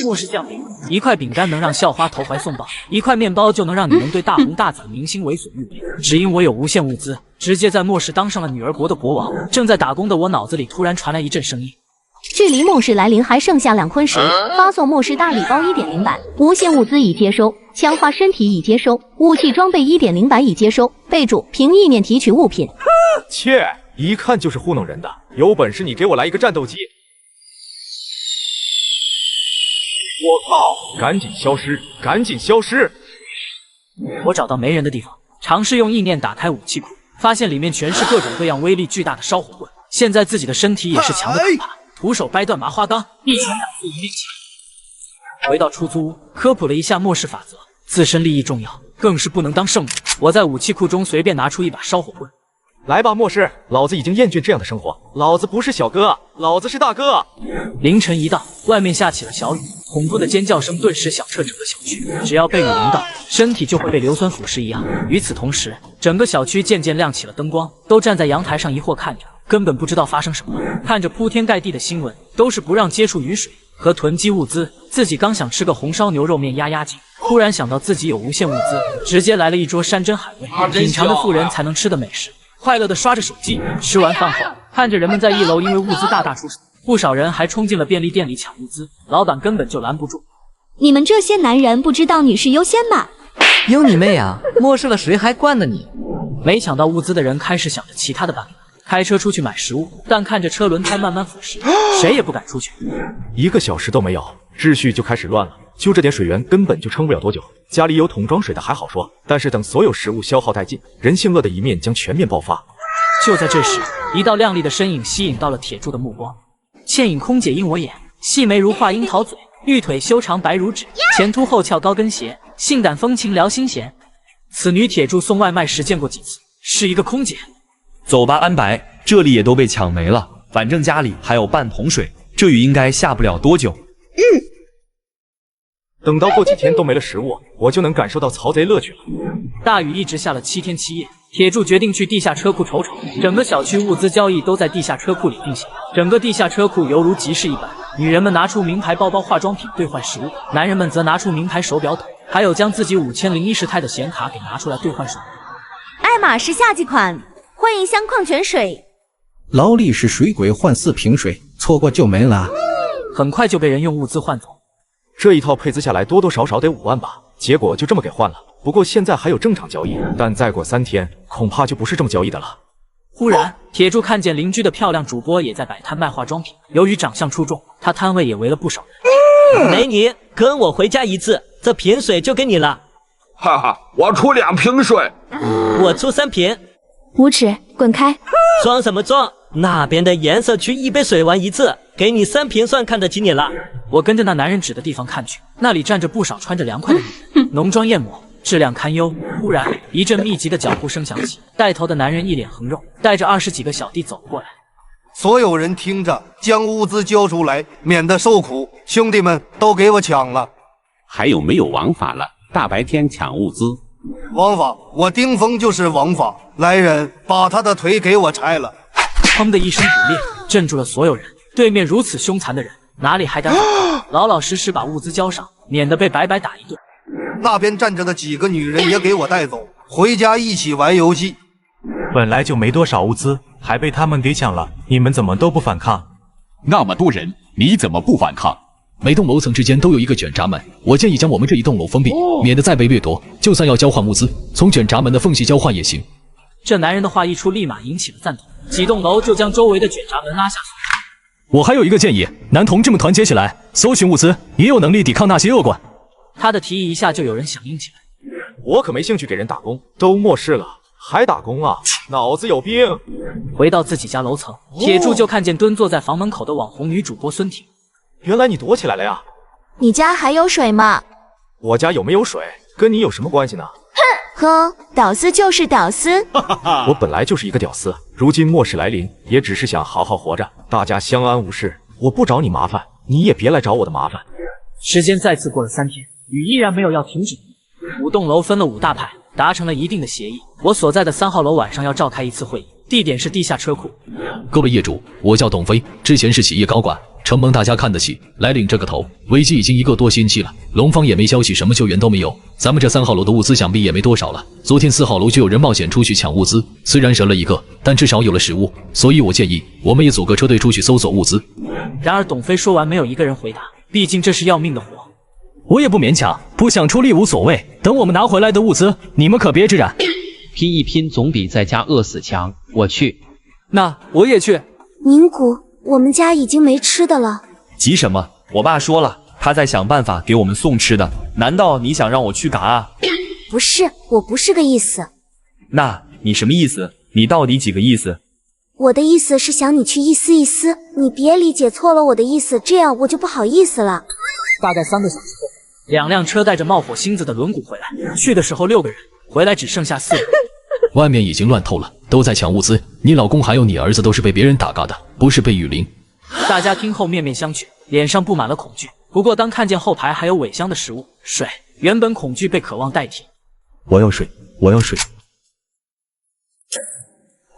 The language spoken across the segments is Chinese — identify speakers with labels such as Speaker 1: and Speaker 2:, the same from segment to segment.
Speaker 1: 末世降临，一块饼干能让校花投怀送抱，一块面包就能让你们对大红大紫的明星为所欲为。只因我有无限物资，直接在末世当上了女儿国的国王。正在打工的我脑子里突然传来一阵声音。
Speaker 2: 距离末世来临还剩下2坤时，发送末世大礼包 1.0 版，无限物资已接收，强化身体已接收，武器装备 1.0 版已接收。备注：凭意念提取物品。
Speaker 3: 切，一看就是糊弄人的，有本事你给我来一个战斗机！我靠！赶紧消失，赶紧消失！
Speaker 1: 我找到没人的地方，尝试用意念打开武器库，发现里面全是各种各样威力巨大的烧火棍。现在自己的身体也是强的可怕。 徒手掰断麻花钢，一拳2次一力气。回到出租屋，科普了一下末世法则，自身利益重要，更是不能当圣母。我在武器库中随便拿出一把烧火棍，
Speaker 3: 来吧，末世，老子已经厌倦这样的生活，老子不是小哥，老子是大哥。
Speaker 1: 凌晨一到，外面下起了小雨，恐怖的尖叫声顿时响彻整个小区。只要被雨淋到，身体就会被硫酸腐蚀一样。与此同时，整个小区渐渐亮起了灯光，都站在阳台上疑惑看着。 根本不知道发生什么，看着铺天盖地的新闻，都是不让接触雨水和囤积物资。自己刚想吃个红烧牛肉面压压惊，突然想到自己有无限物资，直接来了一桌山珍海味，品尝的富人才能吃的美食。快乐的刷着手机，吃完饭后，看着人们在1楼因为物资大出手，不少人还冲进了便利店里抢物资，老板根本就拦不住。
Speaker 2: 你们这些男人不知道女士优先吧？
Speaker 4: 有你妹啊！漠视了谁还惯的你？
Speaker 1: 没抢到物资的人开始想着其他的办法。 开车出去买食物，但看着车轮胎慢慢腐蚀，谁也不敢出去。
Speaker 3: 1个小时都没有，秩序就开始乱了。就这点水源根本就撑不了多久。家里有桶装水的还好说，但是等所有食物消耗殆尽，人性恶的一面将全面爆发。
Speaker 1: 就在这时，一道亮丽的身影吸引到了铁柱的目光。倩影空姐映我眼，细眉如画樱桃嘴，玉腿修长白如纸，前凸后翘高跟鞋，性感风情撩心弦。此女铁柱送外卖时见过几次，是一个空姐。
Speaker 5: 走吧，安白，这里也都被抢没了。反正家里还有半桶水，这雨应该下不了多久。
Speaker 3: 等到过几天都没了食物，我就能感受到曹贼乐趣了。
Speaker 1: 大雨一直下了7天7夜，铁柱决定去地下车库瞅瞅。整个小区物资交易都在地下车库里进行，整个地下车库犹如集市一般。女人们拿出名牌包包、化妆品兑换食物，男人们则拿出名牌手表等，还有将自己5010泰的显卡给拿出来兑换水。
Speaker 2: 爱马仕夏季款。 换1箱矿泉水，
Speaker 6: 劳力士水鬼换4瓶水，错过就没了。
Speaker 1: 很快就被人用物资换走，
Speaker 3: 这一套配资下来多多少少得5万吧，结果就这么给换了。不过现在还有正常交易，但再过3天恐怕就不是这么交易的了。
Speaker 1: 忽然，铁柱看见邻居的漂亮主播也在摆摊卖化妆品，由于长相出众，他摊位也围了不少人。
Speaker 7: 美女，跟我回家一次，这瓶水就给你了。
Speaker 8: 哈哈，我出2瓶水，
Speaker 7: 我出3瓶。
Speaker 2: 无耻，滚开！
Speaker 7: 装什么装？那边的颜色区1杯水玩1次，给你3瓶算看得起你了。
Speaker 1: 我跟着那男人指的地方看去，那里站着不少穿着凉快的女人，浓妆艳抹，质量堪忧。忽然，一阵密集的脚步声响起，带头的男人一脸横肉，带着20几个小弟走过来。
Speaker 9: 所有人听着，将物资交出来，免得受苦。兄弟们，都给我抢了！
Speaker 10: 还有没有王法了？大白天抢物资？
Speaker 9: 王法，我丁峰就是王法。来人，把他的腿给我拆了！
Speaker 1: 砰的一声骨裂，镇住了所有人。对面如此凶残的人，哪里还敢反抗？老老实实把物资交上，免得被白白打一顿。
Speaker 9: 那边站着的几个女人也给我带走，回家一起玩游戏。
Speaker 11: 本来就没多少物资，还被他们给抢了，你们怎么都不反抗？
Speaker 10: 那么多人，你怎么不反抗？
Speaker 12: 每栋楼层之间都有一个卷闸门，我建议将我们这一栋楼封闭，免得再被掠夺。就算要交换物资，从卷闸门的缝隙交换也行。
Speaker 1: 这男人的话一出，立马引起了赞同，几栋楼就将周围的卷闸门拉下。
Speaker 12: 我还有一个建议，男同志们团结起来，搜寻物资，也有能力抵抗那些恶棍。
Speaker 1: 他的提议一下就有人响应起来。
Speaker 3: 我可没兴趣给人打工，都末世了还打工啊，脑子有病！
Speaker 1: 回到自己家楼层，铁柱就看见蹲坐在房门口的网红女主播孙婷。
Speaker 3: 原来你躲起来了呀！
Speaker 2: 你家还有水吗？
Speaker 3: 我家有没有水，跟你有什么关系呢？
Speaker 2: 哼，屌丝就是屌丝。
Speaker 3: 我本来就是一个屌丝，如今末世来临，也只是想好好活着，大家相安无事。我不找你麻烦，你也别来找我的麻烦。
Speaker 1: 时间再次过了3天，雨依然没有要停止。5栋楼分了5大派，达成了一定的协议。我所在的3号楼晚上要召开一次会议，地点是地下车库。
Speaker 12: 各位业主，我叫董飞，之前是企业高管。承蒙大家看得起，来领这个头。危机已经1个多星期了，龙方也没消息，什么救援都没有。咱们这3号楼的物资想必也没多少了。昨天4号楼就有人冒险出去抢物资，虽然折了1个，但至少有了食物。所以我建议，我们也组个车队出去搜索物资。
Speaker 1: 然而董飞说完，没有一个人回答，毕竟这是要命的活。
Speaker 13: 我也不勉强，不想出力无所谓。等我们拿回来的物资，你们可别吱嚷。
Speaker 14: 拼一拼总比在家饿死强。我去。
Speaker 13: 那我也去。
Speaker 15: 宁谷，我们家已经没吃的了。
Speaker 5: 急什么？我爸说了，他在想办法给我们送吃的。难道你想让我去嘎啊？
Speaker 15: 不是，我不是个意思。
Speaker 5: 那你什么意思？你到底几个意思？
Speaker 15: 我的意思是想你去一丝一丝，你别理解错了我的意思，这样我就不好意思了。
Speaker 1: 大概3个小时后，2辆车带着冒火星子的轮毂回来，去的时候6个人，回来只剩下4个人。
Speaker 12: 外面已经乱透了，都在抢物资。你老公还有你儿子都是被别人打嘎的，不是被雨淋。
Speaker 1: 大家听后面面相觑，脸上布满了恐惧。不过当看见后排还有尾箱的食物、水，原本恐惧被渴望代替。
Speaker 5: 我要水，我要水。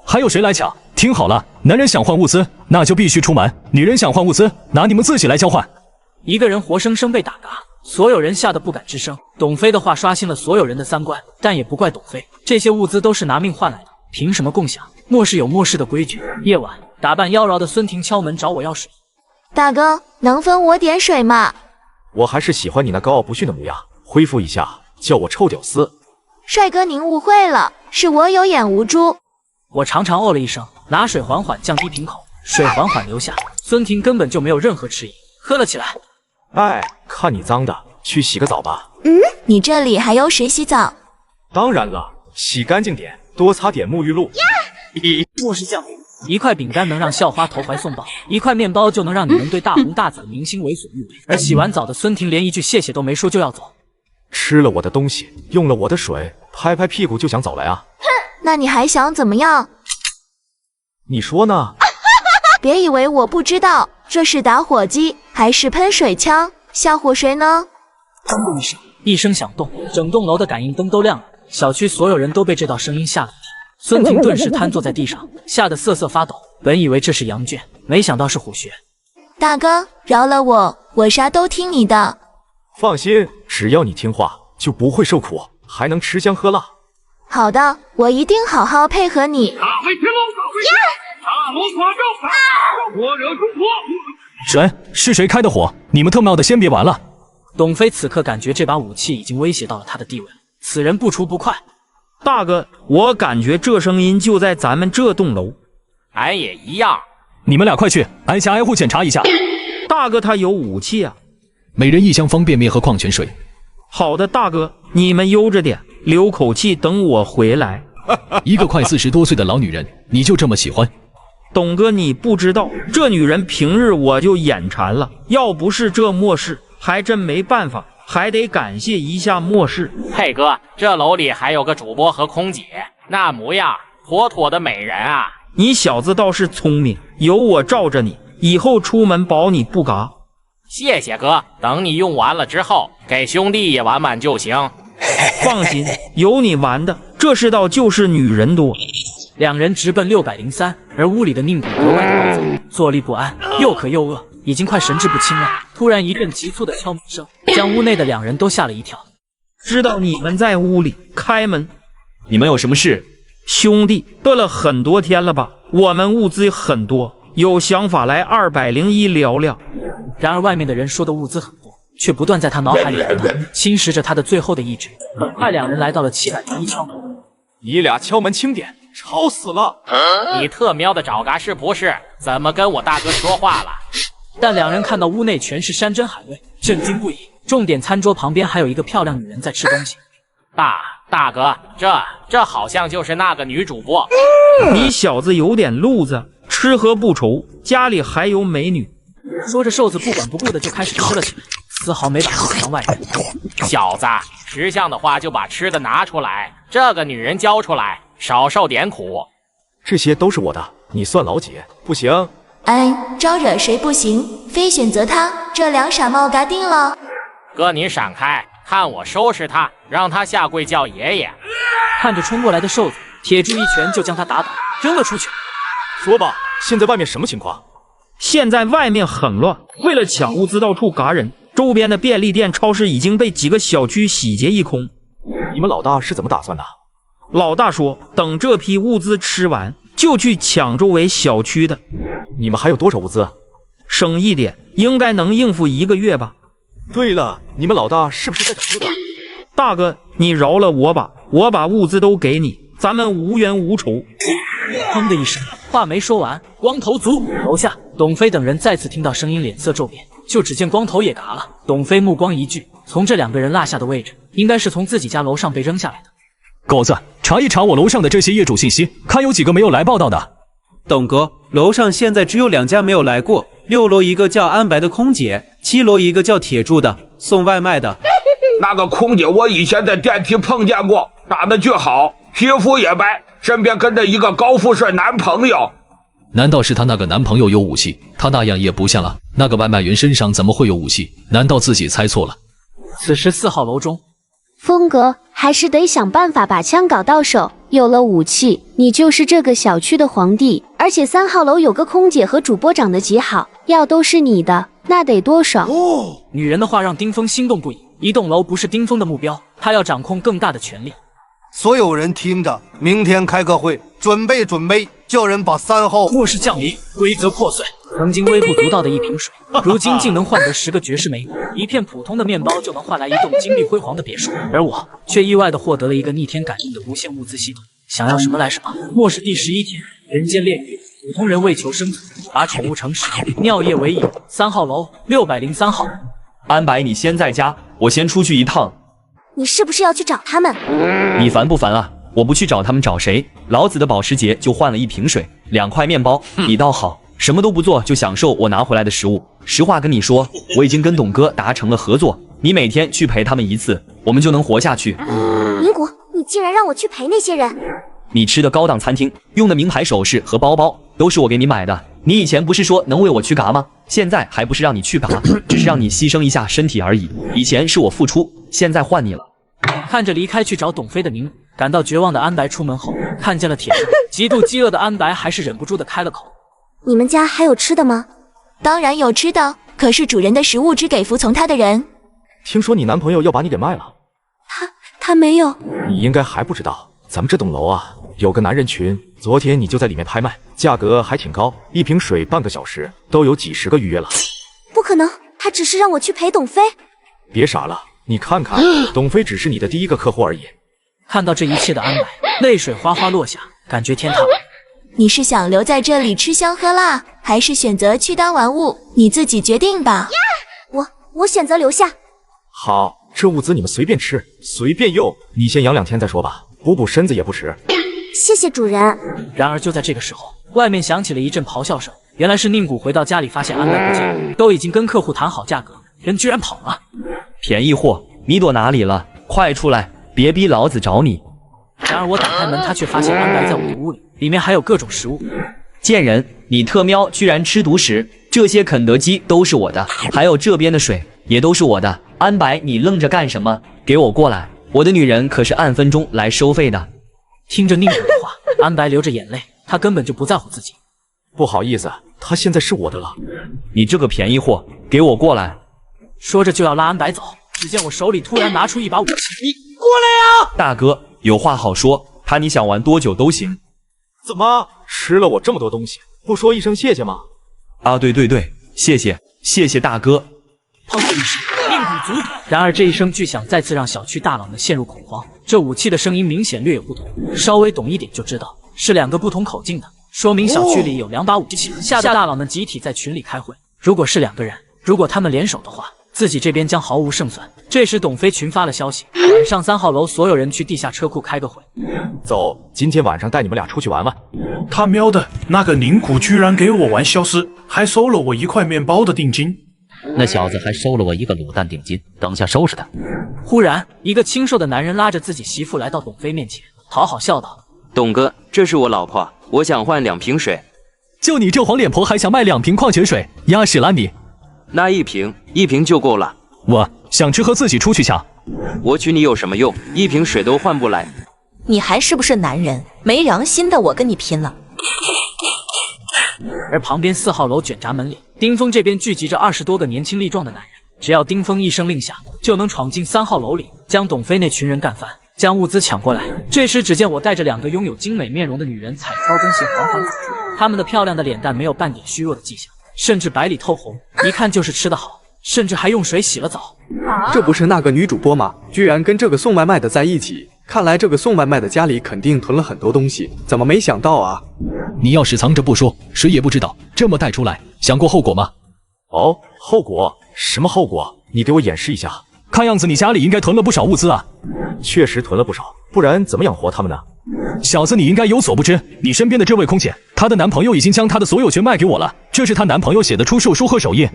Speaker 13: 还有谁来抢？听好了，男人想换物资，那就必须出门；女人想换物资，拿你们自己来交换。
Speaker 1: 一个人活生生被打嘎，所有人吓得不敢吱声。董飞的话刷新了所有人的3观，但也不怪董飞，这些物资都是拿命换来的，凭什么共享？末世有末世的规矩。夜晚，打扮妖娆的孙婷敲门找我要水。
Speaker 16: 大哥，能分我点水吗？
Speaker 3: 我还是喜欢你那高傲不驯的模样，恢复一下，叫我臭屌丝。
Speaker 16: 帅哥，您误会了，是我有眼无珠。
Speaker 1: 我长长哦了一声，拿水缓缓降低瓶口，水缓缓流下。孙婷根本就没有任何迟疑，喝了起来。
Speaker 3: 哎，看你脏的，去洗个澡吧。
Speaker 16: 你这里还有水洗澡？
Speaker 3: 当然了，洗干净点，多擦点沐浴露。
Speaker 1: 末世降临，一块饼干能让校花投怀送抱，一块面包就能让你们对大红大紫的明星为所欲为。而洗完澡的孙婷连一句谢谢都没说就要走。
Speaker 3: 吃了我的东西，用了我的水，拍拍屁股就想走了呀？
Speaker 16: 哼，那你还想怎么样？
Speaker 3: 你说呢？
Speaker 16: 别以为我不知道，这是打火机还是喷水枪？吓唬谁呢？
Speaker 1: 砰的一声，一声响动，整栋楼的感应灯都亮了。小区所有人都被这道声音吓了一跳。孙婷顿时瘫坐在地上，吓得瑟瑟发抖。本以为这是羊圈，没想到是虎穴。
Speaker 16: 大哥，饶了我，我啥都听你的。
Speaker 3: 放心，只要你听话，就不会受苦，还能吃香喝辣。
Speaker 16: 好的，我一定好好配合你。
Speaker 8: 大飞天龙，大飞天龙，大龙跨州，火惹中国。
Speaker 13: 谁？是谁开的火？你们特么的先别玩了！
Speaker 1: 董飞此刻感觉这把武器已经威胁到了他的地位，此人不除不快。
Speaker 17: 大哥，我感觉这声音就在咱们这栋楼。
Speaker 18: 俺也一样。
Speaker 13: 你们俩快去，挨家挨户检查一下。
Speaker 17: 大哥他有武器啊！
Speaker 12: 每人1箱方便面和矿泉水。
Speaker 17: 好的，大哥，你们悠着点，留口气，等我回来。
Speaker 12: 一个快40多岁的老女人，你就这么喜欢？
Speaker 17: 董哥，你不知道，这女人平日我就眼馋了，要不是这末世，还真没办法，还得感谢一下末世。
Speaker 18: 嘿哥，这楼里还有个主播和空姐，那模样妥妥的美人啊！
Speaker 17: 你小子倒是聪明，有我罩着你，以后出门保你不嘎。
Speaker 18: 谢谢哥，等你用完了之后，给兄弟也玩玩就行。
Speaker 17: 放心，有你玩的，这世道就是女人多。
Speaker 1: 两人直奔603，而屋里的宁古格外的暴躁，坐立不安，又渴又饿，已经快神志不清了。突然一阵急促的敲门声，将屋内的两人都吓了一跳。
Speaker 17: 知道你们在屋里，开门。
Speaker 5: 你们有什么事？
Speaker 17: 兄弟，饿了很多天了吧？我们物资很多，有想法来201聊聊。
Speaker 1: 然而外面的人说的物资很多，却不断在他脑海里回荡，侵蚀着他的最后的意志。很快两人来到了701敲门。
Speaker 3: 你俩敲门轻点，吵死了！
Speaker 18: 你特喵的找嘎是不是？怎么跟我大哥说话了？
Speaker 1: 但两人看到屋内全是山珍海味，震惊不已。重点餐桌旁边还有一个漂亮女人在吃东西。
Speaker 18: 大哥，这好像就是那个女主播。
Speaker 17: 你小子有点路子，吃喝不愁，家里还有美女。
Speaker 1: 说着，瘦子不管不顾的就开始吃了起来，丝毫没把自己当外人。
Speaker 18: 小子，识相的话就把吃的拿出来，这个女人交出来，少受点苦。
Speaker 3: 这些都是我的，你算老几？不行。
Speaker 16: 哎，招惹谁不行，非选择他，这两傻帽嘎定了。
Speaker 18: 哥，您闪开，看我收拾他，让他下跪叫爷爷。
Speaker 1: 看着冲过来的瘦子，铁柱一拳就将他打倒，扔了出去。
Speaker 3: 说吧，现在外面什么情况？
Speaker 17: 现在外面很乱，为了抢物资到处嘎人，周边的便利店、超市已经被几个小区洗劫一空。
Speaker 3: 你们老大是怎么打算的？
Speaker 17: 老大说，等这批物资吃完，就去抢周围小区的。
Speaker 3: 你们还有多少物资？
Speaker 17: 省一点，应该能应付1个月吧。
Speaker 3: 对了，你们老大是不是在找这个？
Speaker 17: 大哥，你饶了我吧，我把物资都给你，咱们无冤无仇。
Speaker 1: 砰的一声，话没说完，光头族楼下，董飞等人再次听到声音，脸色骤变，就只见光头也嘎了。董飞目光一聚，从这2个人落下的位置，应该是从自己家楼上被扔下来的。
Speaker 13: 狗子，查一查我楼上的这些业主信息，看有几个没有来报道的。
Speaker 19: 董哥，楼上现在只有2家没有来过，6楼一个叫安白的空姐，7楼一个叫铁柱的送外卖的。
Speaker 8: 那个空姐我以前在电梯碰见过，长得巨好，皮肤也白，身边跟着一个高富帅男朋友。
Speaker 12: 难道是她那个男朋友有武器？她那样也不像了。那个外卖员身上怎么会有武器？难道自己猜错了？
Speaker 1: 此时4号楼中，
Speaker 15: 风格还是得想办法把枪搞到手。有了武器，你就是这个小区的皇帝。而且3号楼有个空姐和主播长得极好，要都是你的，那得多爽！
Speaker 1: 女人的话让丁峰心动不已。一栋楼不是丁峰的目标，他要掌控更大的权力。
Speaker 9: 所有人听着，明天开个会，准备，叫人把3号
Speaker 1: 末世降临，规则破碎。曾经微不足道的一瓶水，如今竟能换得10个绝世美女，一片普通的面包就能换来一栋金碧辉煌的别墅。而我却意外地获得了一个逆天感应的无限物资系统，想要什么来什么。末世第11天，人间炼狱，普通人为求生存，把宠物诚实，尿液为饮。3号楼603号。
Speaker 5: 安白，你先在家，我先出去一趟。
Speaker 15: 你是不是要去找他们？
Speaker 5: 你烦不烦啊？我不去找他们找谁？老子的保时捷就换了1瓶水，2块面包，你倒好，什么都不做就享受我拿回来的食物。实话跟你说，我已经跟董哥达成了合作，你每天去陪他们1次，我们就能活下去。
Speaker 15: 宁谷，你竟然让我去陪那些人！
Speaker 5: 你吃的高档餐厅，用的名牌首饰和包包，都是我给你买的。你以前不是说能为我去嘎吗？现在还不是让你去嘎，只是让你牺牲一下身体而已。以前是我付出，现在换你了。
Speaker 1: 看着离开去找董飞的明，感到绝望的安白出门后，看见了铁柱，极度饥饿的安白还是忍不住的开了口：“
Speaker 15: 你们家还有吃的吗？”“
Speaker 16: 当然有吃的，可是主人的食物只给服从他的人。”“
Speaker 3: 听说你男朋友要把你给卖了？”“
Speaker 15: 他没有。”“
Speaker 3: 你应该还不知道，咱们这栋楼啊，有个男人群，昨天你就在里面拍卖，价格还挺高，1瓶水半个小时都有几10个预约了。”“
Speaker 15: 不可能，他只是让我去陪董飞。”“
Speaker 3: 别傻了。你看看，董飞只是你的第1个客户而已。”
Speaker 1: 看到这一切的安白，泪水哗哗落下，感觉天塌了。
Speaker 16: 你是想留在这里吃香喝辣，还是选择去当玩物？你自己决定吧。
Speaker 15: 我选择留下。
Speaker 3: 好，这物资你们随便吃，随便用，你先养2天再说吧，补补身子也不迟。
Speaker 15: 谢谢主人。
Speaker 1: 然而就在这个时候，外面响起了一阵咆哮声，原来是宁谷回到家里，发现安白不见，都已经跟客户谈好价格，人居然跑了。
Speaker 5: 便宜货，你躲哪里了？快出来，别逼老子找你！
Speaker 1: 然而我打开门，他却发现安白在我的屋里，里面还有各种食物。
Speaker 5: 贱人，你特喵居然吃独食！这些肯德基都是我的，还有这边的水也都是我的。安白，你愣着干什么？给我过来！我的女人可是按分钟来收费的。
Speaker 1: 听着宁谷的话，安白流着眼泪，他根本就不在乎自己。
Speaker 3: 不好意思，他现在是我的了。
Speaker 5: 你这个便宜货，给我过来！
Speaker 1: 说着就要拉安白走，只见我手里突然拿出一把武器。你过来呀！
Speaker 5: 大哥，有话好说，怕你想玩多久都行。
Speaker 3: 怎么吃了我这么多东西，不说一声谢谢吗？
Speaker 5: 啊，对，谢谢大哥。
Speaker 1: 砰的一声，宁谷族。然而这一声巨响再次让小区大佬们陷入恐慌。这武器的声音明显略有不同，稍微懂一点就知道是2个不同口径的，说明小区里有2把武器。吓得大佬们集体在群里开会，如果是2个人，如果他们联手的话，自己这边将毫无胜算。这时董飞群发了消息，晚上3号楼所有人去地下车库开个会。
Speaker 3: 走，今天晚上带你们俩出去玩玩。
Speaker 11: 他喵的，那个宁谷居然给我玩消失，还收了我1块面包的定金。
Speaker 14: 那小子还收了我1个卤蛋定金，等下收拾他。
Speaker 1: 忽然，一个清瘦的男人拉着自己媳妇来到董飞面前，讨好笑道：“
Speaker 20: 董哥，这是我老婆，我想换2瓶水。”
Speaker 13: 就你这黄脸婆还想卖2瓶矿泉水，压死了你！
Speaker 20: 那1瓶就够了。
Speaker 13: 我想吃喝自己出去抢。
Speaker 20: 我娶你有什么用？1瓶水都换不来。
Speaker 16: 你还是不是男人？没良心的，我跟你拼了！
Speaker 1: 而旁边4号楼卷闸门里，丁峰这边聚集着20多个年轻力壮的男人，只要丁峰一声令下，就能闯进3号楼里，将董飞那群人干翻，将物资抢过来。这时，只见我带着2个拥有精美面容的女人踩高跟鞋缓缓走出，她们的漂亮的脸蛋没有半点虚弱的迹象，甚至白里透红，一看就是吃得好，甚至还用水洗了澡。
Speaker 21: 这不是那个女主播吗？居然跟这个送外卖的在一起，看来这个送外卖的家里肯定囤了很多东西，怎么没想到啊？
Speaker 12: 你要是藏着不说，谁也不知道。这么带出来，想过后果吗？
Speaker 3: 哦，后果？什么后果？你给我演示一下。
Speaker 12: 看样子你家里应该囤了不少物资啊。
Speaker 3: 确实囤了不少，不然怎么养活他们呢？
Speaker 12: 小子，你应该有所不知，你身边的这位空姐，她的男朋友已经将她的所有权卖给我了，这是她男朋友写的出售书和手印。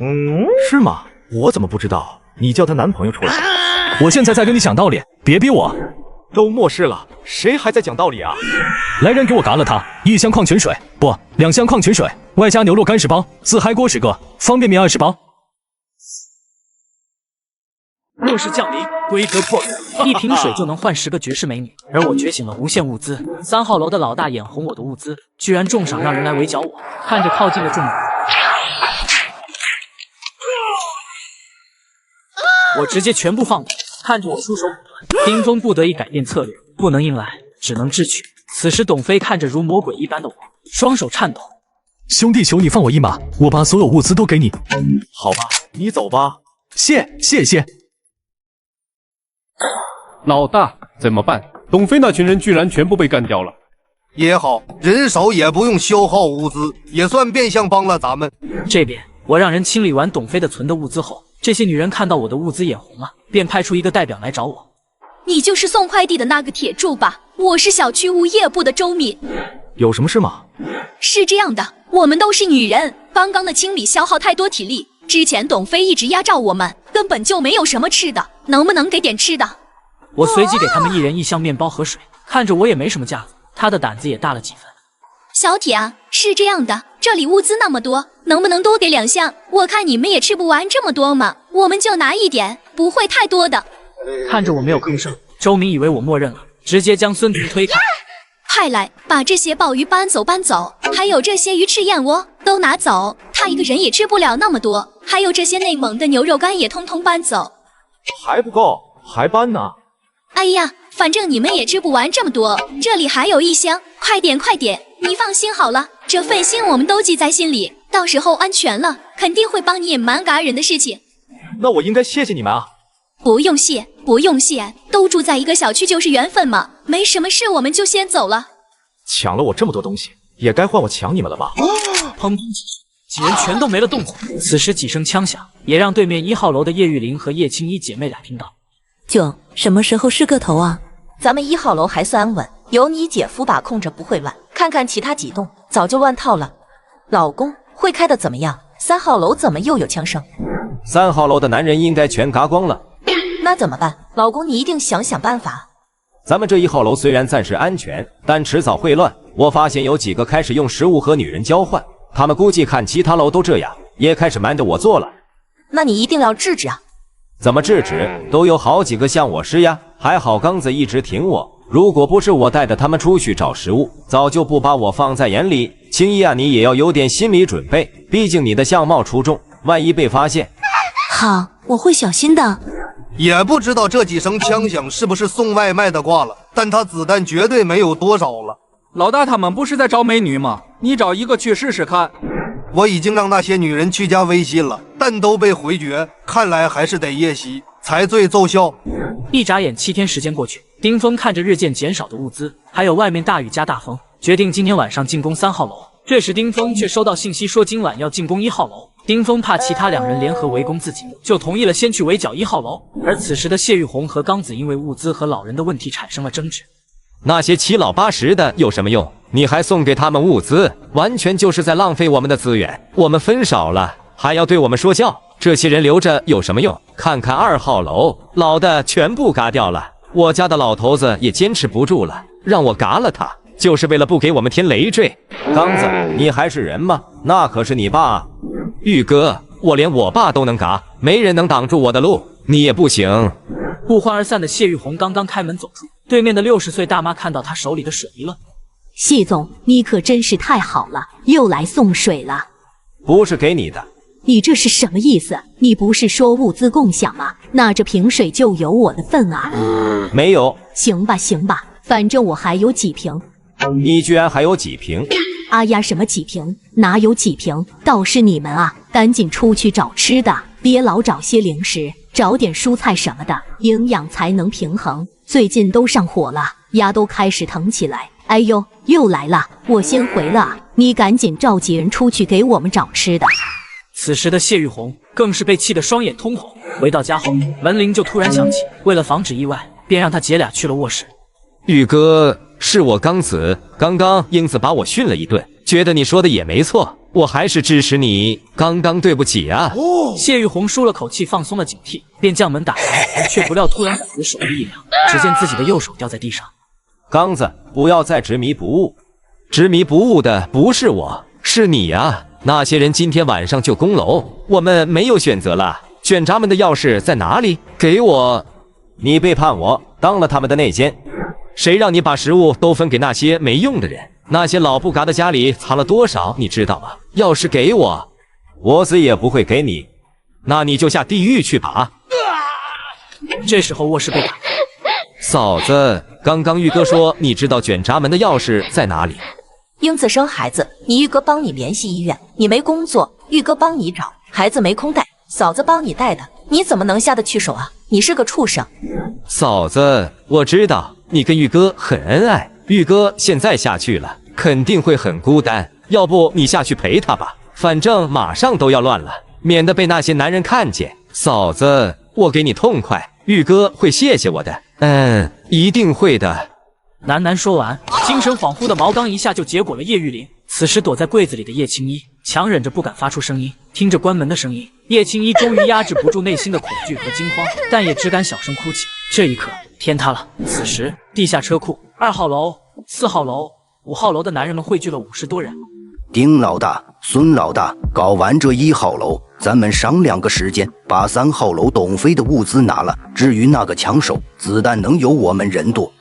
Speaker 3: 是吗？我怎么不知道？你叫她男朋友出来。
Speaker 12: 我现在在跟你讲道理，别逼我。
Speaker 3: 都末世了，谁还在讲道理啊？
Speaker 12: 来人，给我嘎了他！1箱矿泉水，不，2箱矿泉水，外加牛肉干10包，自嗨锅10个，方便面20包。
Speaker 1: 末世降临，规格破表，1瓶水就能换10个绝世美女，而我觉醒了无限物资。3号楼的老大眼红我的物资，居然重赏让人来围剿我。看着靠近的众人，我直接全部放倒，看着我出手果断。丁峰不得已改变策略，不能硬来，只能智取。此时董飞看着如魔鬼一般的我，双手颤抖。
Speaker 12: 兄弟，求你放我一马，我把所有物资都给你。
Speaker 3: 好吧，你走吧。
Speaker 12: 谢谢。
Speaker 22: 老大，怎么办？董飞那群人居然全部被干掉了。
Speaker 9: 也好，人少也不用消耗物资，也算变相帮了咱们。
Speaker 1: 这边我让人清理完董飞的存的物资后，这些女人看到我的物资眼红了，便派出一个代表来找我。
Speaker 23: 你就是送快递的那个铁柱吧？我是小区物业部的周敏。
Speaker 3: 有什么事吗？
Speaker 23: 是这样的，我们都是女人，刚刚的清理消耗太多体力，之前董飞一直压榨我们，根本就没有什么吃的，能不能给点吃的？
Speaker 1: 我随即给他们1人1箱面包和水，看着我也没什么架子，他的胆子也大了几分。
Speaker 23: 小铁啊，是这样的，这里物资那么多，能不能多给2箱？我看你们也吃不完这么多嘛，我们就拿1点，不会太多的。
Speaker 1: 看着我没有吭声，周明以为我默认了，直接将孙婷推开。
Speaker 23: 快来，把这些鲍鱼搬走，还有这些鱼翅燕窝都拿走，他一个人也吃不了那么多，还有这些内蒙的牛肉干也通通搬走。
Speaker 3: 还不够，还搬呢？
Speaker 23: 哎呀，反正你们也吃不完这么多，这里还有1箱，快点！你放心好了，这份心我们都记在心里，到时候安全了，肯定会帮你隐瞒感人的事情。
Speaker 3: 那我应该谢谢你们啊。
Speaker 23: 不用谢，都住在一个小区就是缘分嘛，没什么事我们就先走了。
Speaker 3: 抢了我这么多东西，也该换我抢你们了吧？
Speaker 1: 砰！几人全都没了动作。此时几声枪响，也让对面1号楼的叶玉玲和叶青衣姐妹俩听到。
Speaker 24: 囧，什么时候是个头啊？咱们1号楼还算安稳，有你姐夫把控着不会乱，看看其他几栋早就乱套了。老公，会开的怎么样？3号楼怎么又有枪声
Speaker 25: ？3号楼的男人应该全嘎光了。
Speaker 24: 那怎么办？老公，你一定想办法。
Speaker 25: 咱们这1号楼虽然暂时安全，但迟早会乱。我发现有几个开始用食物和女人交换，他们估计看其他楼都这样，也开始瞒着我做了。
Speaker 24: 那你一定要制止啊！
Speaker 25: 怎么制止？都有好几个向我施压，还好刚子一直挺我。如果不是我带着他们出去找食物，早就不把我放在眼里。青衣啊，你也要有点心理准备，毕竟你的相貌出众，万一被发现。
Speaker 24: 好，我会小心的。
Speaker 9: 也不知道这几声枪响是不是送外卖的挂了，但他子弹绝对没有多少了。
Speaker 26: 老大他们不是在找美女吗？你找一个去试试看。
Speaker 9: 我已经让那些女人去加微信了，但都被回绝，看来还是得夜袭才最奏效。
Speaker 1: 一眨眼7天时间过去，丁峰看着日渐减少的物资，还有外面大雨加大风，决定今天晚上进攻3号楼。这时丁峰却收到信息说今晚要进攻1号楼。丁峰怕其他2人联合围攻自己，就同意了先去围剿1号楼。而此时的谢玉红和刚子因为物资和老人的问题产生了争执。
Speaker 25: 那些七老八十的有什么用？你还送给他们物资，完全就是在浪费我们的资源。我们分少了，还要对我们说教，这些人留着有什么用？看看2号楼，老的全部嘎掉了，我家的老头子也坚持不住了，让我嘎了他，就是为了不给我们添累赘。刚子，你还是人吗？那可是你爸。玉哥，我连我爸都能嘎，没人能挡住我的路，你也不行。
Speaker 1: 不欢而散的谢玉红刚刚开门走出，对面的60岁大妈看到他手里的水一愣。
Speaker 2: 谢总，你可真是太好了，又来送水了。
Speaker 25: 不是给你的。
Speaker 2: 你这是什么意思？你不是说物资共享吗？那这瓶水就有我的份啊。
Speaker 25: 没有。
Speaker 2: 行吧行吧，反正我还有几瓶。
Speaker 25: 你居然还有几瓶？
Speaker 2: 哎呀，什么几瓶？哪有几瓶？倒是你们啊，赶紧出去找吃的，别老找些零食，找点蔬菜什么的，营养才能平衡。最近都上火了，牙都开始疼起来。哎呦，又来了，我先回了啊，你赶紧召集人出去给我们找吃的。
Speaker 1: 此时的谢玉红更是被气得双眼通红。回到家后，门铃就突然响起，为了防止意外，便让他姐俩去了卧室。
Speaker 25: 玉哥，是我刚子，刚刚英子把我训了一顿，觉得你说的也没错，我还是支持你，刚刚对不起啊。
Speaker 1: 谢玉红舒了口气，放松了警惕，便将门打开，却不料突然感觉手臂一凉，只见自己的右手掉在地上。
Speaker 25: 刚子，不要再执迷不悟，执迷不悟的不是我，是你啊。那些人今天晚上就攻楼，我们没有选择了。卷闸门的钥匙在哪里？给我！你背叛我，当了他们的内奸。谁让你把食物都分给那些没用的人？那些老不嘎的家里藏了多少，你知道吗？钥匙给我，我死也不会给你。那你就下地狱去吧。
Speaker 1: 这时候卧室被打开。
Speaker 25: 嫂子，刚刚玉哥说你知道卷闸门的钥匙在哪里。
Speaker 24: 英子生孩子，你玉哥帮你联系医院，你没工作，玉哥帮你找，孩子没空带，嫂子帮你带的，你怎么能下得去手啊？你是个畜生！
Speaker 25: 嫂子，我知道你跟玉哥很恩爱，玉哥现在下去了，肯定会很孤单，要不你下去陪他吧，反正马上都要乱了，免得被那些男人看见。嫂子，我给你痛快，玉哥会谢谢我的，一定会的。
Speaker 1: 喃喃说完，精神恍惚的毛刚一下就结果了叶玉玲。此时躲在柜子里的叶青衣强忍着不敢发出声音，听着关门的声音，叶青衣终于压制不住内心的恐惧和惊慌，但也只敢小声哭泣。这一刻，天塌了。此时，地下车库2号楼、4号楼、5号楼的男人们汇聚了50多人。
Speaker 4: 丁老大、孙老大，搞完这1号楼，咱们商量个时间，把3号楼董飞的物资拿了。至于那个枪手，子弹能有我们人多。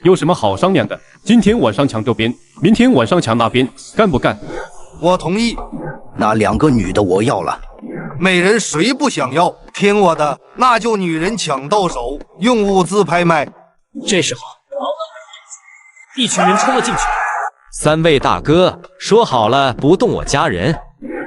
Speaker 22: 有什么好商量的？今天晚上抢这边，明天晚上抢那边，干不干？
Speaker 9: 我同意。
Speaker 4: 那2个女的我要了。
Speaker 9: 美人谁不想要？听我的，那就女人抢到手，用物资拍卖。
Speaker 1: 这时候，一群人冲了进去。
Speaker 25: 3位大哥，说好了不动我家人。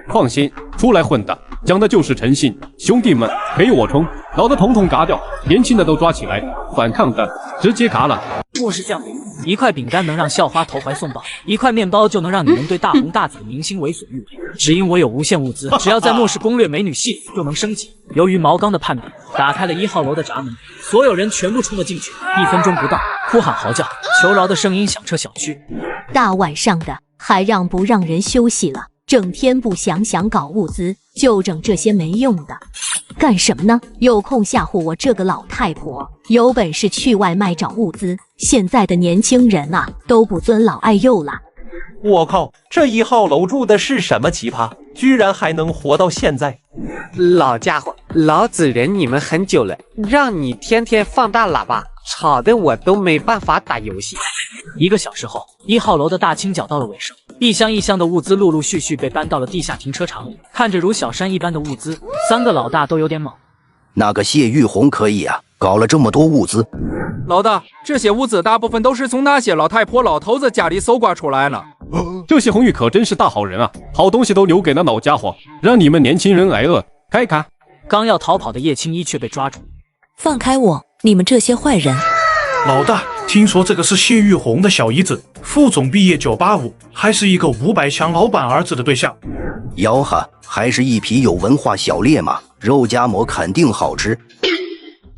Speaker 22: 放心，出来混的，讲的就是诚信。兄弟们，陪我冲，老的统统嘎掉，年轻的都抓起来，反抗的直接嘎了。
Speaker 1: 末世降临，一块饼干能让校花投怀送抱，一块面包就能让你们对大红大紫的明星为所欲为。只因我有无限物资，只要在末世攻略美女系就能升级。由于毛刚的叛变，打开了1号楼的闸门，所有人全部冲了进去。1分钟不到，哭喊嚎叫、求饶的声音响彻小区。
Speaker 2: 大晚上的，还让不让人休息了？整天不想搞物资，就整这些没用的，干什么呢？有空吓唬我这个老太婆，有本事去外卖找物资。现在的年轻人啊，都不尊老爱幼了。
Speaker 6: 我靠，这1号楼住的是什么奇葩，居然还能活到现在？
Speaker 7: 老家伙，老子忍你们很久了，让你天天放大喇叭，吵得我都没办法打游戏。
Speaker 1: 1个小时后，1号楼的大清剿到了尾声，一箱一箱的物资陆陆续续被搬到了地下停车场里。看着如小山一般的物资，3个老大都有点懵。
Speaker 4: 那个谢玉红可以啊，搞了这么多物资。
Speaker 26: 老大，这些物资大部分都是从那些老太婆老头子家里搜刮出来的。
Speaker 22: 这些红玉可真是大好人啊，好东西都留给那老家伙，让你们年轻人挨饿。看一看。
Speaker 1: 刚要逃跑的叶青衣却被抓住。
Speaker 24: 放开我，你们这些坏人！
Speaker 11: 老大，听说这个是谢玉红的小姨子，副总毕业985，还是一个500强老板儿子的对象。
Speaker 4: 吆喝，还是一匹有文化小烈马，肉夹馍肯定好吃。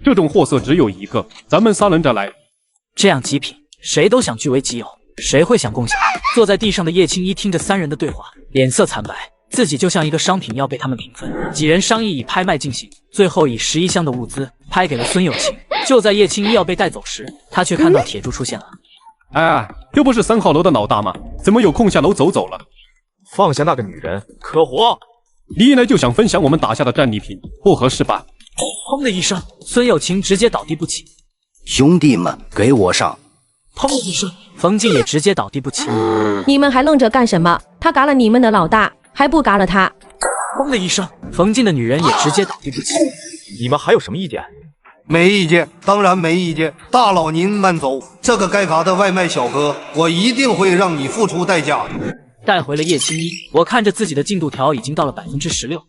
Speaker 22: 这种货色只有一个，咱们3人着来。
Speaker 1: 这样极品，谁都想据为己有，谁会想共享？坐在地上的叶青衣听着3人的对话，脸色惨白，自己就像一个商品要被他们平分。几人商议以拍卖进行，最后以11箱的物资拍给了孙有情。就在叶青衣要被带走时，他却看到铁柱出现了。
Speaker 22: 哎，这不是3号楼的老大吗？怎么有空下楼走了？
Speaker 3: 放下那个女人，可活！
Speaker 22: 你一来就想分享我们打下的战利品，不合适吧？
Speaker 1: 砰的一声，孙有情直接倒地不起。
Speaker 4: 兄弟们，给我上！
Speaker 1: 砰的一声，冯静也直接倒地不起。
Speaker 8: 你们还愣着干什么？他嘎了你们的老大，还不嘎了他？
Speaker 1: 砰的一声，冯静的女人也直接倒地不起。
Speaker 3: 你们还有什么意见？
Speaker 9: 没意见，当然没意见。大佬您慢走，这个该嘎的外卖小哥，我一定会让你付出代价。
Speaker 1: 带回了叶青衣，我看着自己的进度条已经到了16%。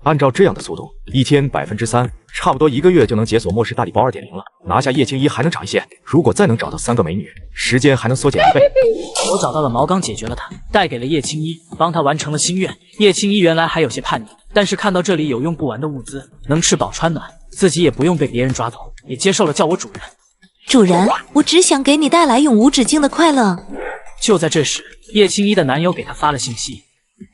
Speaker 3: 按照这样的速度，一天3%，差不多1个月就能解锁末世大礼包2.0了。拿下叶青衣还能涨一线，如果再能找到3个美女，时间还能缩减1倍。
Speaker 1: 我找到了毛刚，解决了他，带给了叶青衣，帮他完成了心愿。叶青衣原来还有些叛逆，但是看到这里有用不完的物资，能吃饱穿暖，自己也不用被别人抓走，也接受了叫我主人。
Speaker 2: 主人，我只想给你带来永无止境的快乐。
Speaker 1: 就在这时，叶青衣的男友给她发了信息。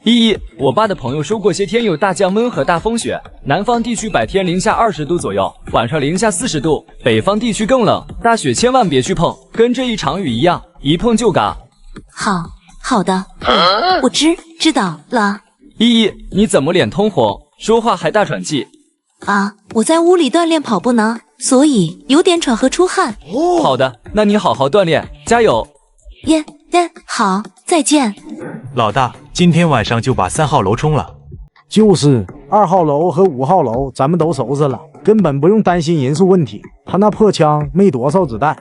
Speaker 10: 依依，我爸的朋友说过些天有大降温和大风雪，南方地区白天零下20度左右，晚上零下40度，北方地区更冷，大雪千万别去碰，跟这一场雨一样，一碰就嘎。
Speaker 2: 好的，我知道了。
Speaker 10: 依依，你怎么脸通红，说话还大喘气？
Speaker 2: 啊，我在屋里锻炼跑步呢，所以有点喘和出汗。
Speaker 10: 好的，那你好好锻炼，加油。
Speaker 2: 好，再见。
Speaker 15: 老大，今天晚上就把3号楼冲了。
Speaker 17: 就是2号楼和5号楼，咱们都收拾了，根本不用担心人数问题。他那破枪没多少子弹。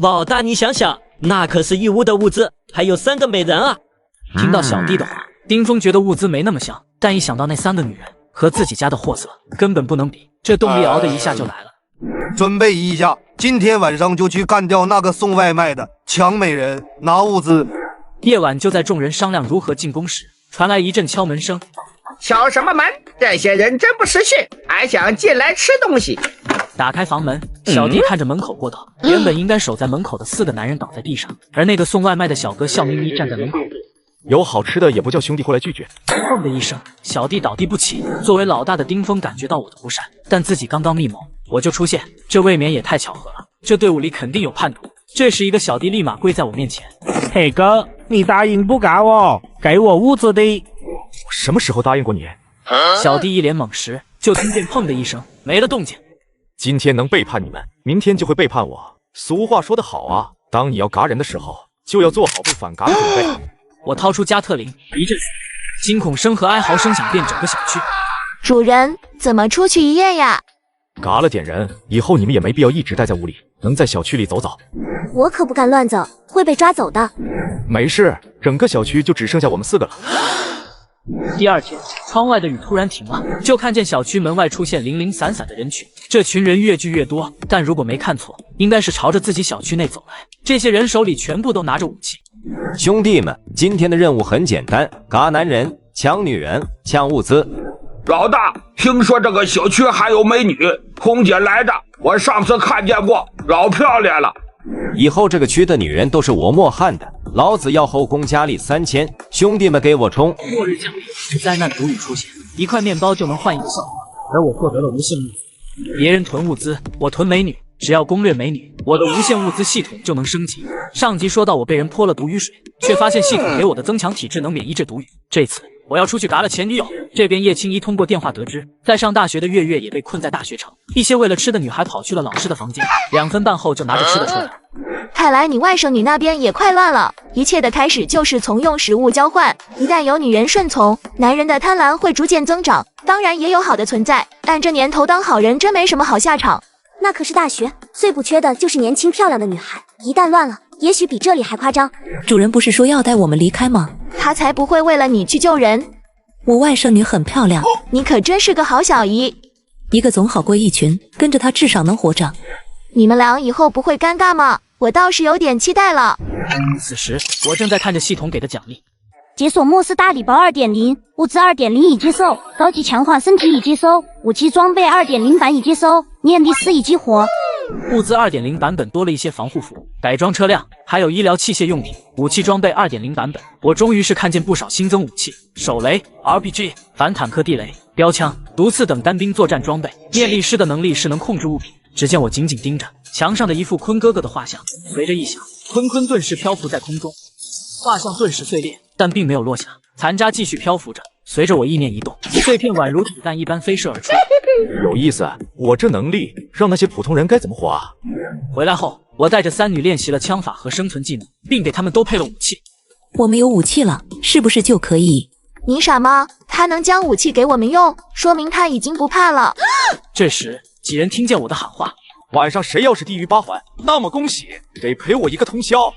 Speaker 18: 老大，你想想，那可是义乌的物资，还有3个美人啊！
Speaker 1: 听到小弟的话，丁峰觉得物资没那么香，但一想到那3个女人和自己家的货色，根本不能比，这动力熬的一下就来了。
Speaker 9: 准备一下，今天晚上就去干掉那个送外卖的，抢美人，拿物资。
Speaker 1: 夜晚就在众人商量如何进攻时，传来一阵敲门声。
Speaker 19: 敲什么门？这些人真不识趣，还想进来吃东西。
Speaker 1: 打开房门，小弟看着门口过道，原本应该守在门口的4个男人倒在地上，而那个送外卖的小哥笑眯眯站在门口。
Speaker 3: 有好吃的也不叫兄弟过来拒绝。
Speaker 1: 砰的一声，小弟倒地不起。作为老大的丁峰感觉到我的不善，但自己刚刚密谋，我就出现，这未免也太巧合了。这队伍里肯定有叛徒。这时一个小弟立马跪在我面前：
Speaker 17: 嘿哥，你答应不嘎我，给我物资的。
Speaker 3: 我什么时候答应过你？
Speaker 1: 小弟一脸懵时，就听见砰的一声，没了动静。
Speaker 3: 今天能背叛你们，明天就会背叛我。俗话说得好啊，当你要嘎人的时候，就要做好被反嘎的准备。
Speaker 1: 我掏出加特林，一阵惊恐声和哀嚎声响遍整个小区。
Speaker 16: 主人，怎么出去一夜呀？
Speaker 3: 嘎了点人，以后你们也没必要一直待在屋里，能在小区里走走。
Speaker 27: 我可不敢乱走，会被抓走的。
Speaker 3: 没事，整个小区就只剩下我们4个了。
Speaker 1: 第二天，窗外的雨突然停了，就看见小区门外出现零零散散的人群。这群人越聚越多，但如果没看错，应该是朝着自己小区内走来。这些人手里全部都拿着武器。
Speaker 25: 兄弟们，今天的任务很简单，嘎男人，抢女人，抢物资。
Speaker 28: 老大，听说这个小区还有美女，空姐来的，我上次看见过，老漂亮了。
Speaker 25: 以后这个区的女人都是我莫汉的，老子要后宫佳丽3000，兄弟们给我冲！
Speaker 1: 末日降临，灾难毒雨出现，一块面包就能换一个笑话，而我获得了无限物资。别人囤物资，我囤美女，只要攻略美女，我的无限物资系统就能升级。上集说到我被人泼了毒雨水，却发现系统给我的增强体质能免疫这毒雨。这次我要出去嘎了前女友。这边叶青衣通过电话得知，在上大学的月月也被困在大学城，一些为了吃的女孩跑去了老师的房间，2分半后就拿着吃的出来。
Speaker 16: 看来你外甥女那边也快乱了，一切的开始就是从用食物交换，一旦有女人顺从，男人的贪婪会逐渐增长，当然也有好的存在，但这年头当好人真没什么好下场。
Speaker 27: 那可是大学，最不缺的就是年轻漂亮的女孩，一旦乱了，也许比这里还夸张。
Speaker 2: 主人不是说要带我们离开吗？
Speaker 16: 他才不会为了你去救人。
Speaker 2: 我外甥女很漂亮，
Speaker 16: 你可真是个好小姨。
Speaker 2: 一个总好过一群，跟着她至少能活着。
Speaker 16: 你们俩以后不会尴尬吗？我倒是有点期待了。
Speaker 1: 此时我正在看着系统给的奖励。
Speaker 27: 解锁末世大礼包2.0，物资2.0已接收，高级强化身体已接收，武器装备2.0版已接收，念力4已激活。
Speaker 1: 物资2.0版本多了一些防护服、改装车辆，还有医疗器械用品。武器装备2.0版本，我终于是看见不少新增武器：手雷、RPG、反坦克地雷、标枪、毒刺等单兵作战装备。念力师的能力是能控制物品。只见我紧紧盯着墙上的一幅坤哥哥的画像，随着一响，坤顿时漂浮在空中，画像顿时碎裂，但并没有落下，残渣继续漂浮着。随着我意念一动，碎片宛如子弹一般飞射而出。
Speaker 3: 有意思，我这能力让那些普通人该怎么活啊？
Speaker 1: 回来后，我带着3女练习了枪法和生存技能，并给她们都配了武器。
Speaker 24: 我们有武器了，是不是就可以？
Speaker 16: 你傻吗？他能将武器给我们用，说明他已经不怕了。
Speaker 1: 这时，几人听见我的喊话：
Speaker 3: 晚上谁要是地狱8环，那么恭喜，得陪我一个通宵。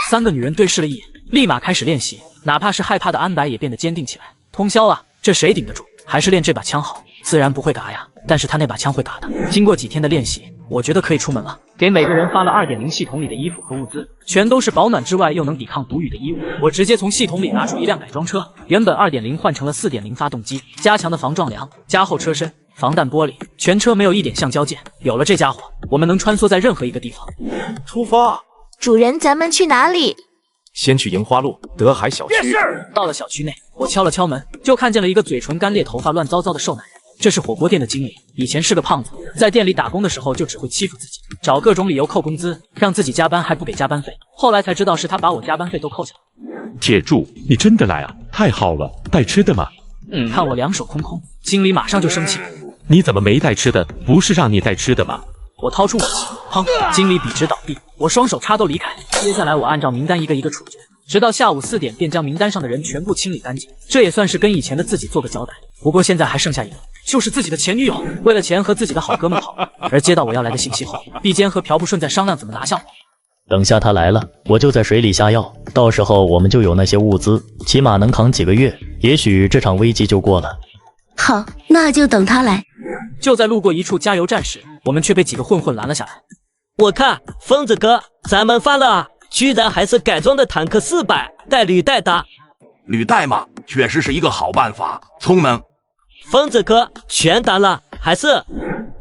Speaker 1: 3个女人对视了一眼，立马开始练习，哪怕是害怕的安白也变得坚定起来。通宵啊，这谁顶得住？还是练这把枪好，自然不会嘎呀，但是他那把枪会嘎的。经过几天的练习，我觉得可以出门了。给每个人发了 2.0 系统里的衣服和物资，全都是保暖之外又能抵抗毒雨的衣物。我直接从系统里拿出一辆改装车，原本 2.0 换成了 4.0 发动机，加强的防撞梁，加厚车身，防弹玻璃，全车没有一点橡胶件。有了这家伙，我们能穿梭在任何一个地方。
Speaker 3: 出发！
Speaker 16: 主人，咱们去哪里？
Speaker 3: 先去樱花路德海小区。
Speaker 1: 到了小区内，我敲了敲门，就看见了一个嘴唇干裂、头发乱糟糟的瘦男人。这是火锅店的经理，以前是个胖子，在店里打工的时候就只会欺负自己，找各种理由扣工资，让自己加班还不给加班费。后来才知道是他把我加班费都扣下了。
Speaker 5: 铁柱，你真的来啊？太好了，带吃的吗？
Speaker 1: 看我两手空空，经理马上就生气。
Speaker 5: 你怎么没带吃的？不是让你带吃的吗？
Speaker 1: 我掏出武器，砰！经理笔直倒地，我双手插兜离开。接下来我按照名单一个一个处决，直到下午4点便将名单上的人全部清理干净。这也算是跟以前的自己做个交代。不过现在还剩下一个，就是自己的前女友，为了钱和自己的好哥们跑了。而接到我要来的信息后，毕坚和朴不顺在商量怎么拿下我。
Speaker 6: 等下他来了，我就在水里下药，到时候我们就有那些物资，起码能扛几个月，也许这场危机就过了。
Speaker 27: 好，那就等他来。
Speaker 1: 就在路过一处加油站时，我们却被几个混混拦了下来。
Speaker 18: 我看疯子哥，咱们翻了啊！居然还是改装的坦克400，带履带的。
Speaker 28: 履带嘛，确实是一个好办法，聪明。
Speaker 18: 疯子哥，全当了，还是？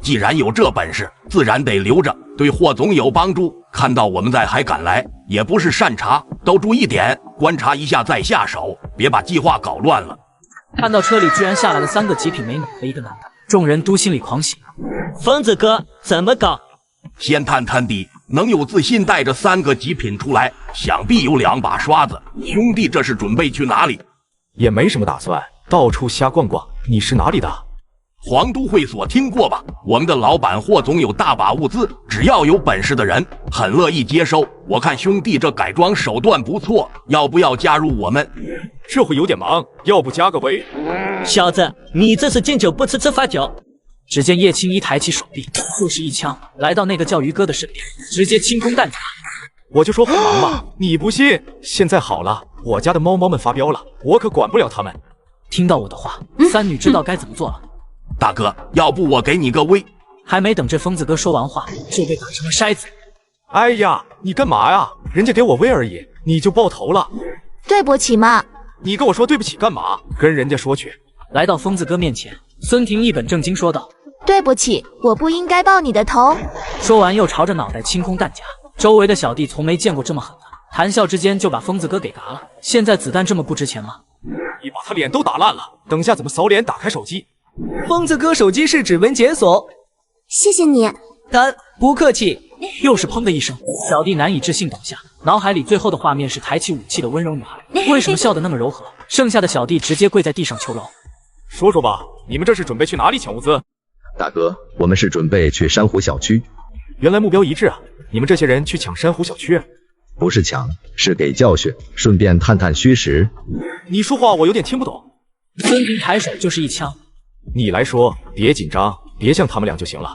Speaker 28: 既然有这本事，自然得留着，对霍总有帮助。看到我们在还敢来，也不是善茬，都注意点，观察一下再下手，别把计划搞乱了。
Speaker 1: 看到车里居然下来了3个极品美女和一个男的，众人都心里狂喜。
Speaker 18: 疯子哥怎么搞？
Speaker 28: 先探探底，能有自信带着3个极品出来，想必有2把刷子。兄弟，这是准备去哪里？
Speaker 3: 也没什么打算，到处瞎逛逛。你是哪里的？
Speaker 28: 皇都会所听过吧？我们的老板霍总有大把物资，只要有本事的人，很乐意接收。我看兄弟这改装手段不错，要不要加入我们？
Speaker 3: 这会有点忙，要不加个微？
Speaker 18: 小子，你这是敬酒不吃吃罚酒。
Speaker 1: 只见叶青衣抬起手臂，就是一枪来到那个叫于哥的身边，直接清空弹夹。
Speaker 3: 我就说很忙嘛，你不信？现在好了，我家的猫猫们发飙了，我可管不了他们。
Speaker 1: 听到我的话，3女知道该怎么做了。
Speaker 28: 大哥，要不我给你个威？
Speaker 1: 还没等这疯子哥说完话，就被打成了筛子。
Speaker 3: 哎呀，你干嘛呀？人家给我威而已，你就爆头了？
Speaker 16: 对不起嘛。
Speaker 3: 你跟我说对不起干嘛？跟人家说去。
Speaker 1: 来到疯子哥面前，孙婷一本正经说道：“
Speaker 16: 对不起，我不应该爆你的头。”
Speaker 1: 说完又朝着脑袋清空弹夹。周围的小弟从没见过这么狠的，谈笑之间就把疯子哥给嘎了。现在子弹这么不值钱吗？
Speaker 3: 你把他脸都打烂了，等下怎么扫脸？打开手机。
Speaker 12: 疯子哥手机是指纹解锁。
Speaker 27: 谢谢你。
Speaker 12: 不客气。
Speaker 1: 又是砰的一声，小弟难以置信倒下，脑海里最后的画面是抬起武器的温柔女孩。为什么笑得那么柔和？剩下的小弟直接跪在地上求饶。
Speaker 3: 说说吧，你们这是准备去哪里抢物资？
Speaker 13: 大哥，我们是准备去珊瑚小区。
Speaker 3: 原来目标一致啊！你们这些人去抢珊瑚小区？
Speaker 13: 不是抢，是给教训，顺便探探虚实。
Speaker 3: 你说话我有点听不懂。
Speaker 1: 孙婷抬手就是一枪。
Speaker 3: 你来说，别紧张，别像他们俩就行了。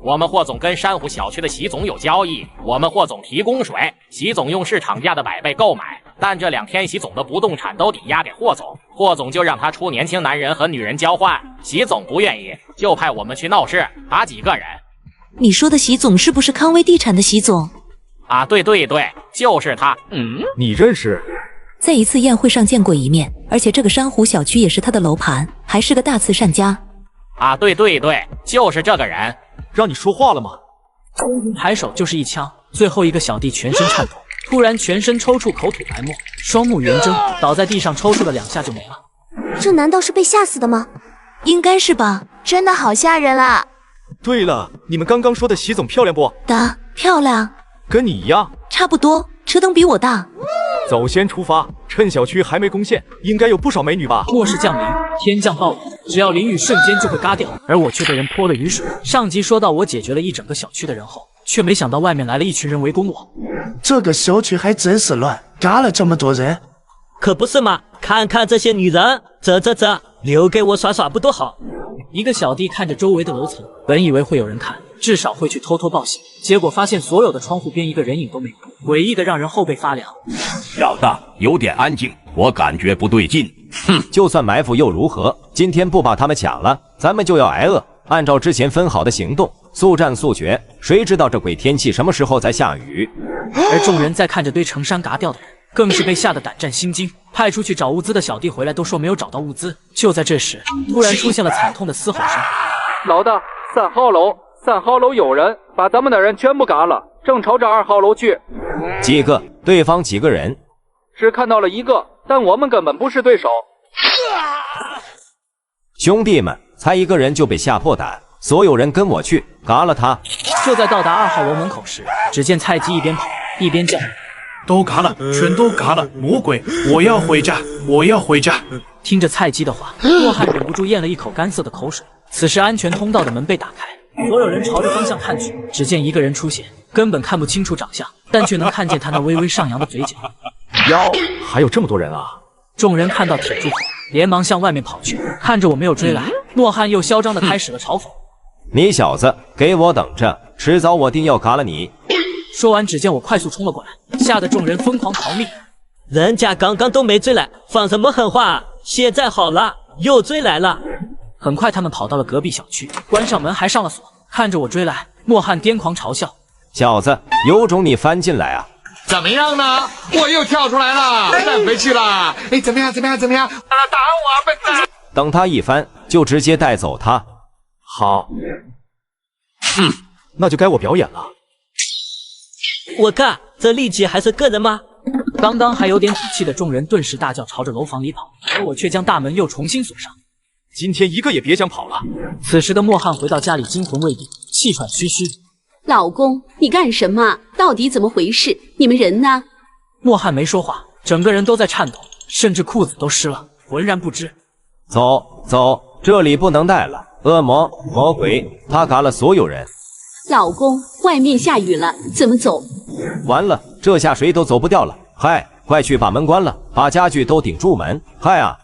Speaker 14: 我们霍总跟珊瑚小区的习总有交易，我们霍总提供水，习总用市场价的100倍购买，但这2天习总的不动产都抵押给霍总，霍总就让他出年轻男人和女人交换，习总不愿意，就派我们去闹事，打几个人。
Speaker 24: 你说的习总是不是康威地产的习总？
Speaker 14: 啊，对，就是他。
Speaker 3: 你认识？
Speaker 24: 在一次宴会上见过一面，而且这个珊瑚小区也是他的楼盘，还是个大慈善家。
Speaker 14: 啊，对，就是这个人。
Speaker 3: 让你说话了吗？
Speaker 1: 抬手就是一枪，最后一个小弟全身颤抖，突然全身抽搐，口吐白沫，双目圆睁，倒在地上抽搐了2下就没了。
Speaker 27: 这难道是被吓死的吗？
Speaker 24: 应该是吧。
Speaker 16: 真的好吓人啊！
Speaker 3: 对了，你们刚刚说的习总漂亮不？
Speaker 24: 漂亮，
Speaker 3: 跟你一样，
Speaker 24: 差不多，车灯比我大。
Speaker 3: 走先出发，趁小区还没攻陷，应该有不少美女吧？
Speaker 1: 末世降临，天降暴雨，只要淋雨瞬间就会嘎掉，而我却被人泼了雨水。上集说到我解决了一整个小区的人后，却没想到外面来了一群人围攻我。
Speaker 4: 这个小区还真是乱，嘎了这么多人。
Speaker 18: 可不是嘛，看看这些女人，这留给我耍耍不多好。
Speaker 1: 一个小弟看着周围的楼层，本以为会有人看，至少会去偷偷报信，结果发现所有的窗户边一个人影都没有，诡异的让人后背发凉。
Speaker 28: 小子，有点安静，我感觉不对劲。
Speaker 25: 哼，就算埋伏又如何？今天不把他们抢了，咱们就要挨饿。按照之前分好的行动，速战速决。谁知道这鬼天气什么时候才下雨？
Speaker 1: 而众人在看着堆成山嘎掉的人，更是被吓得胆战心惊。派出去找物资的小弟回来都说没有找到物资。就在这时，突然出现了惨痛的嘶吼声。
Speaker 10: 老大，3号楼有人，把咱们的人全部嘎了，正朝着2号楼去。
Speaker 25: 几个？对方几个人？
Speaker 10: 只看到了一个，但我们根本不是对手。
Speaker 25: 兄弟们，才一个人就被吓破胆，所有人跟我去，嘎了他！
Speaker 1: 就在到达2号楼门口时，只见菜鸡一边跑一边叫：“
Speaker 4: 都嘎了，全都嘎了！魔鬼，我要回家，我要回家！”
Speaker 1: 听着菜鸡的话，诺汉忍不住咽了一口干涩的口水。此时，安全通道的门被打开，所有人朝着方向看去，只见一个人出现，根本看不清楚长相，但却能看见他那微微上扬的嘴角。
Speaker 3: 哟，还有这么多人啊！
Speaker 1: 众人看到铁柱后，连忙向外面跑去。看着我没有追来，诺汉又嚣张地开始了嘲讽：“
Speaker 25: 你小子，给我等着，迟早我定要嘎了你！”
Speaker 1: 说完，只见我快速冲了过来，吓得众人疯狂逃命。
Speaker 18: 人家刚刚都没追来，放什么狠话啊？现在好了，又追来了。
Speaker 1: 很快，他们跑到了隔壁小区，关上门还上了锁。看着我追来，诺汉癫狂嘲笑：“
Speaker 25: 小子，有种你翻进来啊！”
Speaker 7: 怎么样呢？我又跳出来了，站回去了。哎，怎么样？打我，笨蛋！
Speaker 25: 等他一翻，就直接带走他。
Speaker 3: 好，那就该我表演了。
Speaker 18: 我看这力气还是个人吗？
Speaker 1: 刚刚还有点底气的众人顿时大叫，朝着楼房里跑，而我却将大门又重新锁上。
Speaker 3: 今天一个也别想跑了。
Speaker 1: 此时的莫汉回到家里，惊魂未定，气喘吁吁。
Speaker 11: 老公，你干什么？到底怎么回事？你们人呢？
Speaker 1: 莫汉没说话，整个人都在颤抖，甚至裤子都湿了，浑然不知。
Speaker 25: 走，这里不能待了。恶魔、魔鬼，他嘎了所有人。
Speaker 11: 老公，外面下雨了，怎么走？
Speaker 25: 完了，这下谁都走不掉了。嗨，快去把门关了，把家具都顶住门。嗨啊！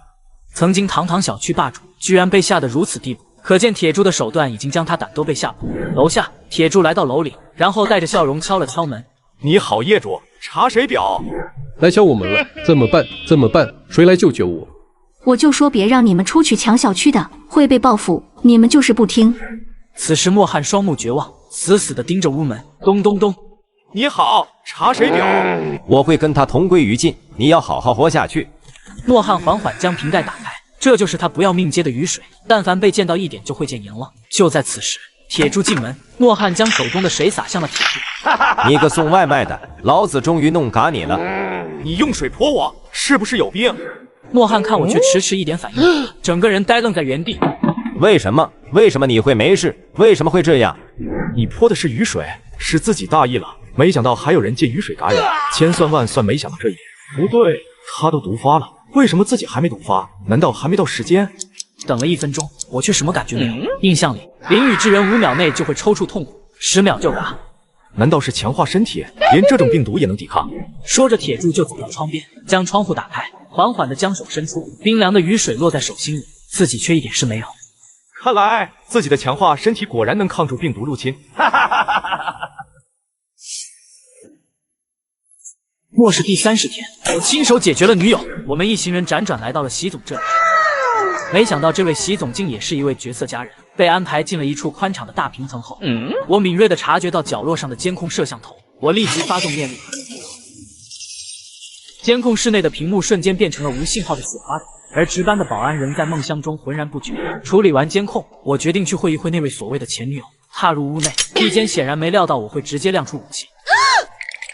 Speaker 1: 曾经堂堂小区霸主，居然被吓得如此地步。可见铁柱的手段已经将他胆都被吓破。楼下，铁柱来到楼里，然后带着笑容敲了敲门。
Speaker 3: 你好，业主，查谁表？
Speaker 20: 来敲我门了，怎么办？谁来救救我？
Speaker 27: 我就说别让你们出去抢小区的，会被报复，你们就是不听。
Speaker 1: 此时莫汉双目绝望，死死地盯着屋门。咚咚咚！
Speaker 3: 你好，查谁表？
Speaker 25: 我会跟他同归于尽，你要好好活下去。
Speaker 1: 诺汉缓缓将瓶盖打开，这就是他不要命接的雨水，但凡被溅到一点就会见阎王。就在此时，铁柱进门，诺汉将手中的水洒向了铁柱。
Speaker 25: 你个送外卖的，老子终于弄嘎你了！
Speaker 3: 你用水泼我，是不是有病？
Speaker 1: 诺汉看我却迟迟一点反应，整个人呆愣在原地。
Speaker 25: 为什么你会没事？为什么会这样？
Speaker 3: 你泼的是雨水，是自己大意了，没想到还有人借雨水嘎人，千算万算没想到这一点。不对，他都毒发了，为什么自己还没毒发？难道还没到时间？
Speaker 1: 等了1分钟，我却什么感觉没有。印象里，淋雨之人5秒内就会抽搐痛苦，10秒就嘎。
Speaker 3: 难道是强化身体，连这种病毒也能抵抗？
Speaker 1: 说着，铁柱就走到窗边，将窗户打开，缓缓地将手伸出，冰凉的雨水落在手心里，自己却一点事没有。
Speaker 3: 看来自己的强化身体果然能抗住病毒入侵。
Speaker 1: 末世第30天，我亲手解决了女友，我们一行人辗转来到了习总这里。没想到这位习总竟也是一位角色佳人，被安排进了一处宽敞的大平层后，我敏锐地察觉到角落上的监控摄像头，我立即发动念力，监控室内的屏幕瞬间变成了无信号的雪花筒，而值班的保安仍在梦乡中浑然不觉。处理完监控，我决定去会一会那位所谓的前女友。踏入屋内，毕坚显然没料到我会直接亮出武器。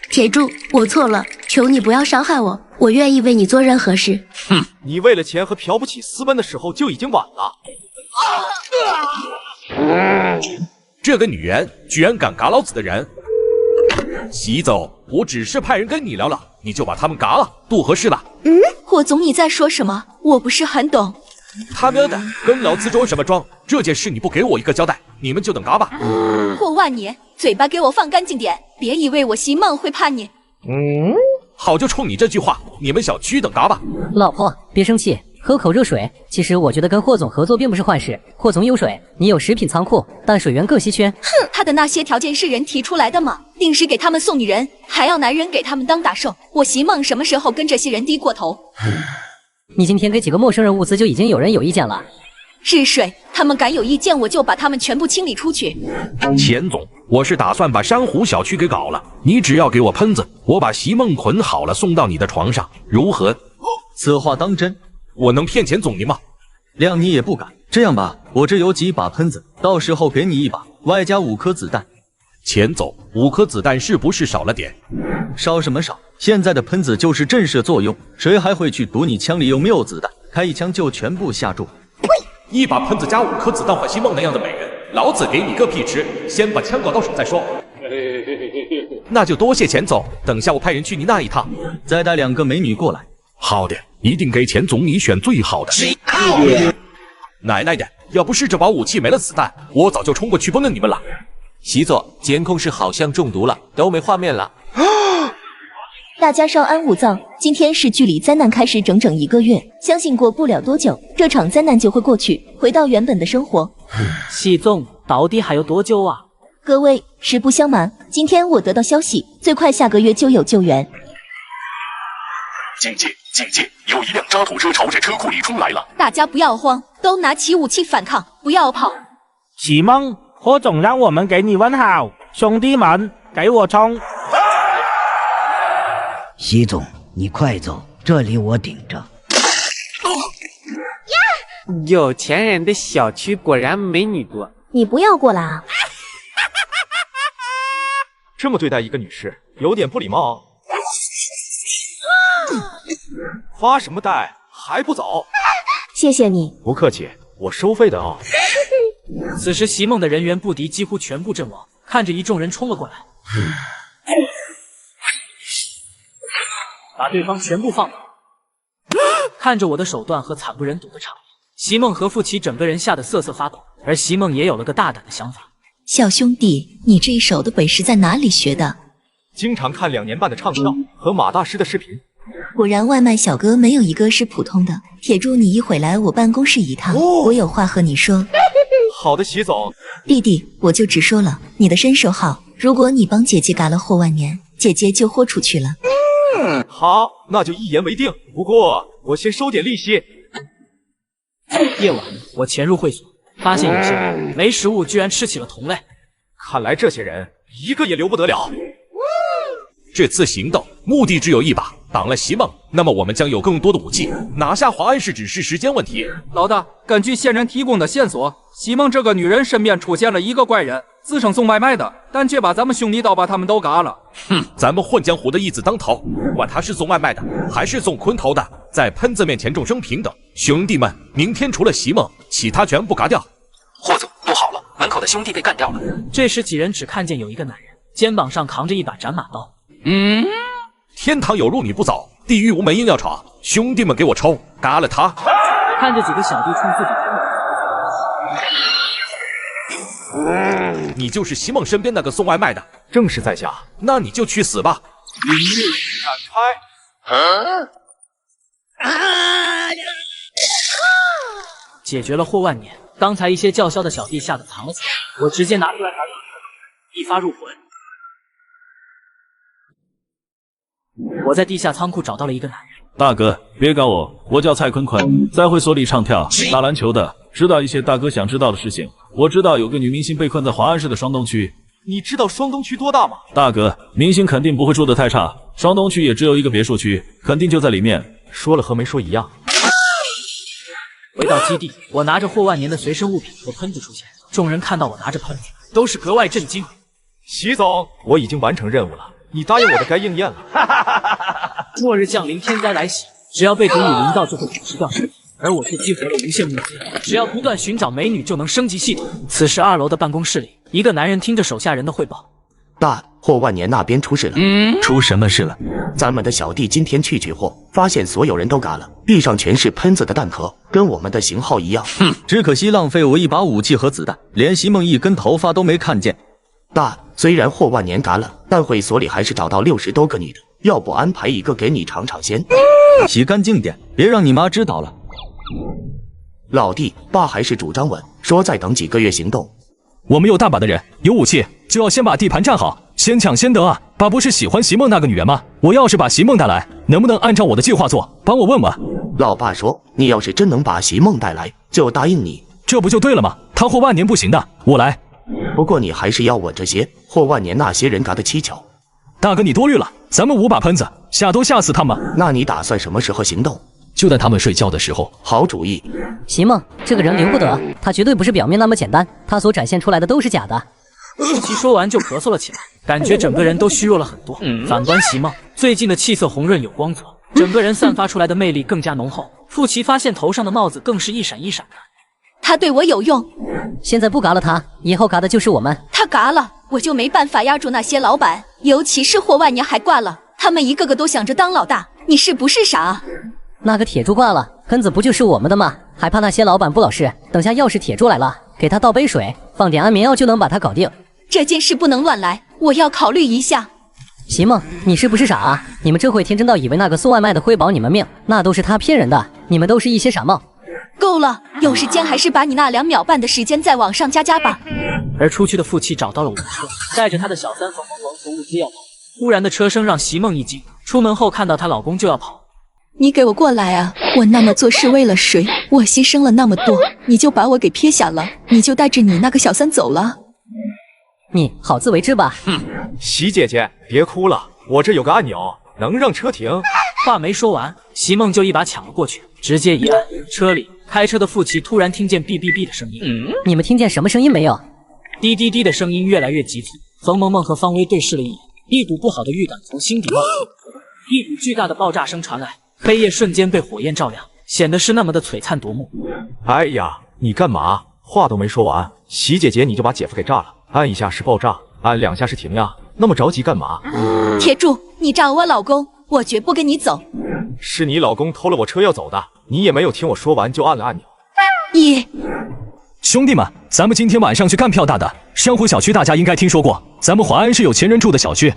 Speaker 27: 铁柱，我错了，求你不要伤害我，我愿意为你做任何事。
Speaker 3: 哼，你为了钱和朴不起私奔的时候就已经晚了。
Speaker 21: 这个女人居然敢嘎老子的人！习总，我只是派人跟你聊聊，你就把他们嘎了，不合适吧？
Speaker 24: 霍总你在说什么？我不是很懂。
Speaker 21: 他喵的，跟老子装什么装？这件事你不给我一个交代，你们就等嘎吧。
Speaker 8: 霍万年，嘴巴给我放干净点，别以为我席梦会怕你。
Speaker 21: 好，就冲你这句话，你们小区等嘎吧。
Speaker 9: 老婆，别生气，喝口热水。其实我觉得跟霍总合作并不是坏事。霍总有水，你有食品仓库，但水源各稀缺。
Speaker 8: 哼，他的那些条件是人提出来的吗？定时给他们送女人，还要男人给他们当打手。我席梦什么时候跟这些人低过头？
Speaker 9: 你今天给几个陌生人物资，就已经有人有意见了。
Speaker 8: 是谁？他们敢有意见，我就把他们全部清理出去。
Speaker 4: 钱总，我是打算把珊瑚小区给搞了，你只要给我喷子，我把席梦捆好了送到你的床上，如何？
Speaker 15: 此话当真？
Speaker 21: 我能骗钱总你吗？
Speaker 15: 谅你也不敢。这样吧，我这有几把喷子，到时候给你一把，外加5颗子弹。
Speaker 21: 钱总，5颗子弹是不是少了点？
Speaker 15: 少什么少？现在的喷子就是震慑作用，谁还会去赌你枪里有没有子弹？开一枪就全部吓住。
Speaker 21: 一把喷子加5颗子弹换席梦那样的美人，老子给你个屁吃！先把枪搞到手再说。那就多谢钱总，等下我派人去你那一趟，
Speaker 15: 再带2个美女过来。
Speaker 4: 好的，一定给钱总你选最好的。
Speaker 21: 奶奶的，要不是这把武器没了子弹，我早就冲过去崩了你们了。
Speaker 25: 席总，监控室好像中毒了，都没画面了。
Speaker 16: 大家稍安勿躁，今天是距离灾难开始整整1个月，相信过不了多久，这场灾难就会过去，回到原本的生活。
Speaker 1: 系总，到底还有多久啊？
Speaker 16: 各位，实不相瞒，今天我得到消息，最快下个月就有救援。
Speaker 17: 警戒！警戒！有一辆渣土车朝着车库里冲来了！
Speaker 8: 大家不要慌，都拿起武器反抗，不要跑！
Speaker 19: 席梦，霍总让我们给你问好，兄弟们，给我冲！
Speaker 22: 席总，你快走，这里我顶着。
Speaker 23: 有钱人的小区果然美女多。
Speaker 16: 你不要过来啊！
Speaker 3: 这么对待一个女士，有点不礼貌哦。发什么呆？还不走？
Speaker 16: 谢谢你。
Speaker 3: 不客气，我收费的哦。
Speaker 1: 此时席梦的人员不敌，几乎全部阵亡。看着一众人冲了过来，把对方全部放倒。看着我的手段和惨不忍睹的场面，席梦和傅奇整个人吓得瑟瑟发抖。而席梦也有了个大胆的想法：
Speaker 2: 小兄弟，你这一手的本事在哪里学的？
Speaker 3: 经常看2年半的唱跳和马大师的视频。
Speaker 2: 果然外卖小哥没有一个是普通的。铁柱，你一会来我办公室一趟，我有话和你说。
Speaker 3: 好的，席总。
Speaker 2: 弟弟，我就直说了，你的身手好，如果你帮姐姐嘎了霍万年，姐姐就豁出去了。
Speaker 3: 好，那就一言为定。不过我先收点利息。
Speaker 1: 夜晚，我潜入会所，发现有些人没食物，居然吃起了同类。
Speaker 3: 看来这些人一个也留不得了。
Speaker 21: 这次行动目的只有一把，挡了席梦，那么我们将有更多的武器，拿下华安市只是时间问题。
Speaker 26: 老大，根据线人提供的线索，席梦这个女人身边出现了一个怪人，自称送外卖的，但却把咱们兄弟刀把他们都嘎了。
Speaker 21: 哼，咱们混江湖的义字当头，管他是送外卖的还是送昆头的，在喷子面前众生平等。兄弟们，明天除了席梦，其他全部嘎掉。
Speaker 29: 霍总，不好了，门口的兄弟被干掉了。
Speaker 1: 这时几人只看见有一个男人肩膀上扛着一把斩马刀。
Speaker 21: 天堂有路你不走，地狱无门硬要闯。兄弟们给我抽，嘎了他！
Speaker 1: 看着几个小弟冲自己
Speaker 21: 你就是席梦身边那个送外卖的，
Speaker 3: 正是在下。
Speaker 21: 那你就去死吧！
Speaker 3: 明日展开。
Speaker 1: 解决了霍万年，刚才一些叫嚣的小弟吓得藏了起来。我直接拿出来一发入魂。我在地下仓库找到了一个男人。
Speaker 30: 大哥，别搞我，我叫蔡坤坤，在会所里唱跳、打篮球的，知道一些大哥想知道的事情。我知道有个女明星被困在华安市的双东区。
Speaker 3: 你知道双东区多大吗？
Speaker 30: 大哥，明星肯定不会住得太差，双东区也只有一个别墅区，肯定就在里面。
Speaker 3: 说了和没说一样。
Speaker 1: 回到基地，我拿着霍万年的随身物品和喷子出现，众人看到我拿着喷子，都是格外震惊。
Speaker 3: 席总，我已经完成任务了。你答应我的该应验了。
Speaker 1: 末日降临，天灾来袭，只要被毒瘾淋到就会腐蚀掉身体，而我却激活了无限物资，只要不断寻找美女就能升级系统。此时2楼的办公室里，一个男人听着手下人的汇报。
Speaker 5: 霍万年那边出事了。
Speaker 6: 出什么事了？
Speaker 5: 咱们的小弟今天去取货，发现所有人都嘎了，地上全是喷子的弹壳，跟我们的型号一样。
Speaker 15: 只可惜浪费我一把武器和子弹，连席梦一根头发都没看见。
Speaker 5: 大，虽然霍万年嘎了，但会所里还是找到60多个女的，要不安排一个给你尝尝鲜？
Speaker 15: 洗干净点，别让你妈知道了。
Speaker 5: 老弟，爸还是主张稳，说再等几个月行动。
Speaker 7: 我们有大把的人，有武器，就要先把地盘占好，先抢先得啊！爸不是喜欢席梦那个女人吗？我要是把席梦带来，能不能按照我的计划做？帮我问问。
Speaker 5: 老爸说，你要是真能把席梦带来，就答应你。
Speaker 7: 这不就对了吗？他霍万年不行的，我来。
Speaker 5: 不过你还是要稳这些，霍万年那些人嘎得蹊跷。
Speaker 7: 大哥你多虑了，咱们5把喷子，吓都吓死他们。
Speaker 5: 那你打算什么时候行动？
Speaker 7: 就在他们睡觉的时候。
Speaker 5: 好主意。
Speaker 9: 席梦这个人留不得，他绝对不是表面那么简单，他所展现出来的都是假的。
Speaker 1: 傅奇说完就咳嗽了起来，感觉整个人都虚弱了很多。反观席梦，最近的气色红润有光泽，整个人散发出来的魅力更加浓厚。傅奇发现头上的帽子更是一闪一闪的。
Speaker 8: 他对我有用，
Speaker 9: 现在不嘎了他，以后嘎的就是我们。
Speaker 8: 他嘎了，我就没办法压住那些老板，尤其是霍万年还挂了，他们一个个都想着当老大，你是不是傻？
Speaker 9: 那个铁柱挂了，喷子不就是我们的吗？还怕那些老板不老实？等下要是铁柱来了，给他倒杯水，放点安眠药就能把他搞定。
Speaker 8: 这件事不能乱来，我要考虑一下。
Speaker 9: 席梦，你是不是傻啊？你们这会天真到以为那个送外卖的会保你们命，那都是他骗人的，你们都是一些傻帽。
Speaker 8: 够了，有时间还是把你那2秒半的时间再往上加吧。
Speaker 1: 而出去的傅奇找到了我的车，带着他的小三冯和物资要跑。忽然的车声让席梦一惊，出门后看到她老公就要跑。
Speaker 8: 你给我过来啊！我那么做是为了谁？我牺牲了那么多，你就把我给撇下了，你就带着你那个小三走了？
Speaker 9: 你好自为之吧。
Speaker 3: 席姐姐，别哭了，我这有个按钮，能让车停。
Speaker 1: 话没说完，席梦就一把抢了过去，直接一按。车里开车的傅奇突然听见哔哔哔的声音。
Speaker 9: 你们听见什么声音没有？
Speaker 1: 滴滴滴的声音越来越急促。冯萌萌和方薇对视了一眼，一股不好的预感从心底冒出，一股巨大的爆炸声传来。黑夜瞬间被火焰照亮，显得是那么的璀璨夺目。
Speaker 3: 哎呀，你干嘛？话都没说完，席姐姐你就把姐夫给炸了。按一下是爆炸，按2下是停呀，那么着急干嘛？
Speaker 8: 铁柱，你炸我老公，我绝不跟你走。
Speaker 3: 是你老公偷了我车要走的，你也没有听我说完就按了按钮。
Speaker 7: 兄弟们，咱们今天晚上去干票大的。珊瑚小区大家应该听说过，咱们华安是有钱人住的小区，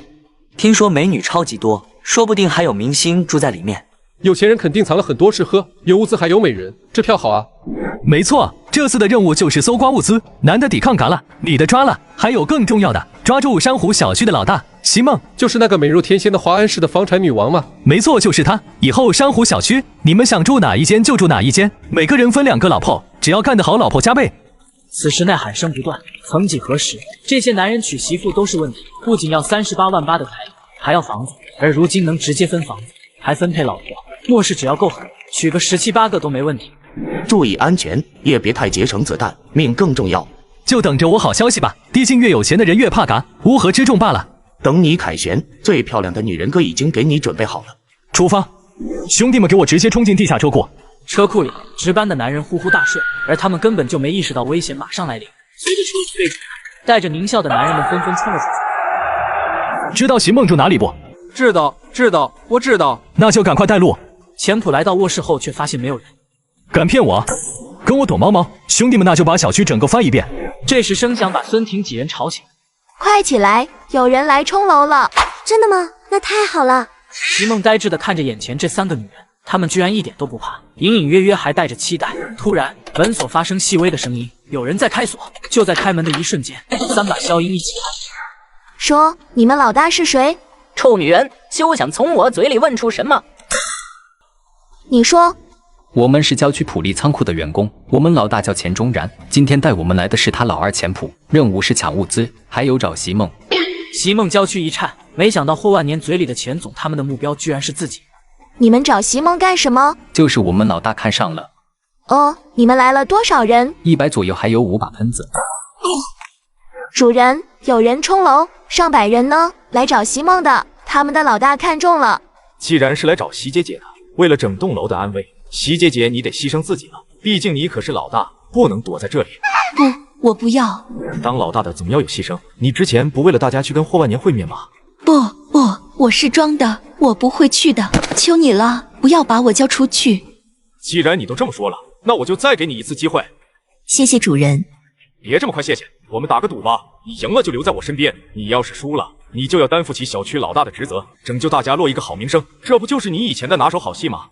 Speaker 10: 听说美女超级多，说不定还有明星住在里面。
Speaker 20: 有钱人肯定藏了很多吃喝，有物资还有美人，这票好啊。
Speaker 7: 没错，这次的任务就是搜刮物资，男的抵抗嘎了，女的抓了，还有更重要的，抓住珊瑚小区的老大席梦，
Speaker 20: 就是那个美若天仙的华安市的房产女王吗？
Speaker 7: 没错，就是她。以后珊瑚小区你们想住哪一间就住哪一间，每个人分2个老婆，只要干得好，老婆加倍。
Speaker 1: 此时呐喊声不断，曾几何时，这些男人娶媳妇都是问题，不仅要38万8的彩礼，还要房子，而如今能直接分房子，还分配老婆，末世只要够狠，娶个17、8个都没问题。
Speaker 5: 注意安全，也别太节省子弹，命更重要。
Speaker 7: 就等着我好消息吧，毕竟越有钱的人越怕嘎，乌合之众罢了。
Speaker 5: 等你凯旋，最漂亮的女人哥已经给你准备好了。
Speaker 7: 出发，兄弟们给我直接冲进地下车库。
Speaker 1: 车库里，值班的男人呼呼大睡，而他们根本就没意识到危险马上来临。随着车队带着狞笑的男人们纷纷冲了出去。
Speaker 7: 知道席梦住哪里不？
Speaker 26: 知道，我知道。
Speaker 7: 那就赶快带路。
Speaker 1: 钱普来到卧室后，却发现没有人。
Speaker 7: 敢骗我？跟我躲猫猫！兄弟们，那就把小区整个翻一遍。
Speaker 1: 这时声响把孙婷几人吵醒。
Speaker 16: 快起来，有人来冲楼了！
Speaker 27: 真的吗？那太好了。
Speaker 1: 席梦呆滞地看着眼前这3个女人，她们居然一点都不怕，隐隐约约还带着期待。突然，门锁发生细微的声音，有人在开锁。就在开门的一瞬间，3把消音一起开。
Speaker 16: 说，你们老大是谁？
Speaker 27: 臭女人，休想从我嘴里问出什么！
Speaker 16: 你说。
Speaker 11: 我们是郊区普利仓库的员工，我们老大叫钱钟然，今天带我们来的是他老二钱普，任务是抢物资，还有找席梦。
Speaker 1: 席梦娇躯一颤，没想到霍万年嘴里的钱总他们的目标居然是自己。
Speaker 16: 你们找席梦干什么？
Speaker 11: 就是我们老大看上了。
Speaker 16: 哦，你们来了多少人
Speaker 11: ？100左右，还有5把喷子。
Speaker 16: 主人，有人冲楼，上百人呢，来找席梦的，他们的老大看中了。
Speaker 3: 既然是来找席姐姐的，为了整栋楼的安危，席姐姐你得牺牲自己了，毕竟你可是老大，不能躲在这里。
Speaker 8: 我不要。
Speaker 3: 当老大的总要有牺牲，你之前不为了大家去跟霍万年会面吗？
Speaker 8: 不，我是装的，我不会去的，求你了，不要把我交出去。
Speaker 3: 既然你都这么说了，那我就再给你一次机会。
Speaker 2: 谢谢主人。
Speaker 3: 别这么快谢谢，我们打个赌吧，你赢了就留在我身边，你要是输了，你就要担负起小区老大的职责，拯救大家落一个好名声，这不就是你以前的拿手好戏吗？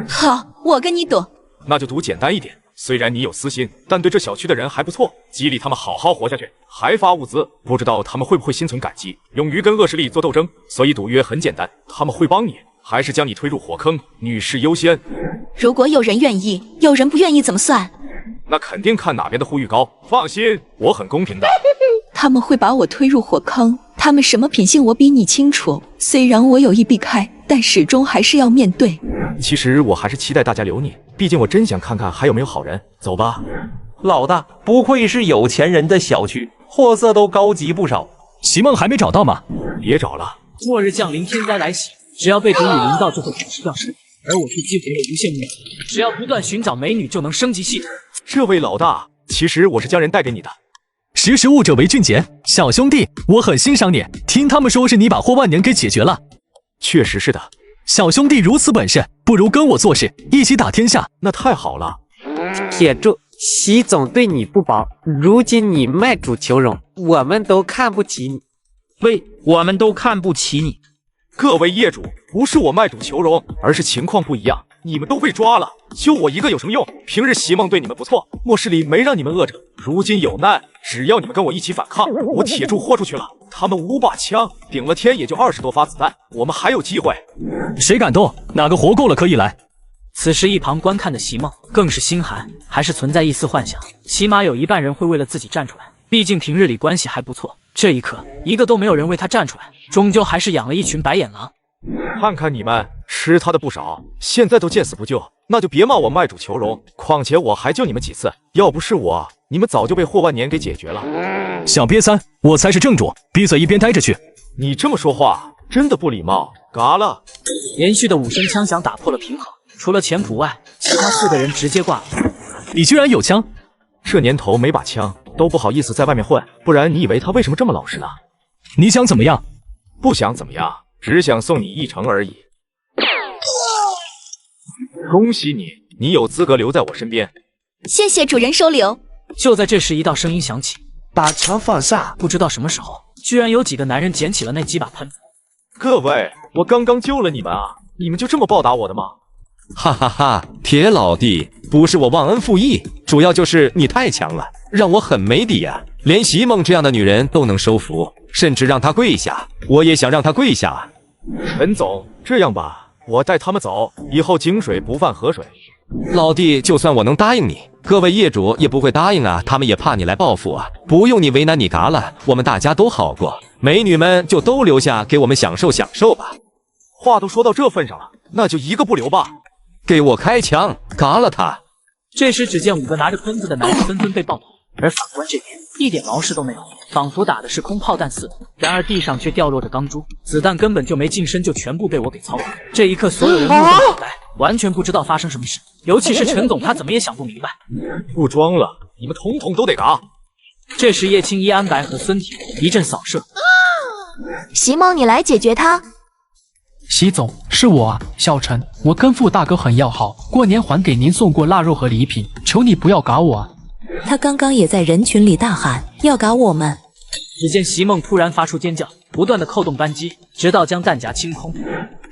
Speaker 8: 好，我跟你赌。
Speaker 3: 那就赌简单一点，虽然你有私心，但对这小区的人还不错，激励他们好好活下去，还发物资，不知道他们会不会心存感激，勇于跟恶势力做斗争。所以赌约很简单，他们会帮你，还是将你推入火坑，女士优先。
Speaker 8: 如果有人愿意，有人不愿意怎么算？
Speaker 3: 那肯定看哪边的呼吁高，放心，我很公平的。
Speaker 8: 他们会把我推入火坑，他们什么品性我比你清楚，虽然我有意避开，但始终还是要面对。
Speaker 3: 其实我还是期待大家留你，毕竟我真想看看还有没有好人。走吧。
Speaker 21: 老大，不愧是有钱人的小区，货色都高级不少。
Speaker 7: 席梦还没找到吗？
Speaker 3: 别找了，
Speaker 1: 末日降临，天灾来袭，只要被毒瘾临到就会腐蚀掉身体，而我却激活了无限物质，只要不断寻找美女就能升级系统。
Speaker 3: 这位老大，其实我是将人带给你的。
Speaker 7: 识时务者为俊杰，小兄弟，我很欣赏你。听他们说是你把霍万年给解决了，
Speaker 3: 确实是的。
Speaker 7: 小兄弟如此本事，不如跟我做事，一起打天下。
Speaker 3: 那太好了。
Speaker 23: 铁柱，习总对你不薄，如今你卖主求荣，我们都看不起你。
Speaker 4: 喂，我们都看不起你。
Speaker 3: 各位业主，不是我卖主求荣，而是情况不一样，你们都被抓了，就我一个有什么用？平日席梦对你们不错，末世里没让你们饿着，如今有难，只要你们跟我一起反抗，我铁柱豁出去了。他们5把枪，顶了天也就20多发子弹，我们还有机会。
Speaker 7: 谁敢动？哪个活够了可以来。
Speaker 1: 此时一旁观看的席梦更是心寒，还是存在一丝幻想，起码有一半人会为了自己站出来，毕竟平日里关系还不错。这一刻，一个都没有人为他站出来，终究还是养了一群白眼狼。
Speaker 3: 看看你们吃他的不少，现在都见死不救，那就别骂我卖主求荣。况且我还救你们几次，要不是我，你们早就被霍万年给解决了。
Speaker 7: 小瘪三，我才是正主，闭嘴一边待着去。
Speaker 3: 你这么说话真的不礼貌。嘎了！
Speaker 1: 连续的5声枪响打破了平衡，除了钱普外，其他4个人直接挂了。
Speaker 7: 你居然有枪？
Speaker 3: 这年头没把枪都不好意思在外面混，不然你以为他为什么这么老实呢？
Speaker 7: 你想怎么样？
Speaker 3: 不想怎么样，只想送你一程而已。恭喜你，你有资格留在我身边。
Speaker 8: 谢谢主人收留。
Speaker 1: 就在这时，一道声音响起：“
Speaker 5: 把枪放下！”
Speaker 1: 不知道什么时候，居然有几个男人捡起了那几把喷子。
Speaker 3: 各位，我刚刚救了你们啊，你们就这么报答我的吗？
Speaker 6: 哈哈哈，铁老弟，不是我忘恩负义，主要就是你太强了，让我很没底啊！连席梦这样的女人都能收服，甚至让她跪下，我也想让她跪下。
Speaker 3: 陈总，这样吧，我带他们走，以后井水不犯河水。
Speaker 6: 老弟，就算我能答应你，各位业主也不会答应啊，他们也怕你来报复啊。不用你为难你嘎了，我们大家都好过，美女们就都留下给我们享受享受吧。
Speaker 3: 话都说到这份上了，那就一个不留吧。
Speaker 6: 给我开枪，嘎了他！
Speaker 1: 这时，只见5个拿着喷子的男人纷纷被爆头，而法官这边一点毛事都没有，仿佛打的是空炮弹似的。然而地上却掉落着钢珠，子弹根本就没近身，就全部被我给操控。这一刻，所有人目瞪口呆，完全不知道发生什么事。尤其是陈总，他怎么也想不明白。
Speaker 3: 不装了，你们统统都得嘎！
Speaker 1: 这时，叶青衣、安白和孙铁一阵扫射。
Speaker 16: 席梦，你来解决他。
Speaker 12: 席总，是我啊，小陈，我跟傅大哥很要好，过年还给您送过腊肉和礼品，求你不要搞我啊！
Speaker 2: 他刚刚也在人群里大喊要搞我们。
Speaker 1: 只见席梦突然发出尖叫，不断的扣动扳机，直到将弹夹清空。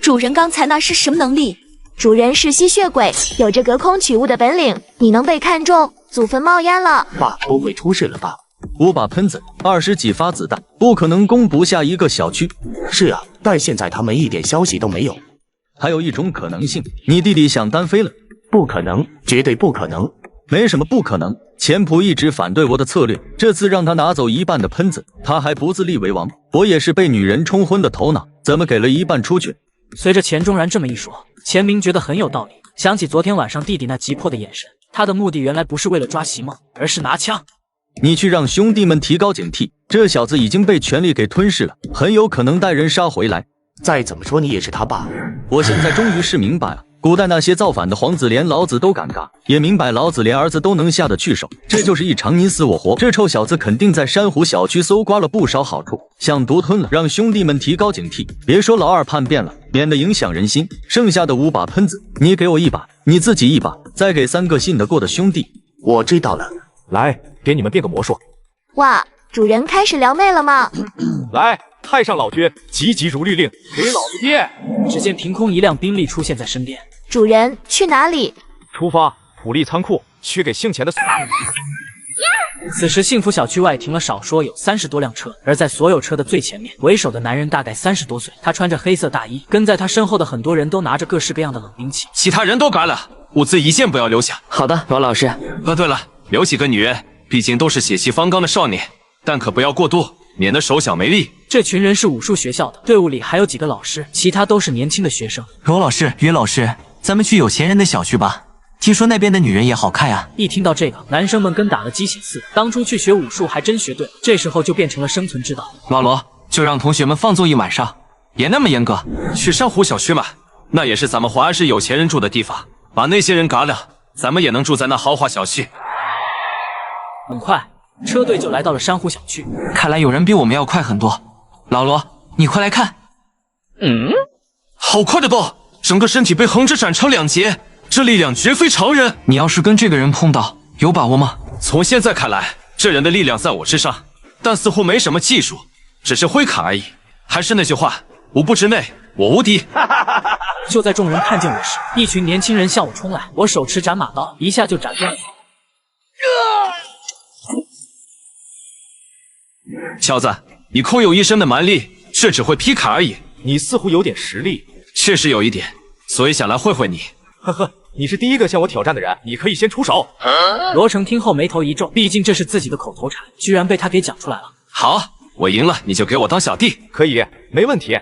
Speaker 8: 主人刚才那是什么能力？
Speaker 16: 主人是吸血鬼，有着隔空取物的本领，你能被看中，祖坟冒烟了。
Speaker 5: 爸，不会出事了吧
Speaker 15: ？5把喷子，20几发子弹，不可能攻不下一个小区。
Speaker 5: 是啊，但现在他们一点消息都没有。
Speaker 15: 还有一种可能性，你弟弟想单飞了。
Speaker 5: 不可能，绝对不可能。
Speaker 15: 没什么不可能。钱普一直反对我的策略，这次让他拿走1半的喷子，他还不自立为王。我也是被女人冲昏的头脑，怎么给了1半出去？
Speaker 1: 随着钱钟然这么一说，钱明觉得很有道理，想起昨天晚上弟弟那急迫的眼神，他的目的原来不是为了抓席梦，而是拿枪。
Speaker 15: 你去让兄弟们提高警惕，这小子已经被权力给吞噬了，很有可能带人杀回来。
Speaker 5: 再怎么说你也是他爸。
Speaker 15: 我现在终于是明白了，古代那些造反的皇子连老子都敢嘎，也明白老子连儿子都能下得去手，这就是一场你死我活。这臭小子肯定在珊瑚小区搜刮了不少好处，想独吞了，让兄弟们提高警惕。别说老二叛变了，免得影响人心。剩下的5把喷子，你给我1把，你自己1把，再给3个信得过的兄弟。
Speaker 5: 我知道了，
Speaker 3: 来，给你们变个魔术。
Speaker 16: 哇，主人开始撩妹了吗？
Speaker 3: 来，太上老君，急急如律令，给老子变！
Speaker 1: 只见凭空一辆宾利出现在身边。
Speaker 16: 主人去哪里？
Speaker 3: 出发，普利仓库，去给姓钱的。
Speaker 1: 此时幸福小区外停了少说有30多辆车，而在所有车的最前面，为首的男人大概30多岁，他穿着黑色大衣，跟在他身后的很多人都拿着各式各样的冷兵器。
Speaker 13: 其他人都改了，物资一件不要留下。
Speaker 10: 好的，罗老师。
Speaker 13: 对了，留几个女人，毕竟都是血气方刚的少年，但可不要过多，免得手脚没力。
Speaker 1: 这群人是武术学校的，队伍里还有几个老师，其他都是年轻的学生。
Speaker 14: 罗老师、于老师，咱们去有钱人的小区吧，听说那边的女人也好看啊。
Speaker 1: 一听到这个，男生们跟打了鸡血似的，当初去学武术还真学对了，这时候就变成了生存之道。
Speaker 14: 老罗，就让同学们放纵一晚上，别那么严格。
Speaker 13: 去珊瑚小区嘛，那也是咱们华安市有钱人住的地方，把那些人嘎了，咱们也能住在那豪华小区。
Speaker 1: 很快，车队就来到了珊瑚小区。
Speaker 14: 看来有人比我们要快很多。老罗，你快来看。
Speaker 13: 好快的刀，整个身体被横着斩成2截，这力量绝非常人。
Speaker 14: 你要是跟这个人碰到，有把握吗？
Speaker 13: 从现在看来，这人的力量在我之上，但似乎没什么技术，只是挥砍而已。还是那句话，无不之内，我无敌。
Speaker 1: 就在众人看见我时，一群年轻人向我冲来，我手持斩马刀，一下就斩断了。
Speaker 13: 小子，你空有一身的蛮力，却只会劈砍而已。
Speaker 3: 你似乎有点实力，
Speaker 13: 确实有一点，所以想来会会你。
Speaker 3: 呵呵，你是第一个向我挑战的人，你可以先出手。
Speaker 1: 罗成听后眉头一皱，毕竟这是自己的口头禅，居然被他给讲出来了。
Speaker 13: 好，我赢了，你就给我当小弟。
Speaker 3: 可以，没问题。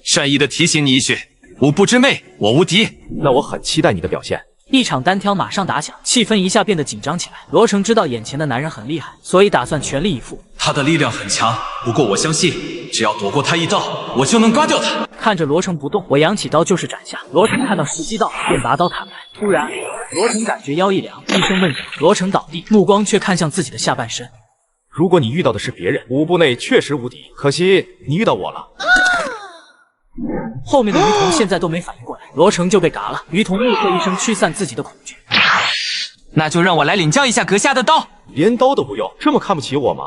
Speaker 13: 善意的提醒你一句，无不之内，我无敌。
Speaker 3: 那我很期待你的表现。
Speaker 1: 一场单挑马上打响，气氛一下变得紧张起来。罗成知道眼前的男人很厉害，所以打算全力以赴。
Speaker 13: 他的力量很强，不过我相信，只要躲过他一刀，我就能刮掉他。
Speaker 1: 看着罗成不动，我扬起刀就是斩下。罗成看到时机到了，便拔刀砍来。突然，罗成感觉腰一凉，一声闷响，罗成倒地，目光却看向自己的下半身。
Speaker 3: 如果你遇到的是别人，5步内确实无敌，可惜你遇到我了。
Speaker 1: 后面的于童现在都没反应过来，罗成就被嘎了。于童立刻一声驱散自己的恐惧。
Speaker 14: 那就让我来领教一下阁下的刀。
Speaker 3: 连刀都不用，这么看不起我吗？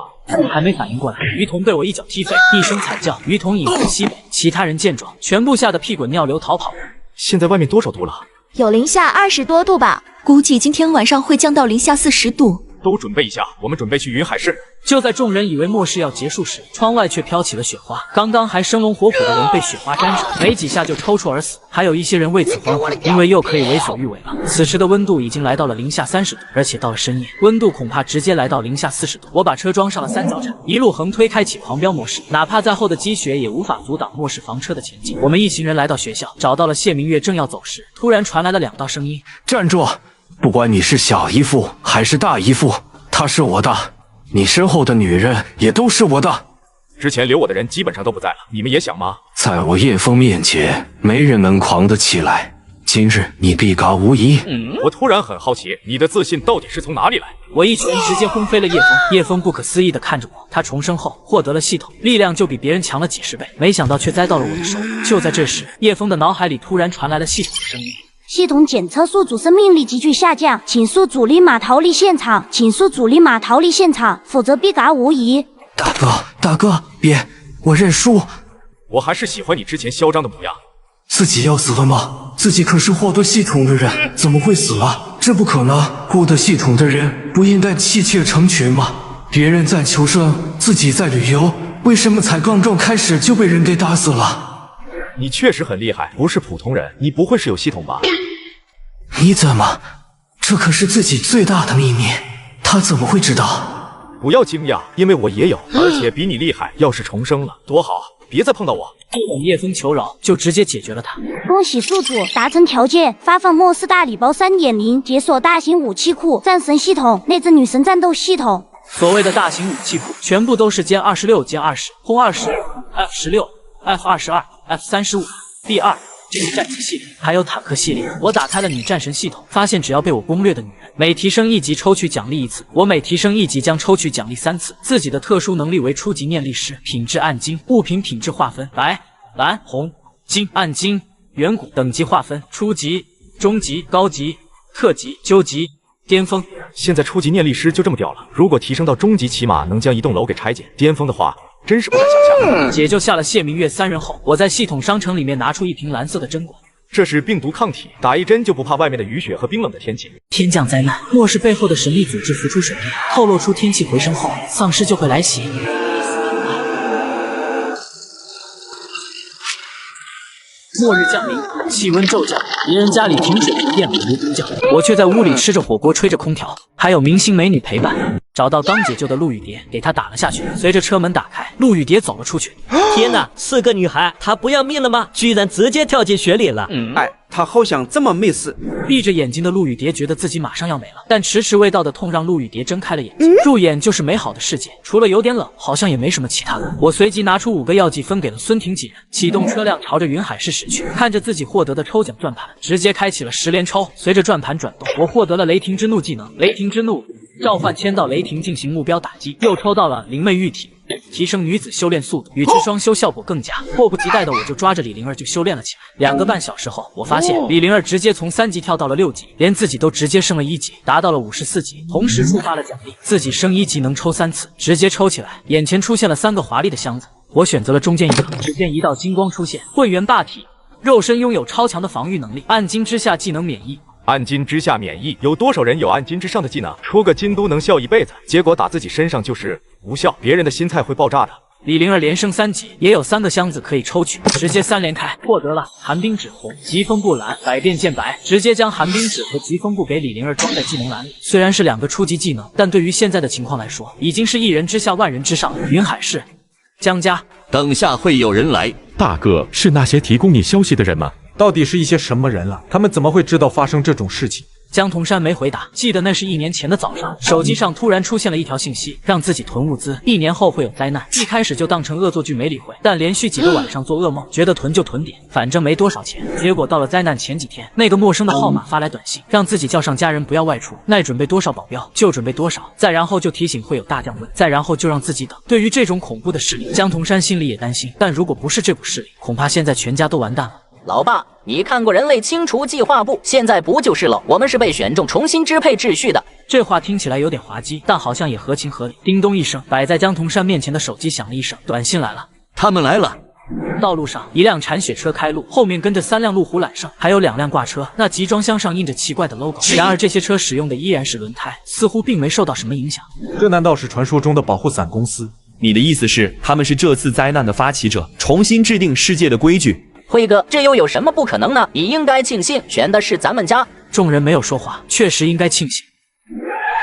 Speaker 1: 还没反应过来，于童被我一脚踢飞，一声惨叫，于童饮恨西北。其他人见状，全部吓得屁滚尿流逃跑。
Speaker 3: 现在外面多少度了？
Speaker 16: 有零下20多度吧，
Speaker 8: 估计今天晚上会降到零下40度。
Speaker 3: 都准备一下，我们准备去云海市。
Speaker 1: 就在众人以为末世要结束时，窗外却飘起了雪花。刚刚还生龙活虎的人被雪花沾着，没几下就抽搐而死。还有一些人为此欢呼，因为又可以为所欲为了。此时的温度已经来到了零下30度，而且到了深夜，温度恐怕直接来到零下40度。我把车装上了3角铲，一路横推，开启狂飙模式，哪怕再厚的积雪也无法阻挡末世房车的前进。我们一行人来到学校，找到了谢明月，正要走时，突然传来了2道声音：
Speaker 17: 站住！不管你是小姨夫还是大姨夫，她是我的，你身后的女人也都是我的。
Speaker 3: 之前留我的人基本上都不在了，你们也想吗？
Speaker 17: 在我叶枫面前，没人能狂得起来。今日你必嘎无疑。
Speaker 3: 我突然很好奇，你的自信到底是从哪里来？
Speaker 1: 我一拳直接轰飞了叶枫，叶枫不可思议地看着我。他重生后获得了系统，力量就比别人强了几10倍，没想到却栽到了我的手里。就在这时，叶枫的脑海里突然传来了系统的声音。
Speaker 27: 系统检测宿主生命力急剧下降，请宿主立马逃离现场，请宿主立马逃离现场，否则必嘎无疑。
Speaker 17: 大哥，别，我认输。
Speaker 3: 我还是喜欢你之前嚣张的模样。
Speaker 17: 自己要死了吗？自己可是获得系统的人，怎么会死了？这不可能！获得系统的人不应该妻妾成群吗？别人在求生，自己在旅游，为什么才刚刚开始就被人给打死了？
Speaker 3: 你确实很厉害，不是普通人。你不会是有系统吧？
Speaker 17: 你怎么？这可是自己最大的秘密，他怎么会知道？
Speaker 3: 不要惊讶，因为我也有，而且比你厉害。要是重生了，多好！别再碰到我。
Speaker 1: 不等叶枫求饶，就直接解决了他。
Speaker 27: 恭喜宿主达成条件，发放末世大礼包 3.0， 解锁大型武器库、战神系统、内置女神战斗系统。
Speaker 1: 所谓的大型武器库，全部都是歼26、歼20、轰20、F16、F22、F35、B2。这是战机系列，还有坦克系列。我打开了女战神系统，发现只要被我攻略的女人，每提升1级抽取奖励1次。我每提升1级将抽取奖励3次。自己的特殊能力为初级念力师，品质暗金，物品品质划分白、蓝、红、金、暗金、远古，等级划分初级、中级、高级、特级、究极、巅峰。
Speaker 3: 现在初级念力师就这么屌了，如果提升到中级，起码能将一栋楼给拆解。巅峰的话，真是不敢想象。
Speaker 1: 解救下了谢明月3人后，我在系统商城里面拿出一瓶蓝色的针管。
Speaker 3: 这是病毒抗体，打1针就不怕外面的雨雪和冰冷的天气。
Speaker 1: 天降灾难，末世背后的神秘组织浮出水面，透露出天气回升后，丧尸就会来袭。末日降临，气温骤降，别人家里停水停电，如冰窖，我却在屋里吃着火锅，吹着空调，还有明星美女陪伴。找到刚解救的陆雨蝶，给她打了下去。随着车门打开，陆雨蝶走了出去。
Speaker 9: 天哪，是个女孩，她不要命了吗？居然直接跳进水里了。
Speaker 18: 哎，她好像这么没事。
Speaker 1: 闭着眼睛的陆雨蝶觉得自己马上要没了，但迟迟未到的痛让陆雨蝶睁开了眼睛。入眼就是美好的世界，除了有点冷，好像也没什么其他的。我随即拿出5个药剂分给了孙婷几人，启动车辆朝着云海市驶去。看着自己获得的抽奖转盘，直接开启了10连抽。随着转盘转动，我获得了雷霆之怒技能，雷霆之怒。召唤千道雷霆进行目标打击，又抽到了灵魅玉体，提升女子修炼速度，与之双修效果更佳。迫不及待的我就抓着李灵儿就修炼了起来。2个半小时后，我发现李灵儿直接从3级跳到了6级，连自己都直接升了1级，达到了54级，同时触发了奖励，自己升1级能抽3次，直接抽起来。眼前出现了3个华丽的箱子，我选择了中间一个，只见一道金光出现，混元霸体，肉身拥有超强的防御能力，暗金之下技能免疫。
Speaker 3: 暗金之下免疫，有多少人有暗金之上的技能？出个金都能笑一辈子，结果打自己身上就是无效，别人的心菜会爆炸的。
Speaker 1: 李灵儿连升3级，也有3个箱子可以抽取，直接3连开，获得了寒冰指红、疾风步蓝、百变剑白，直接将寒冰指和疾风步给李灵儿装在技能栏里。虽然是2个初级技能，但对于现在的情况来说，已经是1人之下万人之上。云海市，江家，
Speaker 19: 等下会有人来。
Speaker 20: 大哥，是那些提供你消息的人吗？到底是一些什么人啊？他们怎么会知道发生这种事情？
Speaker 1: 江童山没回答，记得那是1年前的早上，手机上突然出现了一条信息，让自己囤物资，1年后会有灾难。一开始就当成恶作剧没理会，但连续几个晚上做噩梦，觉得囤就囤点，反正没多少钱。结果到了灾难前几天，那个陌生的号码发来短信，让自己叫上家人不要外出，耐准备多少保镖就准备多少，再然后就提醒会有大降温，再然后就让自己等。对于这种恐怖的势力，江童山心里也担心，但如果不是这股势力，恐怕现在全家都完蛋了。
Speaker 22: 老爸，你看过人类清除计划不？现在不就是了？我们是被选中重新支配秩序的。
Speaker 1: 这话听起来有点滑稽，但好像也合情合理。叮咚一声，摆在江童山面前的手机响了一声，短信来了，
Speaker 19: 他们来了。
Speaker 1: 道路上，1辆铲雪车开路，后面跟着3辆路虎揽胜，还有2辆挂车。那集装箱上印着奇怪的 logo， 然而这些车使用的依然是轮胎，似乎并没受到什么影响。
Speaker 20: 这难道是传说中的保护伞公司？
Speaker 24: 你的意思是，他们是这次灾难的发起者，重新制定世界的规矩？
Speaker 22: 辉哥，这又有什么不可能呢？你应该庆幸选的是咱们家。
Speaker 1: 众人没有说话，确实应该庆幸。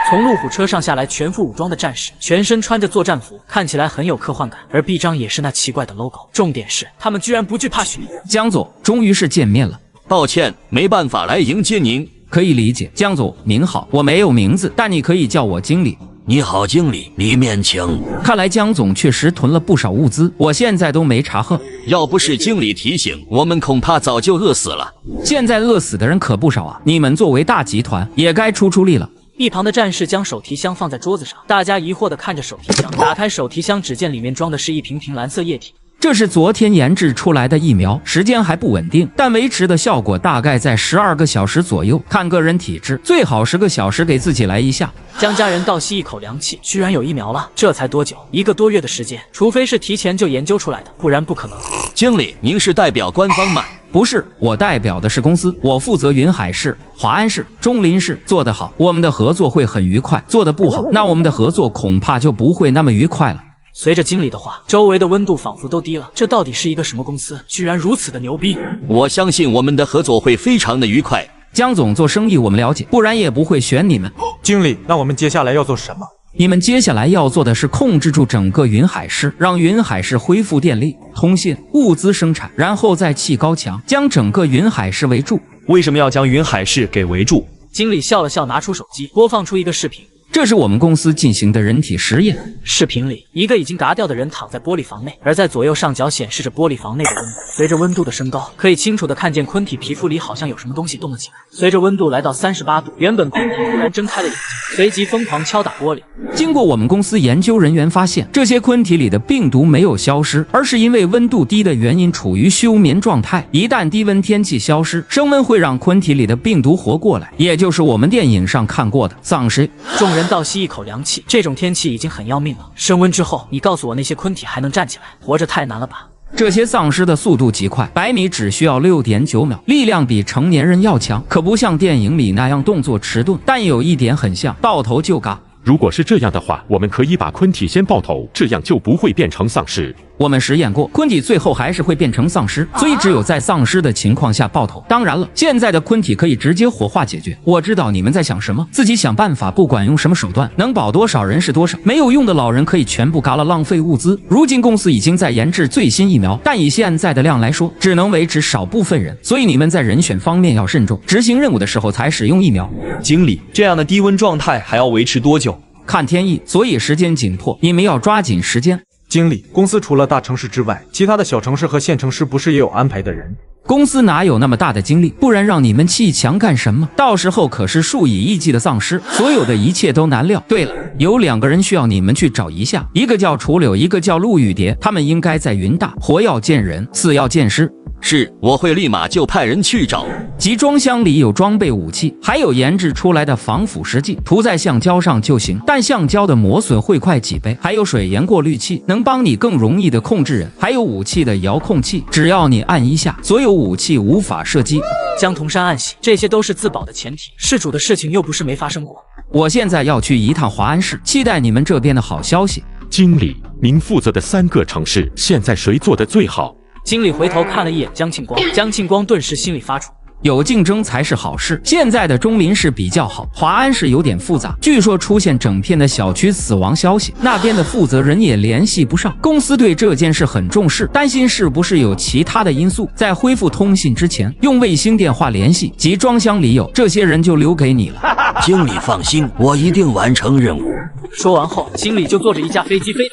Speaker 1: 从路虎车上下来全副武装的战士，全身穿着作战服，看起来很有科幻感，而臂章也是那奇怪的 logo。重点是，他们居然不惧怕雪。
Speaker 11: 江总，终于是见面了。
Speaker 19: 抱歉，没办法来迎接您。
Speaker 11: 可以理解。江总您好，我没有名字，但你可以叫我经理。
Speaker 19: 你好，经理，里面请。
Speaker 11: 看来江总确实囤了不少物资，我现在都没查贺。
Speaker 19: 要不是经理提醒，我们恐怕早就饿死了。
Speaker 11: 现在饿死的人可不少啊！你们作为大集团，也该出力了。
Speaker 1: 一旁的战士将手提箱放在桌子上，大家疑惑地看着手提箱。打开手提箱，只见里面装的是一瓶蓝色液体。
Speaker 11: 这是昨天研制出来的疫苗，时间还不稳定，但维持的效果大概在12个小时左右，看个人体质，最好10个小时给自己来一下。
Speaker 1: 江家人倒吸一口凉气，居然有疫苗了，这才多久？1个多月的时间，除非是提前就研究出来的，不然不可能。
Speaker 19: 经理，您是代表官方吗？
Speaker 11: 不是，我代表的是公司，我负责云海市、华安市、中林市，做得好，我们的合作会很愉快；做得不好，那我们的合作恐怕就不会那么愉快了。
Speaker 1: 随着经理的话，周围的温度仿佛都低了。这到底是一个什么公司？居然如此的牛逼！
Speaker 19: 我相信我们的合作会非常的愉快。
Speaker 11: 江总做生意我们了解，不然也不会选你们。
Speaker 20: 经理，那我们接下来要做什么？
Speaker 11: 你们接下来要做的是控制住整个云海市，让云海市恢复电力、通信、物资生产，然后再砌高墙，将整个云海市围住。
Speaker 24: 为什么要将云海市给围住？
Speaker 1: 经理笑了笑，拿出手机播放出一个视频。
Speaker 11: 这是我们公司进行的人体实验。
Speaker 1: 视频里，一个已经嘎掉的人躺在玻璃房内，而在左右上角显示着玻璃房内的温度。随着温度的升高，可以清楚地看见昆体皮肤里好像有什么东西动了起来。随着温度来到38度，原本昆体突然睁开了眼睛，随即疯狂敲打玻璃。
Speaker 11: 经过我们公司研究人员发现，这些昆体里的病毒没有消失，而是因为温度低的原因处于休眠状态。一旦低温天气消失，升温会让昆体里的病毒活过来，也就是我们电影上看过的丧尸。
Speaker 1: 众人倒吸一口凉气，这种天气已经很要命了。升温之后，你告诉我那些昆体还能站起来，活着太难了吧？
Speaker 11: 这些丧尸的速度极快，100米只需要6.9秒，力量比成年人要强，可不像电影里那样动作迟钝，但有一点很像，到头就嘎。
Speaker 20: 如果是这样的话，我们可以把昆体先爆头，这样就不会变成丧尸。
Speaker 11: 我们实验过，昆体最后还是会变成丧尸，所以只有在丧尸的情况下爆头。当然了，现在的昆体可以直接火化解决。我知道你们在想什么，自己想办法，不管用什么手段，能保多少人是多少。没有用的老人可以全部嘎了，浪费物资。如今公司已经在研制最新疫苗，但以现在的量来说，只能维持少部分人，所以你们在人选方面要慎重，执行任务的时候才使用疫苗。
Speaker 24: 经理，这样的低温状态还要维持多久？
Speaker 11: 看天意，所以时间紧迫，你们要抓紧时间。
Speaker 20: 经理，公司除了大城市之外，其他的小城市和县城市不是也有安排的人？
Speaker 11: 公司哪有那么大的精力？不然让你们砌墙干什么？到时候可是数以亿计的丧尸，所有的一切都难料。对了，有2个人需要你们去找一下，一个叫楚柳，一个叫陆雨蝶，他们应该在云大，活要见人，死要见尸。
Speaker 19: 是，我会立马就派人去找。
Speaker 11: 集装箱里有装备武器，还有研制出来的防腐蚀剂，涂在橡胶上就行，但橡胶的磨损会快几倍。还有水盐过滤器，能帮你更容易的控制人。还有武器的遥控器，只要你按一下，所有武器无法射击。
Speaker 1: 江童山暗喜，这些都是自保的前提，事主的事情又不是没发生过。
Speaker 11: 我现在要去一趟华安市，期待你们这边的好消息。
Speaker 20: 经理，您负责的3个城市，现在谁做的最好？
Speaker 1: 经理回头看了一眼江庆光，江庆光顿时心里发怵。
Speaker 11: 有竞争才是好事。现在的中林市比较好，华安市有点复杂，据说出现整片的小区死亡消息，那边的负责人也联系不上。公司对这件事很重视，担心是不是有其他的因素。在恢复通信之前，用卫星电话联系。集装箱里有，这些人就留给你了。
Speaker 19: 经理放心，我一定完成任务。
Speaker 1: 说完后，经理就坐着一架飞机飞。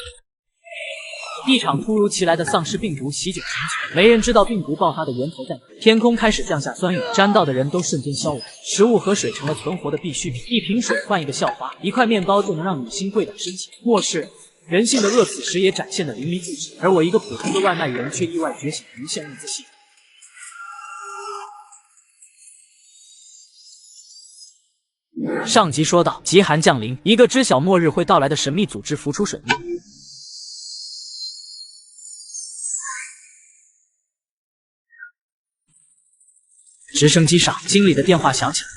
Speaker 1: 一场突如其来的丧尸病毒席卷全球，没人知道病毒爆发的源头在哪。天空开始降下酸雨，沾到的人都瞬间消亡。食物和水成了存活的必需品，一瓶水换一个校花，一块面包就能让女星跪倒申请。末世人性的恶此时也展现得淋漓尽致，而我一个普通的外卖员却意外觉醒无限物资系统。上集说到，极寒降临，一个知晓末日会到来的神秘组织浮出水面。直升机上，经理的电话响起来。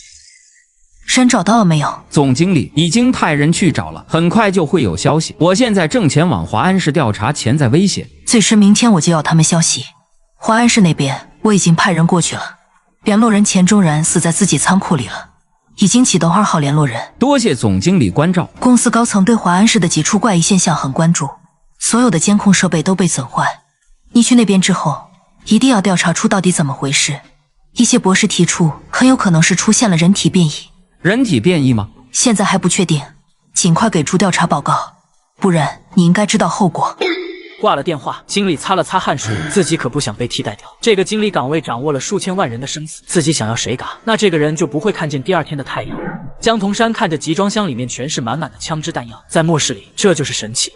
Speaker 4: 人找到了没有？
Speaker 11: 总经理已经派人去找了，很快就会有消息。我现在正前往华安市调查潜在威胁，
Speaker 4: 最迟明天我就要他们消息。华安市那边我已经派人过去了，联络人钱钟然死在自己仓库里了，已经启动2号联络人。
Speaker 11: 多谢总经理关照。
Speaker 4: 公司高层对华安市的几处怪异现象很关注，所有的监控设备都被损坏。你去那边之后，一定要调查出到底怎么回事。一些博士提出，很有可能是出现了人体变异。
Speaker 11: 人体变异吗？
Speaker 4: 现在还不确定，尽快给出调查报告，不然你应该知道后果。
Speaker 1: 挂了电话，经理擦了擦汗水，自己可不想被替代掉。这个经理岗位掌握了数千万人的生死，自己想要谁嘎，那这个人就不会看见第2天的太阳。江童山看着集装箱里面全是满满的枪支弹药，在末世里，这就是神器。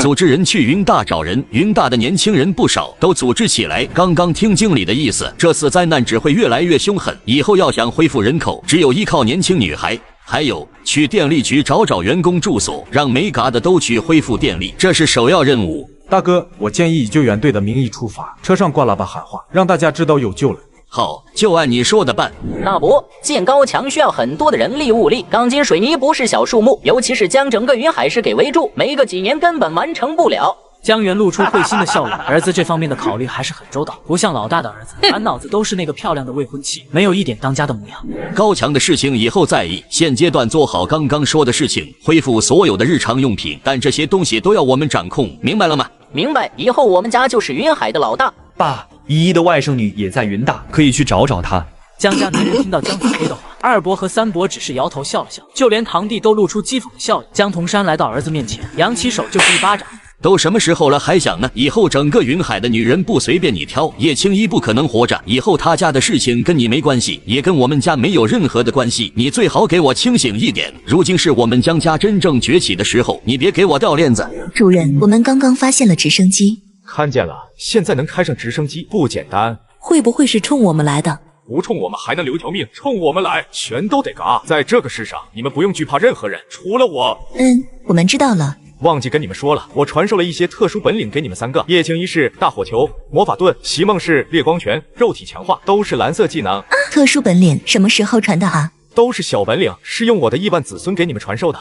Speaker 19: 组织人去云大找人，云大的年轻人不少，都组织起来。刚刚听经理的意思，这次灾难只会越来越凶狠，以后要想恢复人口，只有依靠年轻女孩。还有，去电力局找找员工住所，让没嘎的都去恢复电力，这是首要任务。
Speaker 20: 大哥，我建议以救援队的名义出发，车上挂喇叭喊话，让大家知道有救了。
Speaker 19: 好，就按你说的办。
Speaker 22: 大伯，建高墙需要很多的人力物力，钢筋水泥不是小数目，尤其是将整个云海市给围住，没个几年根本完成不了。
Speaker 1: 江源露出会心的笑容，儿子这方面的考虑还是很周到，不像老大的儿子，满脑子都是那个漂亮的未婚妻，没有一点当家的模样。
Speaker 19: 高墙的事情以后再议，现阶段做好刚刚说的事情，恢复所有的日常用品，但这些东西都要我们掌控，明白了吗？
Speaker 22: 明白，以后我们家就是云海的老大。
Speaker 24: 爸，依依的外甥女也在云大，可以去找找她。
Speaker 1: 江家男人听到江子黑的话，二伯和三伯只是摇头笑了笑，就连堂弟都露出讥讽的笑意。江童山来到儿子面前，扬起手就是一巴掌。
Speaker 19: 都什么时候了还想呢？以后整个云海的女人不随便你挑，叶青衣不可能活着。以后他家的事情跟你没关系，也跟我们家没有任何的关系。你最好给我清醒一点。如今是我们江家真正崛起的时候，你别给我掉链子。
Speaker 4: 主人，我们刚刚发现了直升机，
Speaker 3: 看见了，现在能开上直升机不简单。
Speaker 4: 会不会是冲我们来的？
Speaker 3: 不冲我们还能留条命，冲我们来全都得嘎。在这个世上，你们不用惧怕任何人，除了我。
Speaker 4: 我们知道了。
Speaker 3: 忘记跟你们说了，我传授了一些特殊本领给你们3个。叶青衣是大火球、魔法盾，席梦是烈光拳、肉体强化，都是蓝色技能。
Speaker 4: 特殊本领什么时候传的啊？
Speaker 3: 都是小本领，是用我的亿万子孙给你们传授的。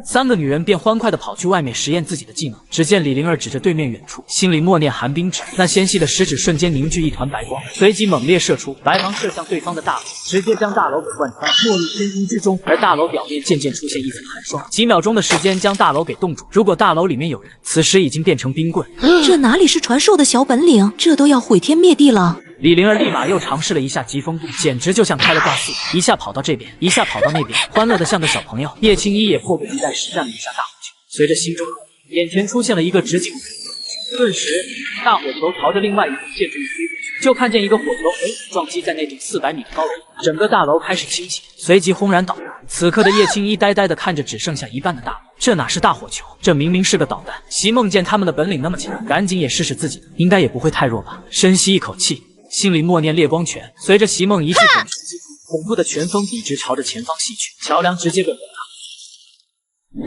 Speaker 1: 3个女人便欢快地跑去外面实验自己的技能。只见李灵儿指着对面远处，心里默念寒冰指，那纤细的食指瞬间凝聚一团白光，随即猛烈射出，白芒射向对方的大楼，直接将大楼给贯穿，没入天空之中。而大楼表面渐渐出现一层寒霜，几秒钟的时间将大楼给冻住。如果大楼里面有人，此时已经变成冰棍。
Speaker 4: 这哪里是传授的小本领，这都要毁天灭地了。
Speaker 1: 李灵儿立马又尝试了一下疾风步，简直就像开了挂似的，一下跑到这边，一下跑到那边，欢乐的像个小朋友。叶青衣也迫不及待实战了一下大火球，随着心中眼前出现了一个直径5米，顿时大火球朝着另外一栋建筑物飞过去，就看见一个火球撞击在那顶400米的高楼，整个大楼开始倾斜，随即轰然倒塌。此刻的叶青衣呆呆地看着只剩下一半的大楼，这哪是大火球，这明明是个导弹。席梦见他们的本领那么强，赶紧也试试自己的，应该也不会太弱吧。深吸一口气，心里默念烈光拳，随着席梦一记滚出击，恐怖的拳风笔直朝着前方袭去，桥梁直接被崩塌。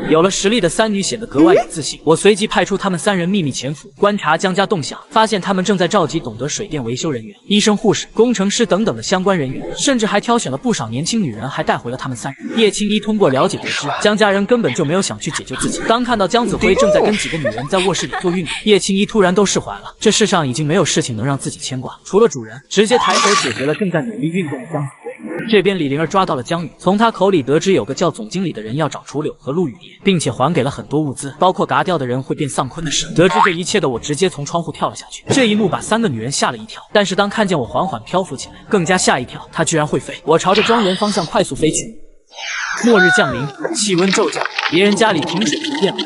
Speaker 1: 有了实力的3女显得格外有自信，我随即派出他们3人秘密潜伏，观察江家动向，发现他们正在召集懂得水电维修人员、医生、护士、工程师等等的相关人员，甚至还挑选了不少年轻女人，还带回了他们3人。叶青衣通过了解得知，江家人根本就没有想去解救自己。当看到江子辉正在跟几个女人在卧室里做运动，叶青衣突然都释怀了，这世上已经没有事情能让自己牵挂，除了主人，直接抬手解决了正在努力运动的江子辉。这边李灵儿抓到了江宇，从他口里得知有个叫总经理的人要找楚柳和陆雨蝶，并且还给了很多物资，包括嘎掉的人会变丧坤的事。得知这一切的我直接从窗户跳了下去，这一幕把3个女人吓了一跳，但是当看见我缓缓漂浮起来，更加吓一跳，她居然会飞。我朝着庄园方向快速飞去。末日降临，气温骤降，别人家里停水停电了，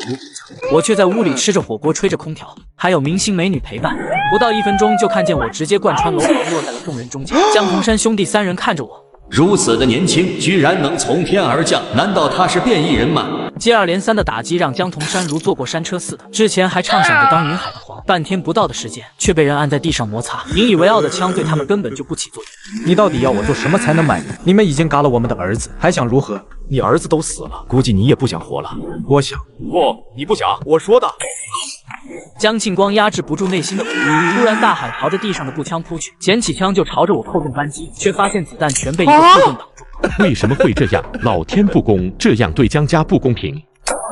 Speaker 1: 我却在屋里吃着火锅吹着空调，还有明星美女陪伴。不到1分钟就看见我直接贯穿楼房落在了众人中间。江童山兄弟3人看着我，
Speaker 19: 如此的年轻，居然能从天而降，难道他是变异人吗？
Speaker 1: 接二连三的打击让江童山如坐过山车似的，之前还畅想着当云海的皇，半天不到的时间却被人按在地上摩擦，引以为傲的枪对他们根本就不起作用。
Speaker 20: 你到底要我做什么才能满意？你们已经嘎了我们的儿子，还想如何？
Speaker 3: 你儿子都死了，估计你也不想活了。
Speaker 20: 我想。
Speaker 3: 不，你不想，我说的。
Speaker 1: 江庆光压制不住内心的恐惧，突然大喊，朝着地上的步枪扑去，捡起枪就朝着我扣动扳机，却发现子弹全被一个触动挡住。
Speaker 20: 为什么会这样？老天不公，这样对江家不公平。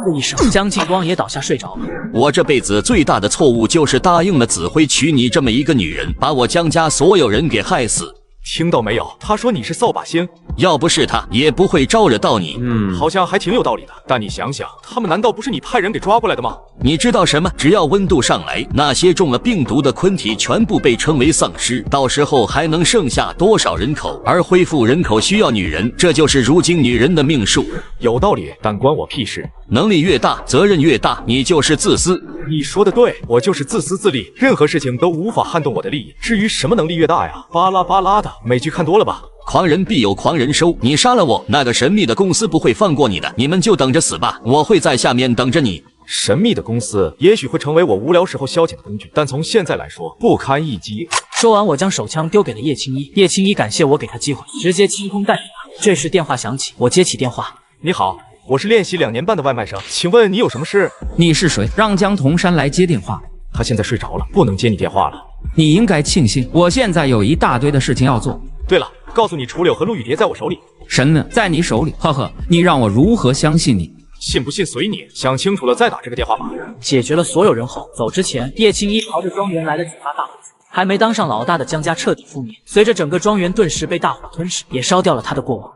Speaker 1: 的一声，江庆光也倒下睡着了。
Speaker 19: 我这辈子最大的错误就是答应了子辉娶你这么一个女人，把我江家所有人给害死。
Speaker 3: 听到没有？他说你是扫把星，
Speaker 19: 要不是他，也不会招惹到你。
Speaker 3: 好像还挺有道理的。但你想想，他们难道不是你派人给抓过来的吗？
Speaker 19: 你知道什么？只要温度上来，那些中了病毒的昆体全部被称为丧尸，到时候还能剩下多少人口？而恢复人口需要女人，这就是如今女人的命数。
Speaker 3: 有道理，但关我屁事。
Speaker 19: 能力越大，责任越大，你就是自私。
Speaker 3: 你说的对，我就是自私自利，任何事情都无法撼动我的利益。至于什么能力越大呀，巴拉巴拉的，美剧看多了吧？
Speaker 19: 狂人必有狂人收，你杀了我，那个神秘的公司不会放过你的，你们就等着死吧，我会在下面等着你。
Speaker 3: 神秘的公司也许会成为我无聊时候消遣的工具，但从现在来说不堪一击。
Speaker 1: 说完，我将手枪丢给了叶青衣，叶青衣感谢我给他机会，直接清空弹匣。这时电话响起，我接起电话。
Speaker 3: 你好，我是练习2年半的外卖生，请问你有什么事？
Speaker 11: 你是谁？让江童山来接电话。
Speaker 3: 他现在睡着了，不能接你电话了。
Speaker 11: 你应该庆幸，我现在有一大堆的事情要做。
Speaker 3: 对了，告诉你楚柳和陆雨蝶在我手里。
Speaker 11: 神呢？在你手里？呵呵，你让我如何相信你？
Speaker 3: 信不信随你，想清楚了再打这个电话吧。
Speaker 1: 解决了所有人后，走之前，叶青衣朝着庄园来了几发大火球，还没当上老大的江家彻底覆灭。随着整个庄园顿时被大火吞噬，也烧掉了他的过往。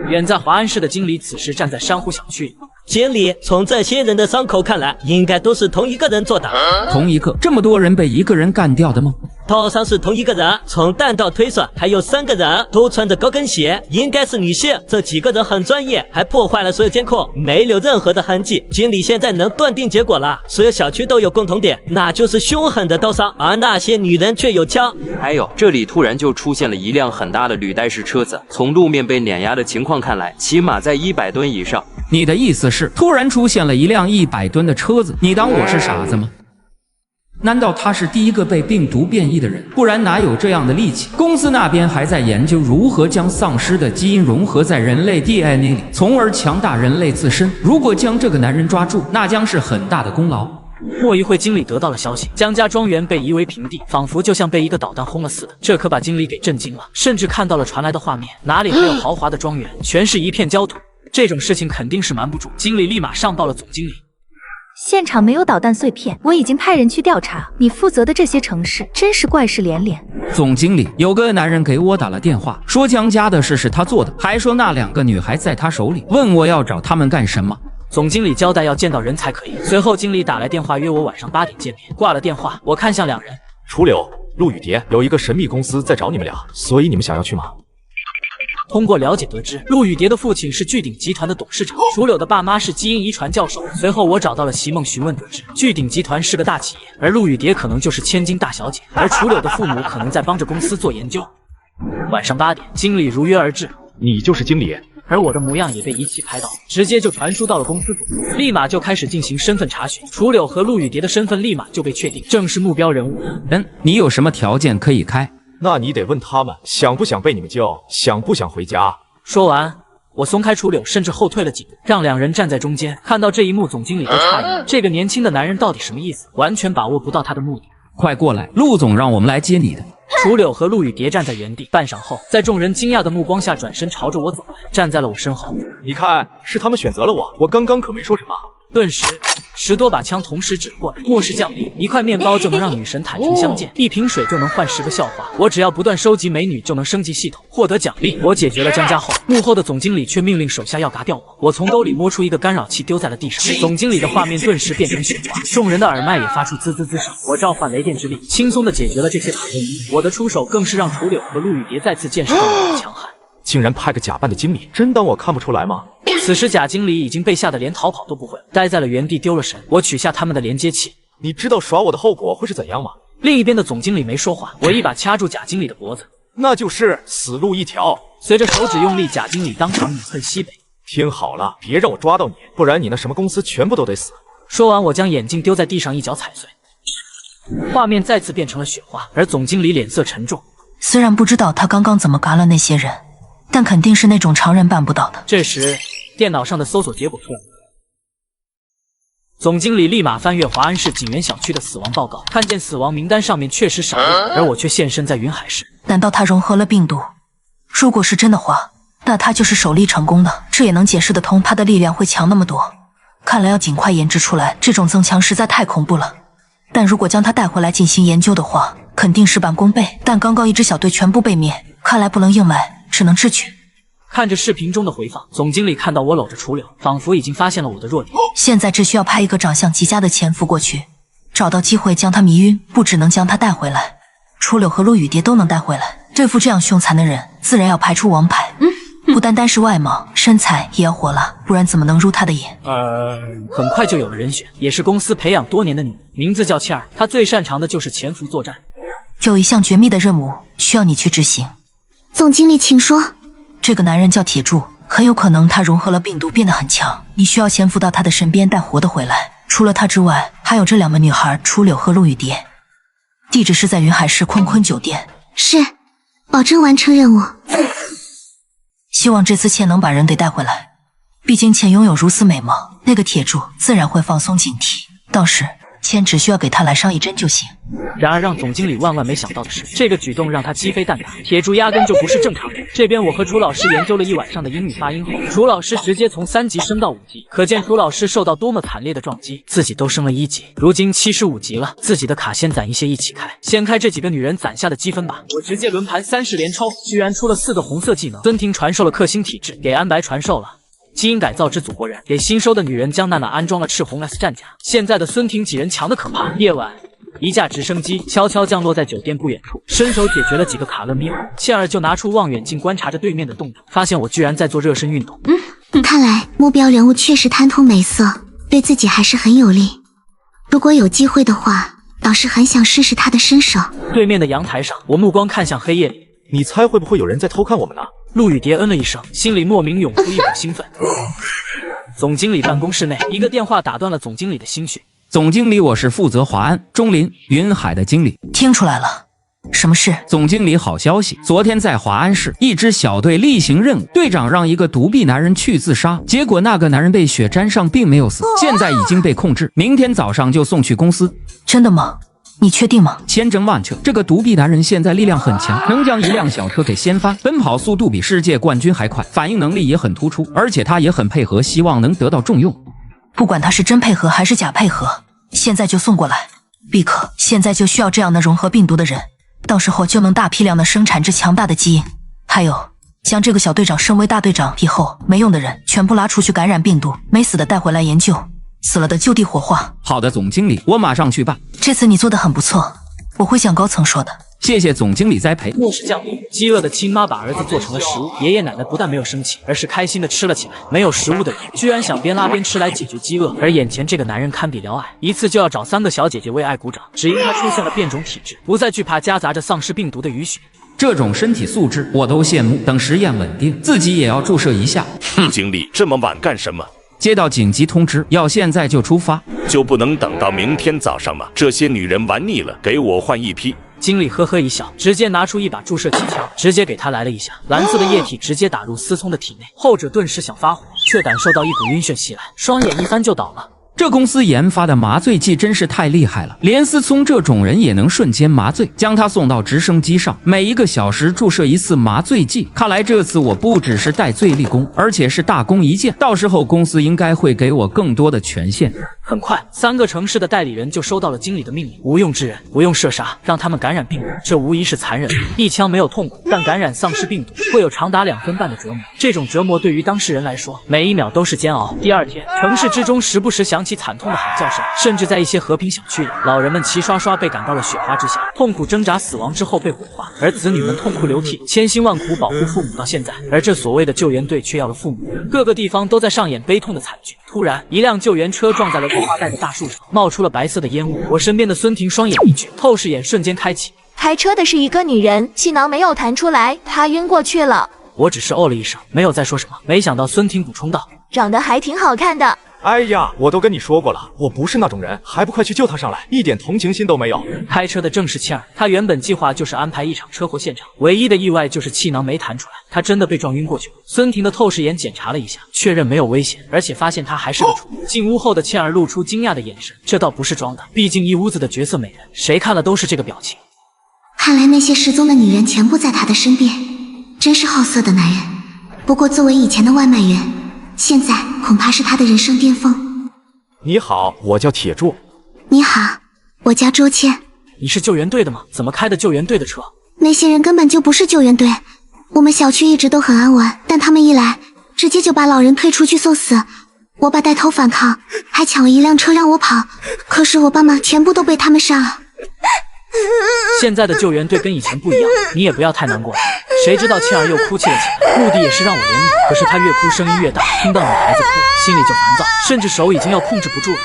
Speaker 1: 远在华安市的经理此时站在珊瑚小区里。
Speaker 9: 经理，从这些人的伤口看来，应该都是同一个人做的。
Speaker 11: 同一个？这么多人被一个人干掉的吗？
Speaker 9: 头上是同一个人，从蛋到推算还有3个人都穿着高跟鞋，应该是女性。这几个人很专业，还破坏了所有监控，没留任何的痕迹。经理现在能断定结果了，所有小区都有共同点，那就是凶狠的刀伤，而那些女人却有枪。
Speaker 6: 还有，这里突然就出现了一辆很大的履带式车子，从路面被碾压的情况看来，起码在100吨以上。
Speaker 11: 你的意思是，突然出现了一辆100吨的车子？你当我是傻子吗？难道他是第一个被病毒变异的人？不然哪有这样的力气？公司那边还在研究如何将丧尸的基因融合在人类 DNA 里，从而强大人类自身。如果将这个男人抓住，那将是很大的功劳。
Speaker 1: 莫一会，经理得到了消息，江家庄园被夷为平地，仿佛就像被一个导弹轰了似的。这可把经理给震惊了，甚至看到了传来的画面，哪里还有豪华的庄园，全是一片焦土。这种事情肯定是瞒不住，经理立马上报了总经理。
Speaker 7: 现场没有导弹碎片，我已经派人去调查。你负责的这些城市真是怪事连连。
Speaker 11: 总经理，有个男人给我打了电话，说江家的事是他做的，还说那2个女孩在他手里，问我要找他们干什么。
Speaker 1: 总经理交代要见到人才可以。随后经理打来电话约我晚上8点见面。挂了电话，我看向2人，
Speaker 3: 楚柳、陆雨蝶，有一个神秘公司在找你们俩，所以你们想要去吗？
Speaker 1: 通过了解得知，陆雨蝶的父亲是巨鼎集团的董事长，楚柳的爸妈是基因遗传教授。随后我找到了席梦，询问得知，巨鼎集团是个大企业，而陆雨蝶可能就是千金大小姐，而楚柳的父母可能在帮着公司做研究。晚上8点，经理如约而至。
Speaker 3: 你就是经理？
Speaker 1: 而我的模样也被仪器拍到，直接就传输到了公司组，立马就开始进行身份查询。楚柳和陆雨蝶的身份立马就被确定，正是目标人物。
Speaker 11: 你有什么条件可以开？
Speaker 3: 那你得问他们想不想被你们救，想不想回家。
Speaker 1: 说完，我松开楚柳，甚至后退了几步，让2人站在中间。看到这一幕，总经理都诧异，这个年轻的男人到底什么意思？完全把握不到他的目的。
Speaker 11: 快过来，陆总让我们来接你的。
Speaker 1: 楚柳和陆雨蝶站在原地，半晌后，在众人惊讶的目光下，转身朝着我走来，站在了我身后。
Speaker 3: 你看，是他们选择了我，我刚刚可没说什么。
Speaker 1: 顿时，10多把枪同时指过来。末世降临，1块面包就能让女神坦诚相见，1瓶水就能换10个笑话。我只要不断收集美女，就能升级系统，获得奖励。我解决了江家后，幕后的总经理却命令手下要嘎掉我。我从兜里摸出一个干扰器，丢在了地上。总经理的画面顿时变成雪花，众人的耳麦也发出滋滋滋声。我召唤雷电之力，轻松的解决了这些打任务。我的出手更是让楚柳和陆雨蝶再次见识到我的强悍。
Speaker 3: 竟然派个假扮的经理，真当我看不出来吗？
Speaker 1: 此时假经理已经被吓得连逃跑都不会了，待在了原地丢了神。我取下他们的连接器。
Speaker 3: 你知道耍我的后果会是怎样吗？
Speaker 1: 另一边的总经理没说话，我一把掐住假经理的脖子，
Speaker 3: 那就是死路一条。
Speaker 1: 随着手指用力，假经理当场饮恨西北。
Speaker 3: 听好了，别让我抓到你，不然你那什么公司全部都得死。
Speaker 1: 说完，我将眼镜丢在地上，一脚踩碎。画面再次变成了雪花，而总经理脸色沉重。
Speaker 4: 虽然不知道他刚刚怎么嘎了那些人，但肯定是那种常人办不到的。
Speaker 1: 这时，电脑上的搜索结果出来了。总经理立马翻阅华安市锦园小区的死亡报告，看见死亡名单上面确实少了人，而我却现身在云海市。
Speaker 4: 难道他融合了病毒？如果是真的话，那他就是首例成功的，这也能解释得通他的力量会强那么多。看来要尽快研制出来，这种增强实在太恐怖了。但如果将他带回来进行研究的话，肯定事半功倍。但刚刚一支小队全部被灭，看来不能硬来，只能智取。
Speaker 1: 看着视频中的回放，总经理看到我搂着楚柳，仿佛已经发现了我的弱点。
Speaker 4: 现在只需要派一个长相极佳的潜伏过去，找到机会将他迷晕，不只能将他带回来，楚柳和陆雨蝶都能带回来。对付这样凶残的人，自然要排出王牌。不单单是外貌，身材也要火辣，不然怎么能入他的眼？
Speaker 1: 很快就有了人选，也是公司培养多年的女，名字叫倩儿。她最擅长的就是潜伏作战。
Speaker 4: 有一项绝密的任务需要你去执行。
Speaker 27: 总经理，请说。
Speaker 4: 这个男人叫铁柱，很有可能他融合了病毒变得很强，你需要潜伏到他的身边带活的回来。除了他之外，还有这2个女孩楚柳和陆雨蝶。地址是在云海市坤坤酒店。
Speaker 27: 是，保证完成任务。
Speaker 4: 希望这次倩能把人给带回来，毕竟倩拥有如此美貌，那个铁柱自然会放松警惕，到时倩只需要给他来上1针就行。
Speaker 1: 然而让总经理万万没想到的是，这个举动让他鸡飞蛋打。铁柱压根就不是正常人。这边我和楚老师研究了一晚上的英语发音后，楚老师直接从3级升到5级，可见楚老师受到多么惨烈的撞击，自己都升了1级，如今75级了。自己的卡先攒一些一起开，先开这几个女人攒下的积分吧。我直接轮盘30连抽，居然出了4个红色技能。孙婷传授了克星体质，给安白传授了基因改造之祖国人，给新收的女人江娜娜安装了赤红 S 战甲。现在的孙婷几人强的可怕。夜晚，一架直升机悄悄降落在酒店不远处，伸手解决了几个卡勒咪尔。切尔就拿出望远镜观察着对面的动静，发现我居然在做热身运动。
Speaker 27: 看来目标人物确实贪图美色，对自己还是很有利。如果有机会的话，倒是很想试试他的身手。
Speaker 1: 对面的阳台上，我目光看向黑夜里，
Speaker 3: 你猜会不会有人在偷看我们呢？
Speaker 1: 陆雨蝶嗯了一声，心里莫名涌出一股兴奋。总经理办公室内，一个电话打断了总经理的心绪。
Speaker 11: 总经理，我是负责华安、中林、云海的经理。
Speaker 4: 听出来了，什么事？
Speaker 11: 总经理，好消息！昨天在华安市，一支小队例行任务，队长让一个独臂男人去自杀，结果那个男人被血沾上，并没有死，现在已经被控制，明天早上就送去公司。
Speaker 4: 真的吗？你确定吗？
Speaker 11: 千真万确，这个独臂男人现在力量很强，能将一辆小车给掀翻，奔跑速度比世界冠军还快，反应能力也很突出，而且他也很配合，希望能得到重用。
Speaker 4: 不管他是真配合还是假配合，现在就送过来，立刻！现在就需要这样的融合病毒的人，到时候就能大批量的生产这强大的基因。还有，将这个小队长升为大队长以后，没用的人全部拉出去感染病毒，没死的带回来研究，死了的就地火化。
Speaker 11: 好的，总经理，我马上去办。
Speaker 4: 这次你做得很不错，我会向高层说的。
Speaker 11: 谢谢总经理栽培。
Speaker 1: 末世降临，饥饿的亲妈把儿子做成了食物，爷爷奶奶不但没有生气，而是开心的吃了起来。没有食物的人居然想边拉边吃来解决饥饿，而眼前这个男人堪比撩爱，一次就要找3个小姐姐为爱鼓掌，只因他出现了变种体质，不再惧怕夹杂着丧尸病毒的雨雪。
Speaker 11: 这种身体素质我都羡慕，等实验稳定，自己也要注射一下。
Speaker 5: 经理，这么晚干什么？
Speaker 11: 接到紧急通知，要现在就出发，
Speaker 5: 就不能等到明天早上吗？这些女人玩腻了，给我换一批。
Speaker 1: 经理呵呵一笑，直接拿出一把注射气枪，直接给他来了一下，蓝色的液体直接打入思聪的体内，后者顿时想发火，却感受到一股晕眩袭来，双眼一翻就倒了。
Speaker 11: 这公司研发的麻醉剂真是太厉害了，连思聪这种人也能瞬间麻醉，将他送到直升机上，每1个小时注射1次麻醉剂。看来这次我不只是戴罪立功，而且是大功一件，到时候公司应该会给我更多的权限。
Speaker 1: 很快，3个城市的代理人就收到了经理的命令：无用之人不用射杀，让他们感染病毒。这无疑是残忍的，一枪没有痛苦，但感染丧尸病毒会有长达2分半的折磨。这种折磨对于当事人来说，每1秒都是煎熬。第2天，城市之中时不时响起惨痛的喊叫声，甚至在一些和平小区里，老人们齐刷刷被赶到了雪花之下，痛苦挣扎，死亡之后被火化，而子女们痛哭流涕，千辛万苦保护父母到现在，而这所谓的救援队却要了父母。各个地方都在上演悲痛的惨剧。突然，一辆救援车撞在了绿化带的大树上，冒出了白色的烟雾。我身边的孙婷双眼一聚，透视眼瞬间开启。
Speaker 16: 开车的是一个女人，气囊没有弹出来，她晕过去了。
Speaker 1: 我只是哦了一声，没有再说什么。没想到孙婷补充道：“
Speaker 16: 长得还挺好看的。”
Speaker 3: 哎呀，我都跟你说过了，我不是那种人，还不快去救他上来，一点同情心都没有。
Speaker 1: 开车的正是切尔，他原本计划就是安排一场车祸现场，唯一的意外就是气囊没弹出来，他真的被撞晕过去了。孙婷的透视眼检查了一下，确认没有危险，而且发现他还是个处。进屋后的切尔露出惊讶的眼神，这倒不是装的，毕竟一屋子的绝色美人，谁看了都是这个表情。
Speaker 27: 看来那些失踪的女人全部在他的身边，真是好色的男人。不过作为以前的外卖员，现在恐怕是他的人生巅峰。
Speaker 3: 你好，我叫铁柱。
Speaker 27: 你好，我叫周倩。
Speaker 1: 你是救援队的吗？怎么开的救援队的车？
Speaker 27: 那些人根本就不是救援队，我们小区一直都很安稳，但他们一来，直接就把老人推出去送死。我爸带头反抗，还抢了一辆车让我跑，可是我爸妈全部都被他们杀了。
Speaker 1: 现在的救援队跟以前不一样，你也不要太难过了。谁知道倩儿又哭泣了起来，目的也是让我怜悯。可是她越哭声音越大，听到女孩子哭，心里就烦躁，甚至手已经要控制不住了。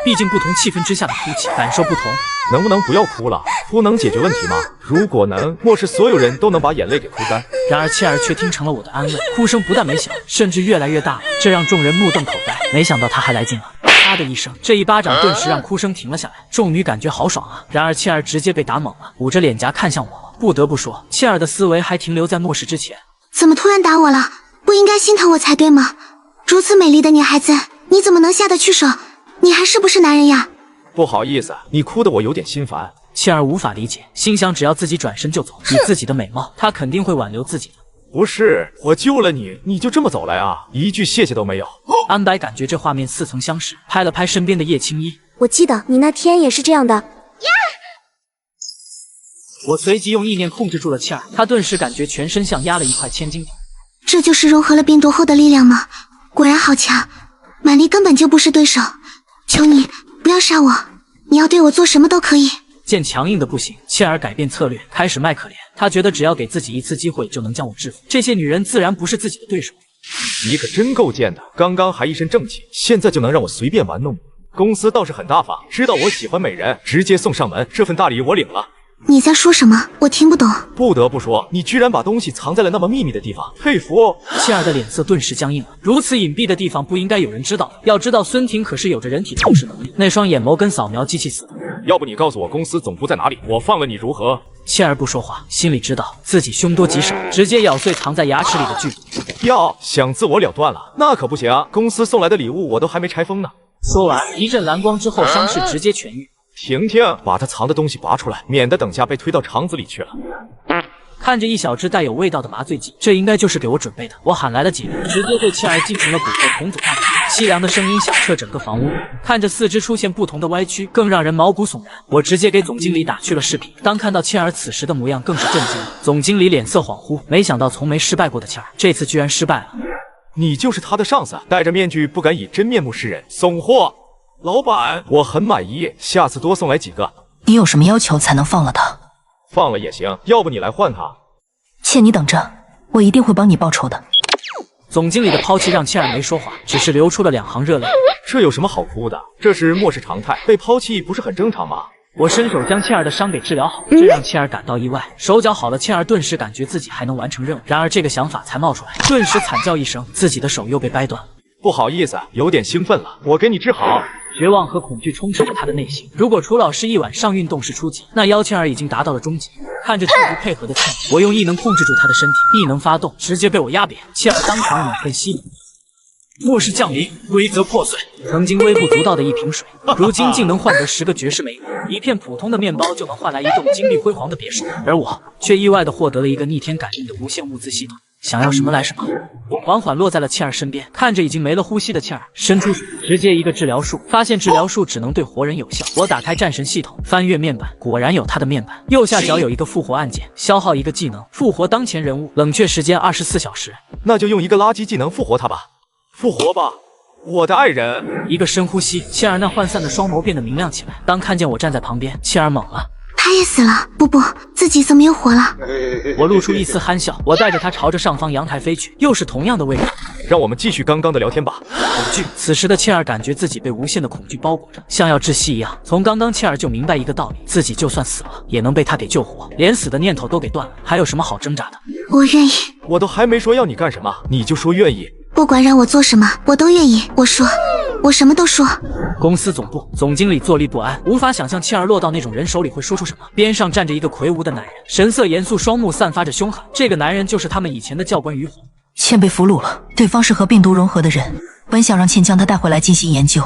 Speaker 1: 毕竟不同气氛之下的哭泣感受不同。
Speaker 3: 能不能不要哭了？哭能解决问题吗？如果能，末世所有人都能把眼泪给哭干。
Speaker 1: 然而倩儿却听成了我的安慰，哭声不但没小，甚至越来越大了，这让众人目瞪口呆。没想到她还来劲了。啪的一声，这一巴掌顿时让哭声停了下来，众女感觉好爽啊！然而倩儿直接被打懵了，捂着脸颊看向我。不得不说，倩儿的思维还停留在末世之前。
Speaker 27: 怎么突然打我了？不应该心疼我才对吗？如此美丽的女孩子，你怎么能下得去手？你还是不是男人呀？
Speaker 3: 不好意思，你哭得我有点心烦。
Speaker 1: 倩儿无法理解，心想只要自己转身就走，以自己的美貌，她肯定会挽留自己的。
Speaker 3: 不是，我救了你，你就这么走了呀？一句谢谢都没有。
Speaker 1: 安白感觉这画面似曾相识，拍了拍身边的叶青衣。
Speaker 27: 我记得你那天也是这样的。
Speaker 1: 我随即用意念控制住了倩儿，她顿时感觉全身像压了一块千斤顶。
Speaker 27: 这就是融合了病毒后的力量吗？果然好强，满力根本就不是对手。求你不要杀我，你要对我做什么都可以。
Speaker 1: 见强硬的不行，切尔改变策略，开始卖可怜。他觉得只要给自己一次机会，就能将我制服。这些女人自然不是自己的对手。
Speaker 3: 你可真够贱的，刚刚还一身正气，现在就能让我随便玩弄你。公司倒是很大方，知道我喜欢美人，直接送上门。这份大礼我领了。
Speaker 27: 你在说什么？我听不懂。
Speaker 3: 不得不说，你居然把东西藏在了那么秘密的地方，佩服哦。
Speaker 1: 切尔的脸色顿时僵硬了，如此隐蔽的地方不应该有人知道的。要知道，孙婷可是有着人体透视能力，那双眼眸跟扫描机器似的。
Speaker 3: 要不你告诉我公司总部在哪里，我放了你如何？
Speaker 1: 切尔不说话，心里知道自己凶多吉少，直接咬碎藏在牙齿里的剧毒。
Speaker 3: 想自我了断了，那可不行啊！公司送来的礼物我都还没拆封呢。
Speaker 1: 说完，一阵蓝光之后，伤势直接痊愈。
Speaker 3: 婷婷，把他藏的东西拔出来，免得等下被推到肠子里去了。
Speaker 1: 看着一小支带有味道的麻醉剂，这应该就是给我准备的。我喊来了几人，直接对切尔进行了蛊惑重组大法。凄凉的声音响彻整个房屋，看着四肢出现不同的歪曲，更让人毛骨悚然。我直接给总经理打去了视频，当看到切尔此时的模样，更是震惊了。总经理脸色恍惚，没想到从没失败过的切尔，这次居然失败了。
Speaker 3: 你就是他的上司，戴着面具不敢以真面目示人，怂货！老板，我很满意，下次多送来几个。
Speaker 4: 你有什么要求才能放了他？
Speaker 3: 放了也行，要不你来换他。
Speaker 4: 切，你等着，我一定会帮你报仇的。
Speaker 1: 总经理的抛弃让切尔没说话，只是流出了2行热泪。
Speaker 3: 这有什么好哭的？这是漠视常态，被抛弃不是很正常吗？
Speaker 1: 我伸手将切尔的伤给治疗好，这让切尔感到意外。手脚好了，切尔顿时感觉自己还能完成任务。然而这个想法才冒出来，顿时惨叫一声，自己的手又被掰断了。
Speaker 3: 不好意思，有点兴奋了，我给你治好。
Speaker 1: 绝望和恐惧充斥着他的内心。如果楚老师1晚上运动是初级，那姚倩儿已经达到了中级。看着极不配合的倩儿，我用异能控制住他的身体，异能发动，直接被我压扁。倩儿当场饮恨吸引。末世降临，规则破碎。曾经微不足道的一瓶水，如今竟能换得10个绝世美女。一片普通的面包就能换来一栋金碧辉煌的别墅，而我却意外地获得了一个逆天感应的无限物资系统。想要什么来什么。我缓缓落在了切尔身边，看着已经没了呼吸的切尔，伸出手，直接一个治疗术。发现治疗术只能对活人有效。我打开战神系统，翻阅面板，果然有他的面板。右下角有一个复活按键，消耗一个技能，复活当前人物，冷却时间24小时。
Speaker 3: 那就用一个垃圾技能复活他吧。复活吧，我的爱人。
Speaker 1: 一个深呼吸，切尔那涣散的双眸变得明亮起来。当看见我站在旁边，切尔懵了。
Speaker 27: 他也死了，不，自己怎么又活了？
Speaker 1: 我露出一丝憨笑，我带着他朝着上方阳台飞去，又是同样的位置。
Speaker 3: 让我们继续刚刚的聊天吧。
Speaker 1: 恐惧，此时的切尔感觉自己被无限的恐惧包裹着，像要窒息一样。从刚刚切尔就明白一个道理，自己就算死了，也能被他给救活，连死的念头都给断了，还有什么好挣扎的？
Speaker 27: 我愿意。
Speaker 3: 我都还没说要你干什么，你就说愿意。
Speaker 27: 不管让我做什么，我都愿意。我说，我什么都说。
Speaker 1: 公司总部，总经理坐立不安，无法想象切尔落到那种人手里会说出什么。边上站着一个魁梧的男人，神色严肃，双目散发着凶狠。这个男人就是他们以前的教官于红。
Speaker 4: 倩被俘虏了，对方是和病毒融合的人。本想让倩将他带回来进行研究，